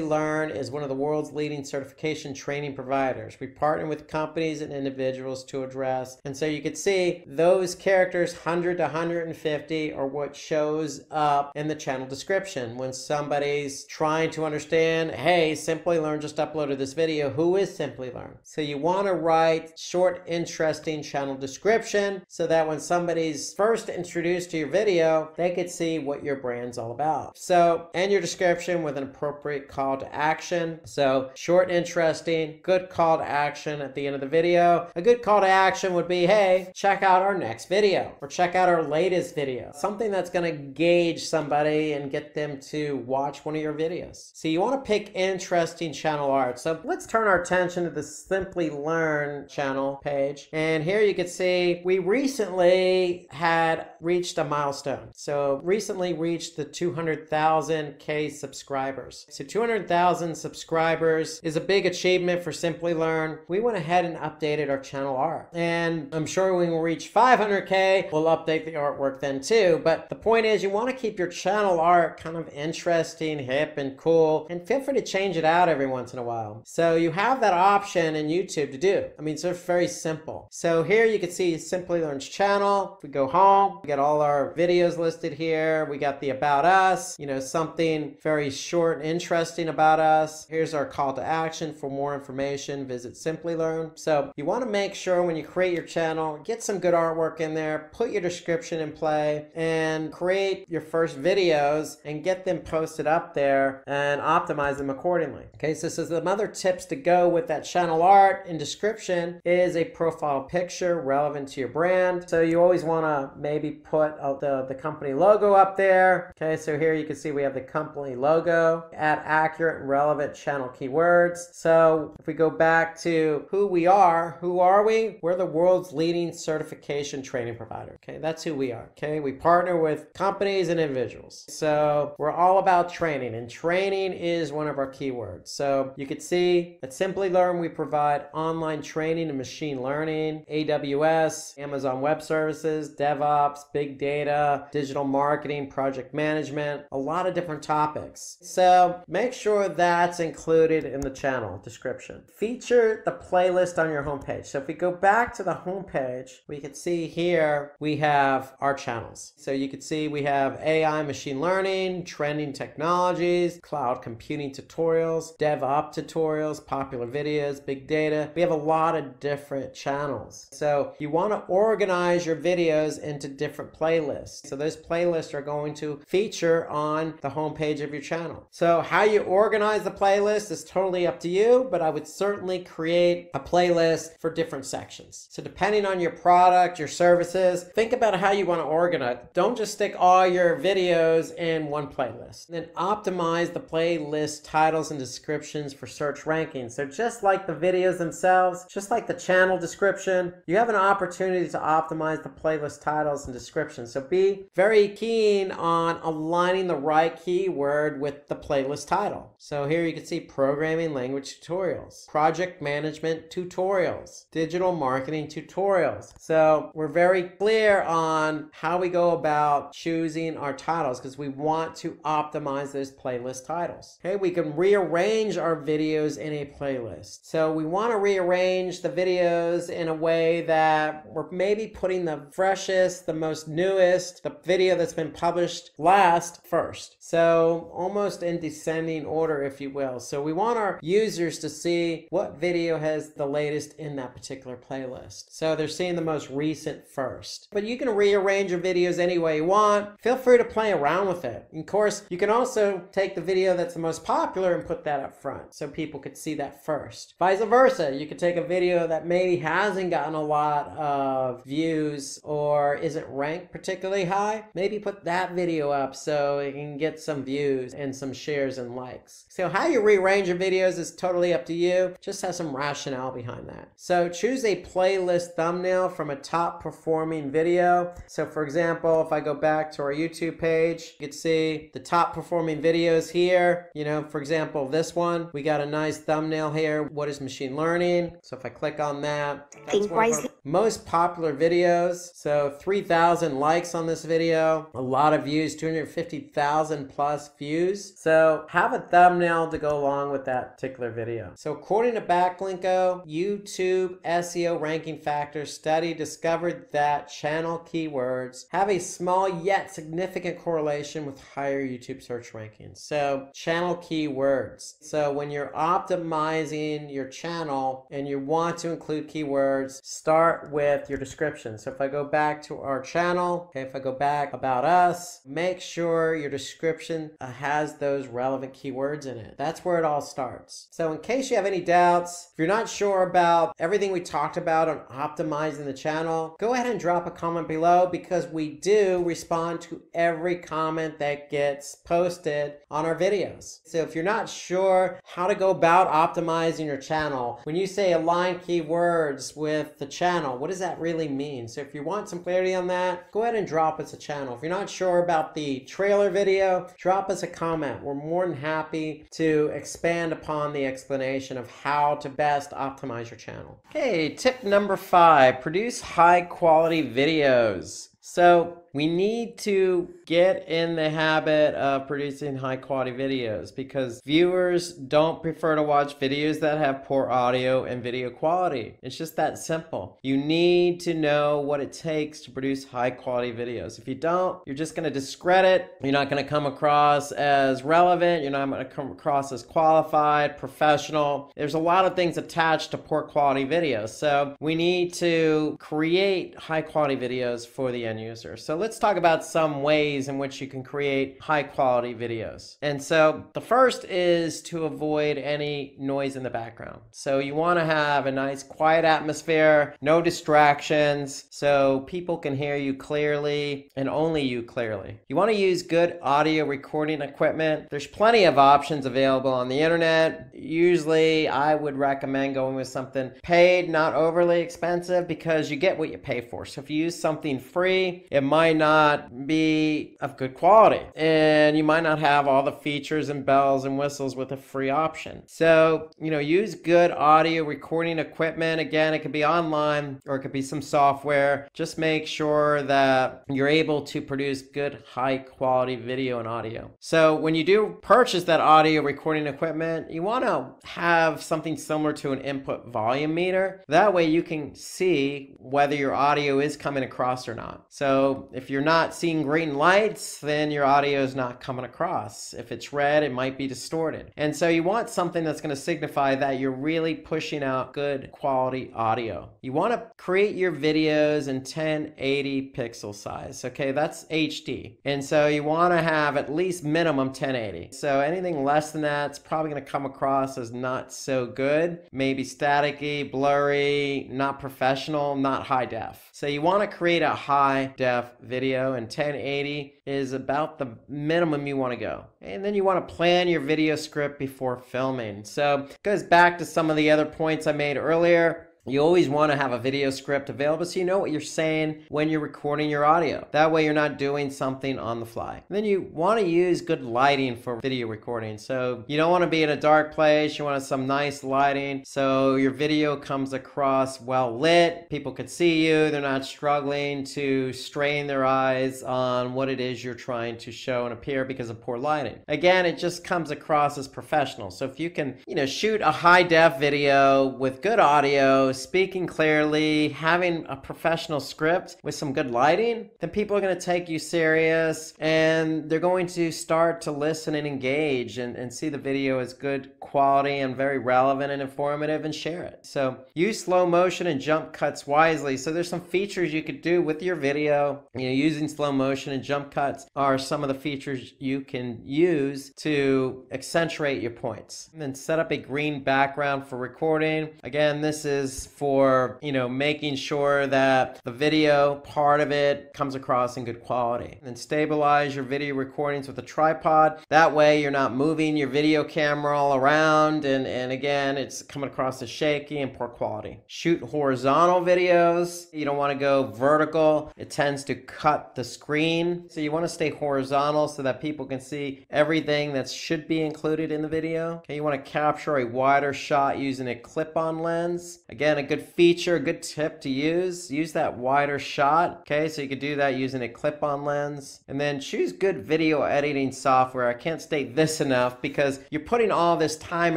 C: Learn is one of the world's leading certification training providers. We partner with companies and individuals to address. And so you can see those characters, 100 to 150, are what shows up in the channel description when somebody's trying to understand, hey, Simply Learn just uploaded this video. Who is Simply Learn? So you want to write short, interesting channel description so that when somebody's first introduced to your video, they could see what your brand's all about. So end your description with an appropriate call to action. So short, interesting, good call to action at the end of the video. A good call to action would be, hey, check out our next video or check out our latest video. Something that's going to gauge somebody and get them to watch one of your videos. So you want to pick interesting channel art. So let's turn our attention to the Simply Learn channel page. And here you can see we recently had reached a milestone. So recently reached the 200,000K subscribers. So 200,000 subscribers is a big achievement for Simply Learn. We went ahead and updated our channel art. And I'm sure when we reach 500K, we'll update the artwork then too. But the point is, you want to keep your channel art kind of interesting, hip, and cool. And feel free to change it out every once in a while. So you have that option in YouTube to do. I mean, so it's very simple. So here you can see Simply Learn's channel. If we go home, we got all our videos listed here. We got the About Us, you know, something very short and interesting about us. Here's our call to action. For more information, visit Simply Learn. So you want to make sure when you create your channel, get some good artwork in there, put your description in play, and create your first videos and get them posted up there and optimize them accordingly. Okay, so some other tips to go with that channel art and description is a profile picture relevant to your brand. So you always want to maybe put the company logo up there. Okay, so here you can see we have the company logo. Add accurate and relevant channel keywords. So if we go back to who we are, who are we? We're the world's leading certification training provider. Okay, that's who we are. Okay, we partner with companies and individuals. So we're all about training, and training is one of our keywords. So you can see at Simply Learn, we provide online training in machine learning, AWS, Amazon Web Services, DevOps, big data, digital marketing, project management, a lot of different topics. So make sure that's included in the channel description. Feature the playlist on your homepage. So if we go back to the homepage, we can see here we have our channels. So you can see we have AI, machine learning, trending technologies, cloud computing tutorials, DevOps tutorials, popular videos, big data. We have a lot of different channels. So you want to organize your videos into different playlists. So those playlists are going to feature on the homepage of your channel. So how you organize the playlist is totally up to you, but I would certainly create a playlist for different sections. So depending on your product, your services, think about how you want to organize. Don't just stick all your videos in one playlist. Then optimize the playlist titles and descriptions for search rankings. So just like the videos themselves, just like the channel description, you have an opportunity to optimize the playlist titles and descriptions. So be very keen on aligning the right keyword with the playlist title. So here you can see programming language tutorials, project management tutorials, digital marketing tutorials. So we're very clear on how we go about choosing our titles because we want to optimize those playlist titles. Okay, we can rearrange our videos in a playlist. So we want to rearrange the videos in a way that we're maybe putting the freshest, the most newest, the video that's been published last first. So almost in descending order, if you will. So we want our users to see what video has the latest in that particular playlist. So they're seeing the most recent first. But you can rearrange your videos any way you want. Feel free to play around with it. Of course, you can also take the video that's the most popular and put that up front so people could see that first. Vice versa, you could take a video that maybe hasn't gotten a lot of views or isn't ranked particularly high. Maybe put that video up so it can get some views and some shares and likes. So how you rearrange your videos is totally up to you. Just have some rationale behind that. So choose a playlist thumbnail from a top performing video. So for example, if I go back to our YouTube page, you can see the top performing videos here. You know, for example, this one, we got a nice thumbnail here. What is machine learning? So if I click on that, that's one of our most popular videos. So 3,000 likes on this video, a lot of views, 250,000 plus views. So have a thumbnail to go along with that particular video. So according to Backlinko, YouTube SEO ranking factors study discovered that channel keywords have a small yet significant correlation with higher YouTube search rankings. So channel keywords. So when you're optimizing your channel and you want to include keywords, start with your description. So if I go back to our channel, okay, if I go back about us, make sure your description has those relevant keywords in it. That's where it all starts. So in case you have any doubts, if you're not sure about everything we talked about on optimizing the channel, go ahead and drop a comment below because we do respond to every comment that gets posted on our videos. So if you're not sure how to go about optimizing your channel, when you say align keywords with the channel, what does that really mean? So if you want some clarity on that, that, go ahead and drop us a channel. If you're not sure about the trailer video, drop us a comment. We're more than happy to expand upon the explanation of how to best optimize your channel. Okay, tip number 5, produce high quality videos. So we need to get in the habit of producing high quality videos because viewers don't prefer to watch videos that have poor audio and video quality. It's just that simple. You need to know what it takes to produce high quality videos. If you don't, you're just going to discredit. You're not going to come across as relevant. You're not going to come across as qualified, professional. There's a lot of things attached to poor quality videos. So we need to create high quality videos for the end user. So let's talk about some ways in which you can create high quality videos. And so the first is to avoid any noise in the background. So you want to have a nice quiet atmosphere, no distractions, so people can hear you clearly and only you clearly. You want to use good audio recording equipment. There's plenty of options available on the internet. Usually I would recommend going with something paid, not overly expensive, because you get what you pay for. So if you use something free, it might not be of good quality and you might not have all the features and bells and whistles with a free option. So, use good audio recording equipment. Again, it could be online or it could be some software. Just make sure that you're able to produce good high quality video and audio. So when you do purchase that audio recording equipment, you want to have something similar to an input volume meter. That way you can see whether your audio is coming across or not. So if you're not seeing green lights, then your audio is not coming across. If it's red, it might be distorted. And so you want something that's going to signify that you're really pushing out good quality audio. You want to create your videos in 1080 pixel size. Okay, that's HD. And so you want to have at least minimum 1080. So anything less than that's probably going to come across as not so good. Maybe staticky, blurry, not professional, not high def. So you want to create a high def video, and 1080 is about the minimum you want to go. And then you want to plan your video script before filming. So it goes back to some of the other points I made earlier. You always want to have a video script available so you know what you're saying when you're recording your audio. That way you're not doing something on the fly. And then you want to use good lighting for video recording. So you don't want to be in a dark place. You want some nice lighting so your video comes across well lit. People could see you. They're not struggling to strain their eyes on what it is you're trying to show and appear because of poor lighting. Again, it just comes across as professional. So if you can, shoot a high def video with good audio, speaking clearly, having a professional script with some good lighting, then people are going to take you serious and they're going to start to listen and engage and see the video as good quality and very relevant and informative and share it. So use slow motion and jump cuts wisely. So there's some features you could do with your video. Using slow motion and jump cuts are some of the features you can use to accentuate your points. And then set up a green background for recording. Again, this is for making sure that the video part of it comes across in good quality. And then stabilize your video recordings with a tripod. That way you're not moving your video camera all around and again it's coming across as shaky and poor quality. Shoot horizontal videos. You don't want to go vertical. It tends to cut the screen. So you want to stay horizontal so that people can see everything that should be included in the video. Okay, you want to capture a wider shot using a clip-on lens. Again, a good feature, a good tip to use that wider shot. Okay, so you could do that using a clip-on lens. And then choose good video editing software. I can't state this enough because you're putting all this time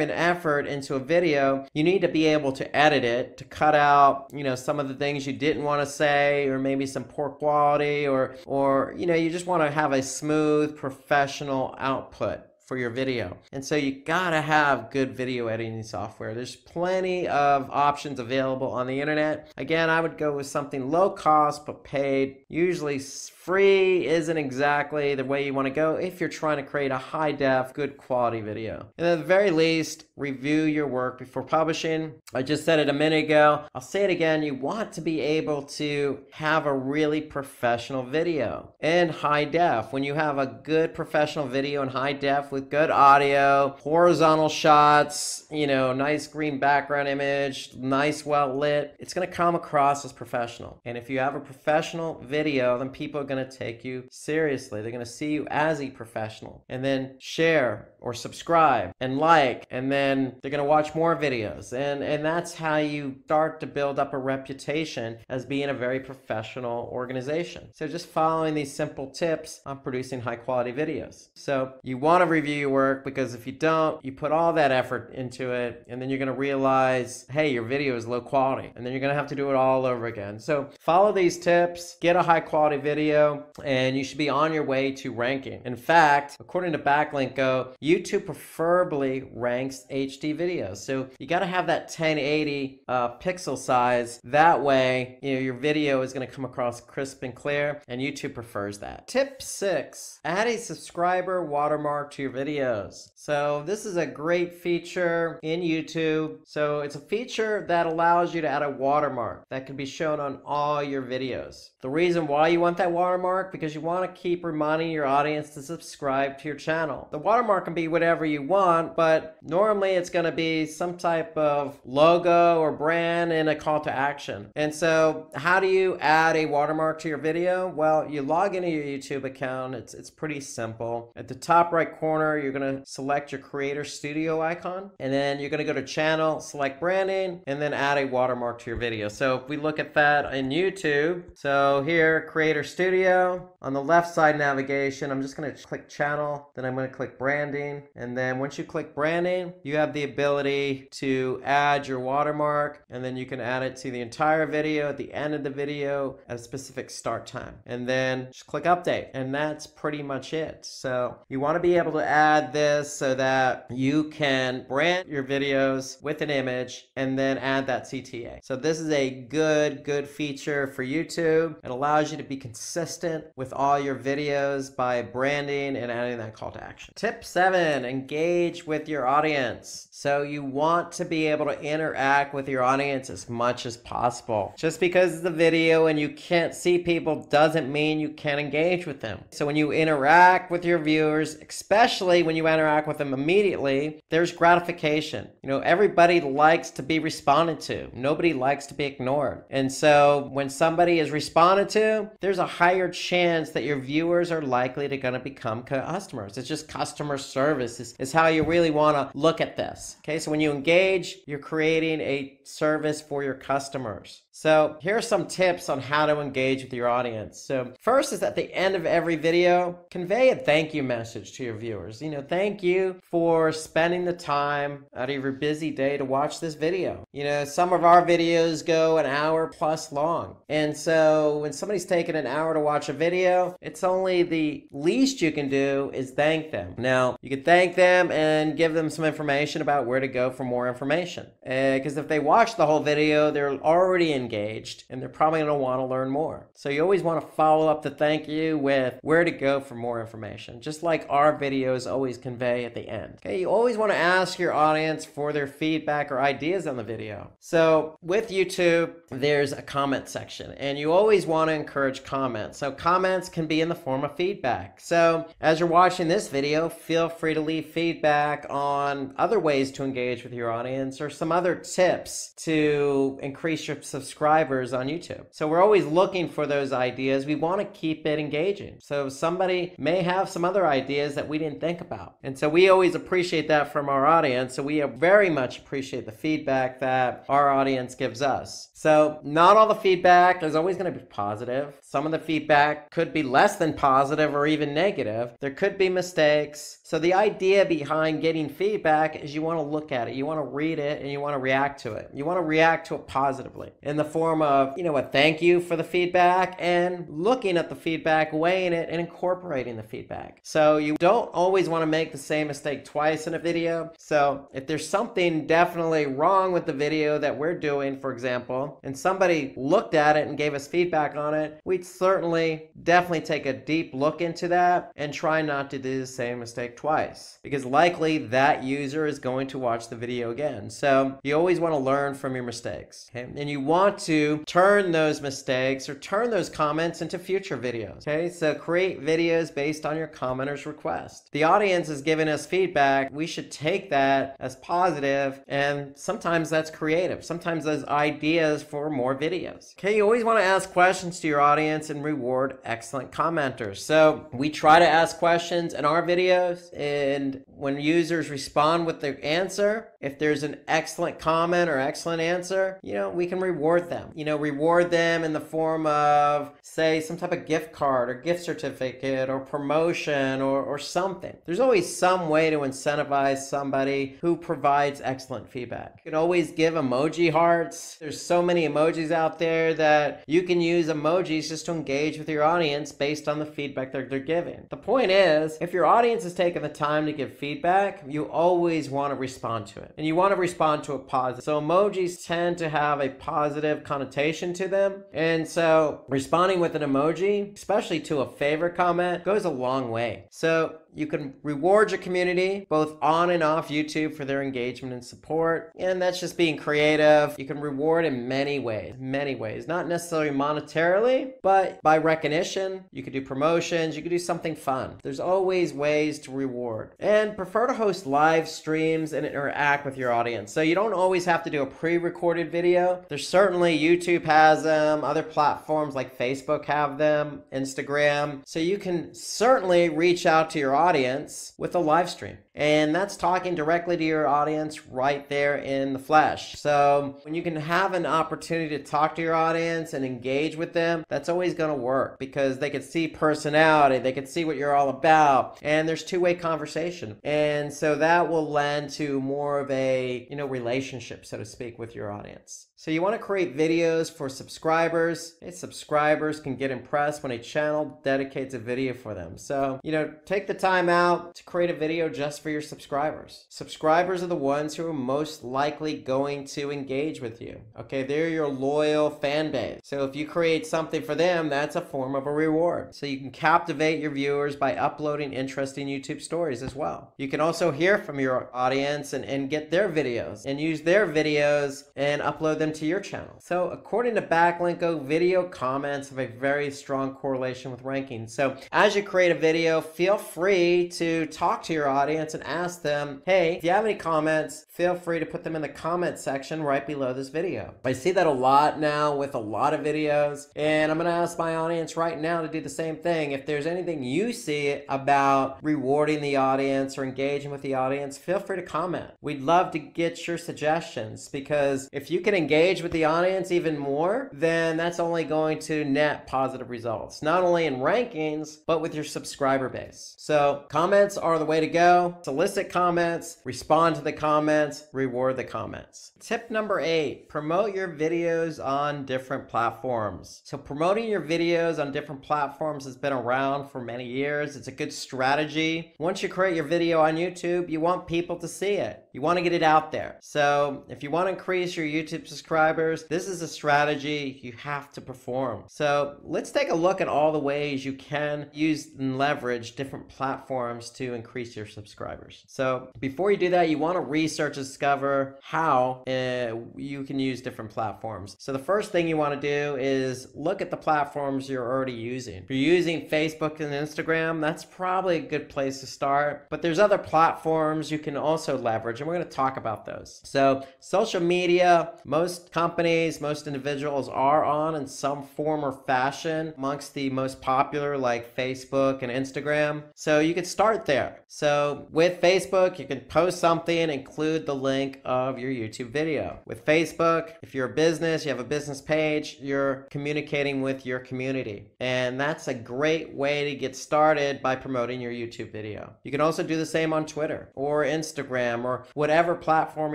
C: and effort into a video. You need to be able to edit it, to cut out, some of the things you didn't want to say, or maybe some poor quality, or you just want to have a smooth, professional output for your video. And so you gotta have good video editing software. There's plenty of options available on the internet. Again, I would go with something low cost but paid. Usually free isn't exactly the way you want to go if you're trying to create a high def, good quality video. And at the very least, review your work before publishing. I just said it a minute ago. I'll say it again. You want to be able to have a really professional video in high def. When you have a good professional video in high def with good audio, horizontal shots, you know, nice green background image, nice, well lit, it's going to come across as professional. And if you have a professional video, then people are going to take you seriously. They're going to see you as a professional, and then share or subscribe and like, and then they're going to watch more videos. And that's how you start to build up a reputation as being a very professional organization. So just following these simple tips on producing high quality videos. So you want to review your work, because if you don't, you put all that effort into it, and then you're going to realize, hey, your video is low quality, and then you're going to have to do it all over again. So follow these tips, get a high quality video, and you should be on your way to ranking. In fact, according to Backlinko, YouTube preferably ranks HD videos. So you got to have that 1080 pixel size. That way, you know, your video is going to come across crisp and clear, and YouTube prefers that. Tip 6, add a subscriber watermark to your videos. So this is a great feature in YouTube. So it's a feature that allows you to add a watermark that can be shown on all your videos. The reason why you want that watermark, because you want to keep reminding your audience to subscribe to your channel. The watermark can be whatever you want, but normally it's going to be some type of logo or brand and a call to action. And so how do you add a watermark to your video? Well, you log into your YouTube account. It's pretty simple. At the top right corner, you're going to select your Creator Studio icon, and then you're going to go to channel, select branding, and then add a watermark to your video. So if we look at that in YouTube, so here, Creator Studio, on the left side navigation, I'm just going to click channel, then I'm going to click branding, and then once you click branding, you have the ability to add your watermark, and then you can add it to the entire video, at the end of the video, at a specific start time, and then just click update, and that's pretty much it. So you want to be able to add this so that you can brand your videos with an image and then add that CTA. So this is a good feature for YouTube. It allows you to be consistent with all your videos by branding and adding that call to action. Tip 7, engage with your audience. So you want to be able to interact with your audience as much as possible. Just because it's a video and you can't see people doesn't mean you can't engage with them. So when you interact with your viewers, especially when you interact with them immediately, there's gratification. You know, everybody likes to be responded to. Nobody likes to be ignored. And so when somebody is responded to, there's a higher chance that your viewers are likely to gonna become customers. It's just customer service is how you really want to look at this. Okay, so when you engage, you're creating a service for your customers. So here are some tips on how to engage with your audience. So first is at the end of every video, convey a thank you message to your viewers. You know, thank you for spending the time out of your busy day to watch this video. You know, some of our videos go an hour plus long. And so when somebody's taken an hour to watch a video, it's only the least you can do is thank them. Now, you can thank them and give them some information about where to go for more information. Because if they watch the whole video, they're already engaged and they're probably going to want to learn more. So you always want to follow up the thank you with where to go for more information, just like our videos always convey at the end. Okay, you always want to ask your audience for their feedback or ideas on the video. So with YouTube, there's a comment section, and you always want to encourage comments. So comments can be in the form of feedback. So as you're watching this video, feel free to leave feedback on other ways to engage with your audience or some other tips to increase your subscribers on YouTube. So we're always looking for those ideas. We want to keep it engaging. So somebody may have some other ideas that we didn't think about. And so we always appreciate that from our audience. So we very much appreciate the feedback that our audience gives us. So not all the feedback is always going to be positive. Some of the feedback could be less than positive or even negative. There could be mistakes. So the idea behind getting feedback is you want to look at it, you want to read it, and you want to react to it. You want to react to it positively in the form of, you know, a thank you for the feedback and looking at the feedback, weighing it, and incorporating the feedback. So you don't always want to make the same mistake twice in a video. So if there's something definitely wrong with the video that we're doing, for example, and somebody looked at it and gave us feedback on it, we'd certainly definitely take a deep look into that and try not to do the same mistake twice, because likely that user is going to watch the video again. So you always want to learn from your mistakes, okay? And you want to turn those mistakes or turn those comments into future videos, okay? So create videos based on your commenters' request. The the audience is giving us feedback, we should take that as positive, and sometimes that's creative. Sometimes there's ideas for more videos. Okay, you always want to ask questions to your audience and reward excellent commenters. So we try to ask questions in our videos, and when users respond with their answer, if there's an excellent comment or excellent answer, we can reward them. Reward them in the form of, say, some type of gift card or gift certificate or promotion or something. There's always some way to incentivize somebody who provides excellent feedback. You can always give emoji hearts. There's so many emojis out there that you can use emojis just to engage with your audience based on the feedback they're giving. The point is, if your audience is taking the time to give feedback, you always want to respond to it. And you want to respond to it positive. So emojis tend to have a positive connotation to them. And so responding with an emoji, especially to a favorite comment, goes a long way. So you can reward your community both on and off YouTube for their engagement and support. And that's just being creative. You can reward in many ways, not necessarily monetarily, but by recognition. You could do promotions, you could do something fun. There's always ways to reward. And prefer to host live streams and interact with your audience. So you don't always have to do a pre-recorded video. There's certainly, YouTube has them, other platforms like Facebook have them, Instagram. So you can certainly reach out to your audience with a live stream. And that's talking directly to your audience right there in the flesh. So when you can have an opportunity to talk to your audience and engage with them, that's always going to work because they can see personality, they can see what you're all about, and there's two-way conversation. And so that will lend to more of a, relationship, so to speak, with your audience. So you want to create videos for subscribers. Subscribers can get impressed when a channel dedicates a video for them. So, take the time out to create a video just for your subscribers. Subscribers are the ones who are most likely going to engage with you. Okay, they're your loyal fan base. So if you create something for them, that's a form of a reward. So you can captivate your viewers by uploading interesting YouTube stories as well. You can also hear from your audience and get their videos and use their videos and upload them to your channel. So according to Backlinko, video comments have a very strong correlation with rankings. So as you create a video, feel free to talk to your audience and ask them, hey, if you have any comments, feel free to put them in the comment section right below this video. I see that a lot now with a lot of videos, and I'm going to ask my audience right now to do the same thing. If there's anything you see about rewarding the audience or engaging with the audience, feel free to comment. We'd love to get your suggestions, because if you can engage with the audience even more, then that's only going to net positive results, not only in rankings, but with your subscriber base. So comments are the way to go. Solicit comments, respond to the comments, reward the comments. Tip number 8, promote your videos on different platforms. So promoting your videos on different platforms has been around for many years. It's a good strategy. Once you create your video on YouTube, you want people to see it. You want to get it out there. So if you want to increase your YouTube subscribers, this is a strategy you have to perform. So let's take a look at all the ways you can use and leverage different platforms to increase your subscribers. So before you do that, you want to research and discover how you can use different platforms. So the first thing you want to do is look at the platforms you're already using. If you're using Facebook and Instagram, that's probably a good place to start. But there's other platforms you can also leverage, and we're going to talk about those. So social media, most companies, most individuals are on in some form or fashion amongst the most popular, like Facebook and Instagram. So you can start there. So with Facebook, you can post something, include the link of your YouTube video. With Facebook, if you're a business, you have a business page, you're communicating with your community. And that's a great way to get started by promoting your YouTube video. You can also do the same on Twitter or Instagram or whatever platform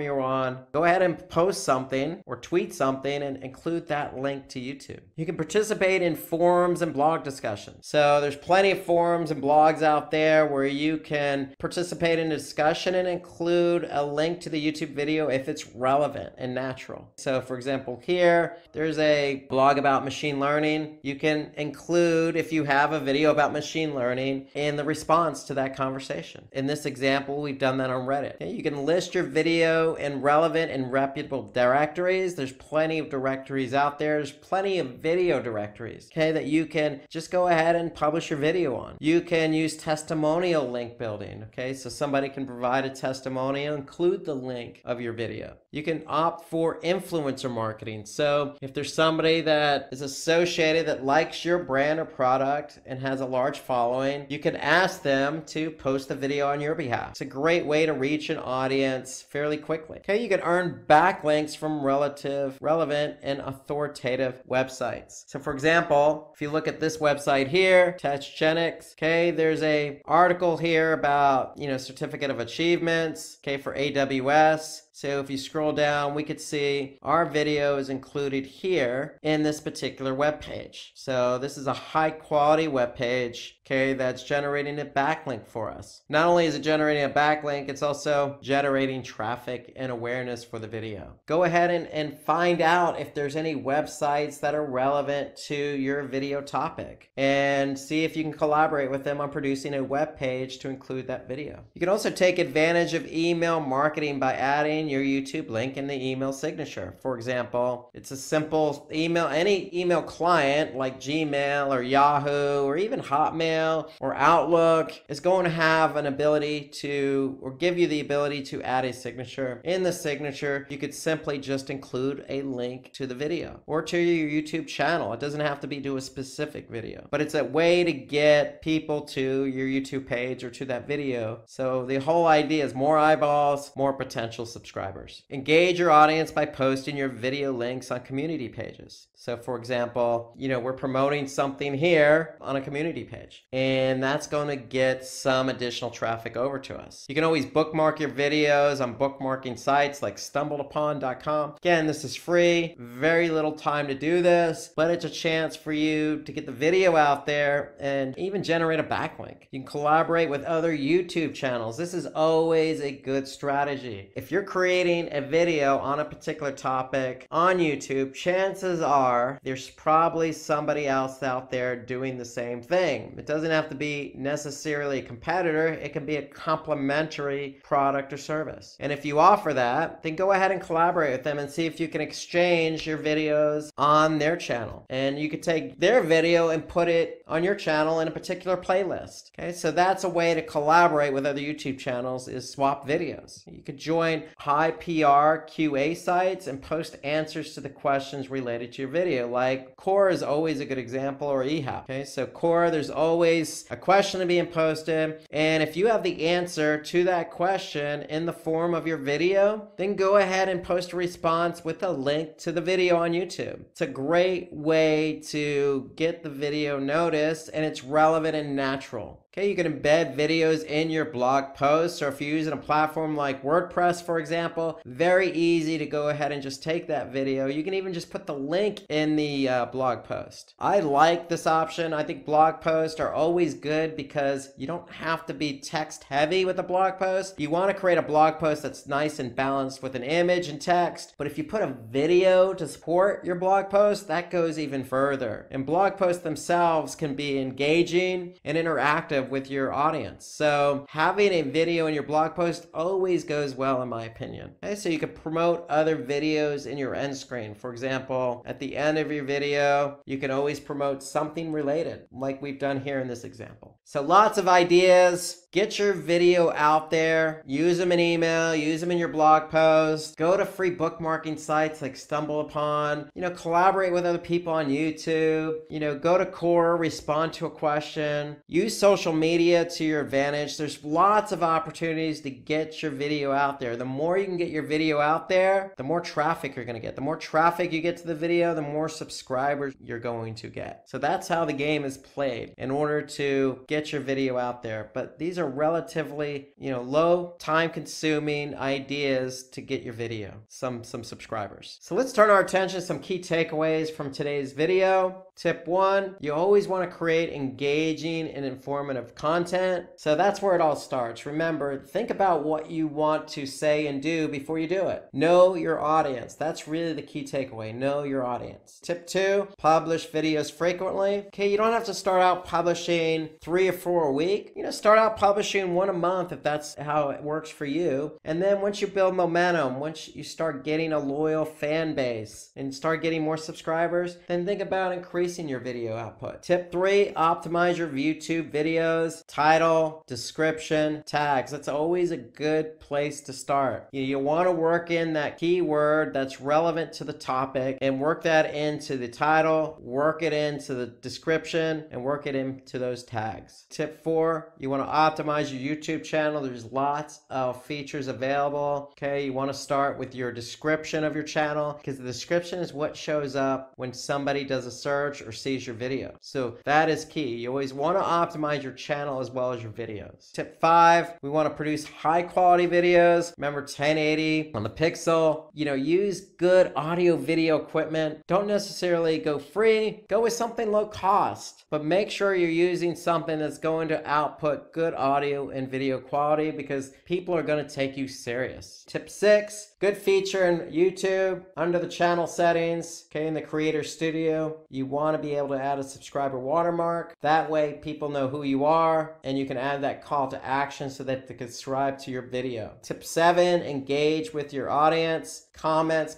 C: you're on. Go ahead and post something or tweet something and include that link to YouTube. You can participate in forums and blog discussions. So there's plenty of forums and blogs out there where you can participate participate in a discussion and include a link to the YouTube video if it's relevant and natural. So for example, here, there's a blog about machine learning. You can include, if you have a video about machine learning, in the response to that conversation. In this example, we've done that on Reddit. Okay, you can list your video in relevant and reputable directories. There's plenty of directories out there. There's plenty of video directories, okay, that you can just go ahead and publish your video on. You can use testimonial link building, okay, so somebody can provide a testimonial, include the link of your video. You can opt for influencer marketing. So if there's somebody that is associated that likes your brand or product and has a large following, you can ask them to post a video on your behalf. It's a great way to reach an audience fairly quickly. Okay, you can earn backlinks from relevant and authoritative websites. So for example, if you look at this website here, Techgenics, okay, there's a article here about, certificate of achievements, okay, for AWS. So if you scroll down, we could see our video is included here in this particular web page. So this is a high quality web page, okay, that's generating a backlink for us. Not only is it generating a backlink, it's also generating traffic and awareness for the video. Go ahead and find out if there's any websites that are relevant to your video topic and see if you can collaborate with them on producing a web page to include that video. You can also take advantage of email marketing by adding your YouTube link in the email signature. For example, it's a simple email. Any email client like Gmail or Yahoo or even Hotmail or Outlook is going to have an ability to, or give you the ability to add a signature. In the signature, you could simply just include a link to the video or to your YouTube channel. It doesn't have to be to a specific video, but it's a way to get people to your YouTube page or to that video. So the whole idea is more eyeballs, more potential subscribers. Engage your audience by posting your video links on community pages. So for example, we're promoting something here on a community page, and that's going to get some additional traffic over to us. You can always bookmark your videos on bookmarking sites like stumbledupon.com. Again, this is free, very little time to do this, but it's a chance for you to get the video out there and even generate a backlink. You can collaborate with other YouTube channels. This is always a good strategy. If you're creating a video on a particular topic on YouTube, chances are there's probably somebody else out there doing the same thing. It doesn't have to be necessarily a competitor. It can be a complementary product or service. And if you offer that, then go ahead and collaborate with them and see if you can exchange your videos on their channel. And you could take their video and put it on your channel in a particular playlist. Okay, so that's a way to collaborate with other YouTube channels, is swap videos. You could join high PR QA sites and post answers to the questions related to your video. Like Quora is always a good example, or eHap. Okay, so Quora, there's always a question being posted, and if you have the answer to that question in the form of your video, then go ahead and post a response with a link to the video on YouTube. It's a great way to get the video noticed, and it's relevant and natural. Okay, you can embed videos in your blog posts, or if you're using a platform like WordPress, for example, very easy to go ahead and just take that video. You can even just put the link in the blog post. I like this option. I think blog posts are always good because you don't have to be text heavy with a blog post. You want to create a blog post that's nice and balanced with an image and text, but if you put a video to support your blog post, that goes even further. And blog posts themselves can be engaging and interactive with your audience. So having a video in your blog post always goes well, in my opinion. Okay, so you can promote other videos in your end screen. For example, at the end of your video, you can always promote something related, like we've done here in this example. So lots of ideas. Get your video out there. Use them in email. Use them in your blog post. Go to free bookmarking sites like StumbleUpon. Collaborate with other people on YouTube. Go to Quora, respond to a question. Use social media to your advantage. There's lots of opportunities to get your video out there. The more you can get your video out there, the more traffic you're going to get. The more traffic you get to the video, the more subscribers you're going to get. So that's how the game is played in order to get your video out there. But these are relatively, low time consuming ideas to get your video some subscribers. So let's turn our attention to some key takeaways from today's video. Tip 1, you always want to create engaging and informative content. So that's where it all starts. Remember, think about what you want to say and do before you do it. Know your audience. That's really the key takeaway. Know your audience. Tip 2, publish videos frequently. Okay, you don't have to start out publishing 3 or 4 a week. Start out publishing 1 a month if that's how it works for you. And then once you build momentum, once you start getting a loyal fan base and start getting more subscribers, then think about increasing your video output. Tip 3, optimize your YouTube videos, title, description, tags. That's always a good place to start. You want to work in that keyword that's relevant to the topic and work that into the title, work it into the description, and work it into those tags. Tip 4, you want to optimize your YouTube channel. There's lots of features available. Okay, you want to start with your description of your channel because the description is what shows up when somebody does a search or sees your video. So that is key. You always want to optimize your channel as well as your videos. Tip 5, we want to produce high quality videos. Remember 1080 on the Pixel. Use good audio video equipment. Don't necessarily go free. Go with something low cost, but make sure you're using something that's going to output good audio and video quality because people are going to take you serious. Tip 6, good feature in YouTube under the channel settings, okay, in the Creator Studio. You want to be able to add a subscriber watermark. That way people know who you are and you can add that call to action so that they can subscribe to your video. Tip 7, engage with your audience. Comments.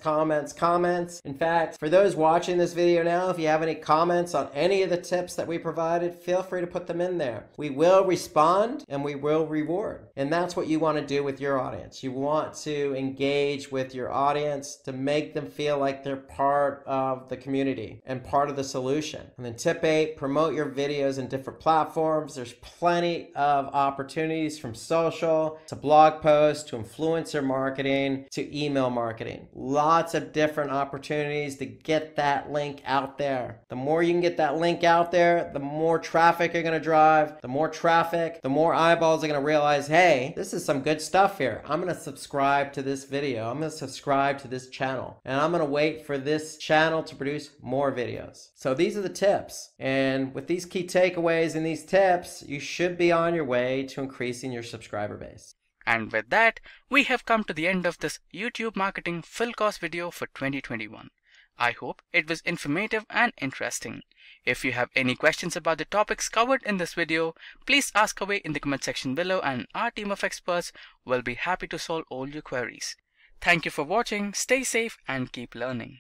C: In fact, for those watching this video now, if you have any comments on any of the tips that we provided, feel free to put them in there. We will respond and we will reward. And that's what you want to do with your audience. You want to engage with your audience to make them feel like they're part of the community and part of the solution. And then tip 8, promote your videos in different platforms. There's plenty of opportunities from social to blog posts to influencer marketing to email marketing. Lots of different opportunities to get that link out there. The more you can get that link out there, the more traffic you're going to drive. The more traffic, the more eyeballs are going to realize, hey, this is some good stuff here. I'm going to subscribe to this video. I'm going to subscribe to this channel. And I'm going to wait for this channel to produce more videos. So these are the tips. And with these key takeaways and these tips, you should be on your way to increasing your subscriber base.
A: And with that, we have come to the end of this YouTube marketing full course video for 2021. I hope it was informative and interesting. If you have any questions about the topics covered in this video, please ask away in the comment section below and our team of experts will be happy to solve all your queries. Thank you for watching, stay safe and keep learning.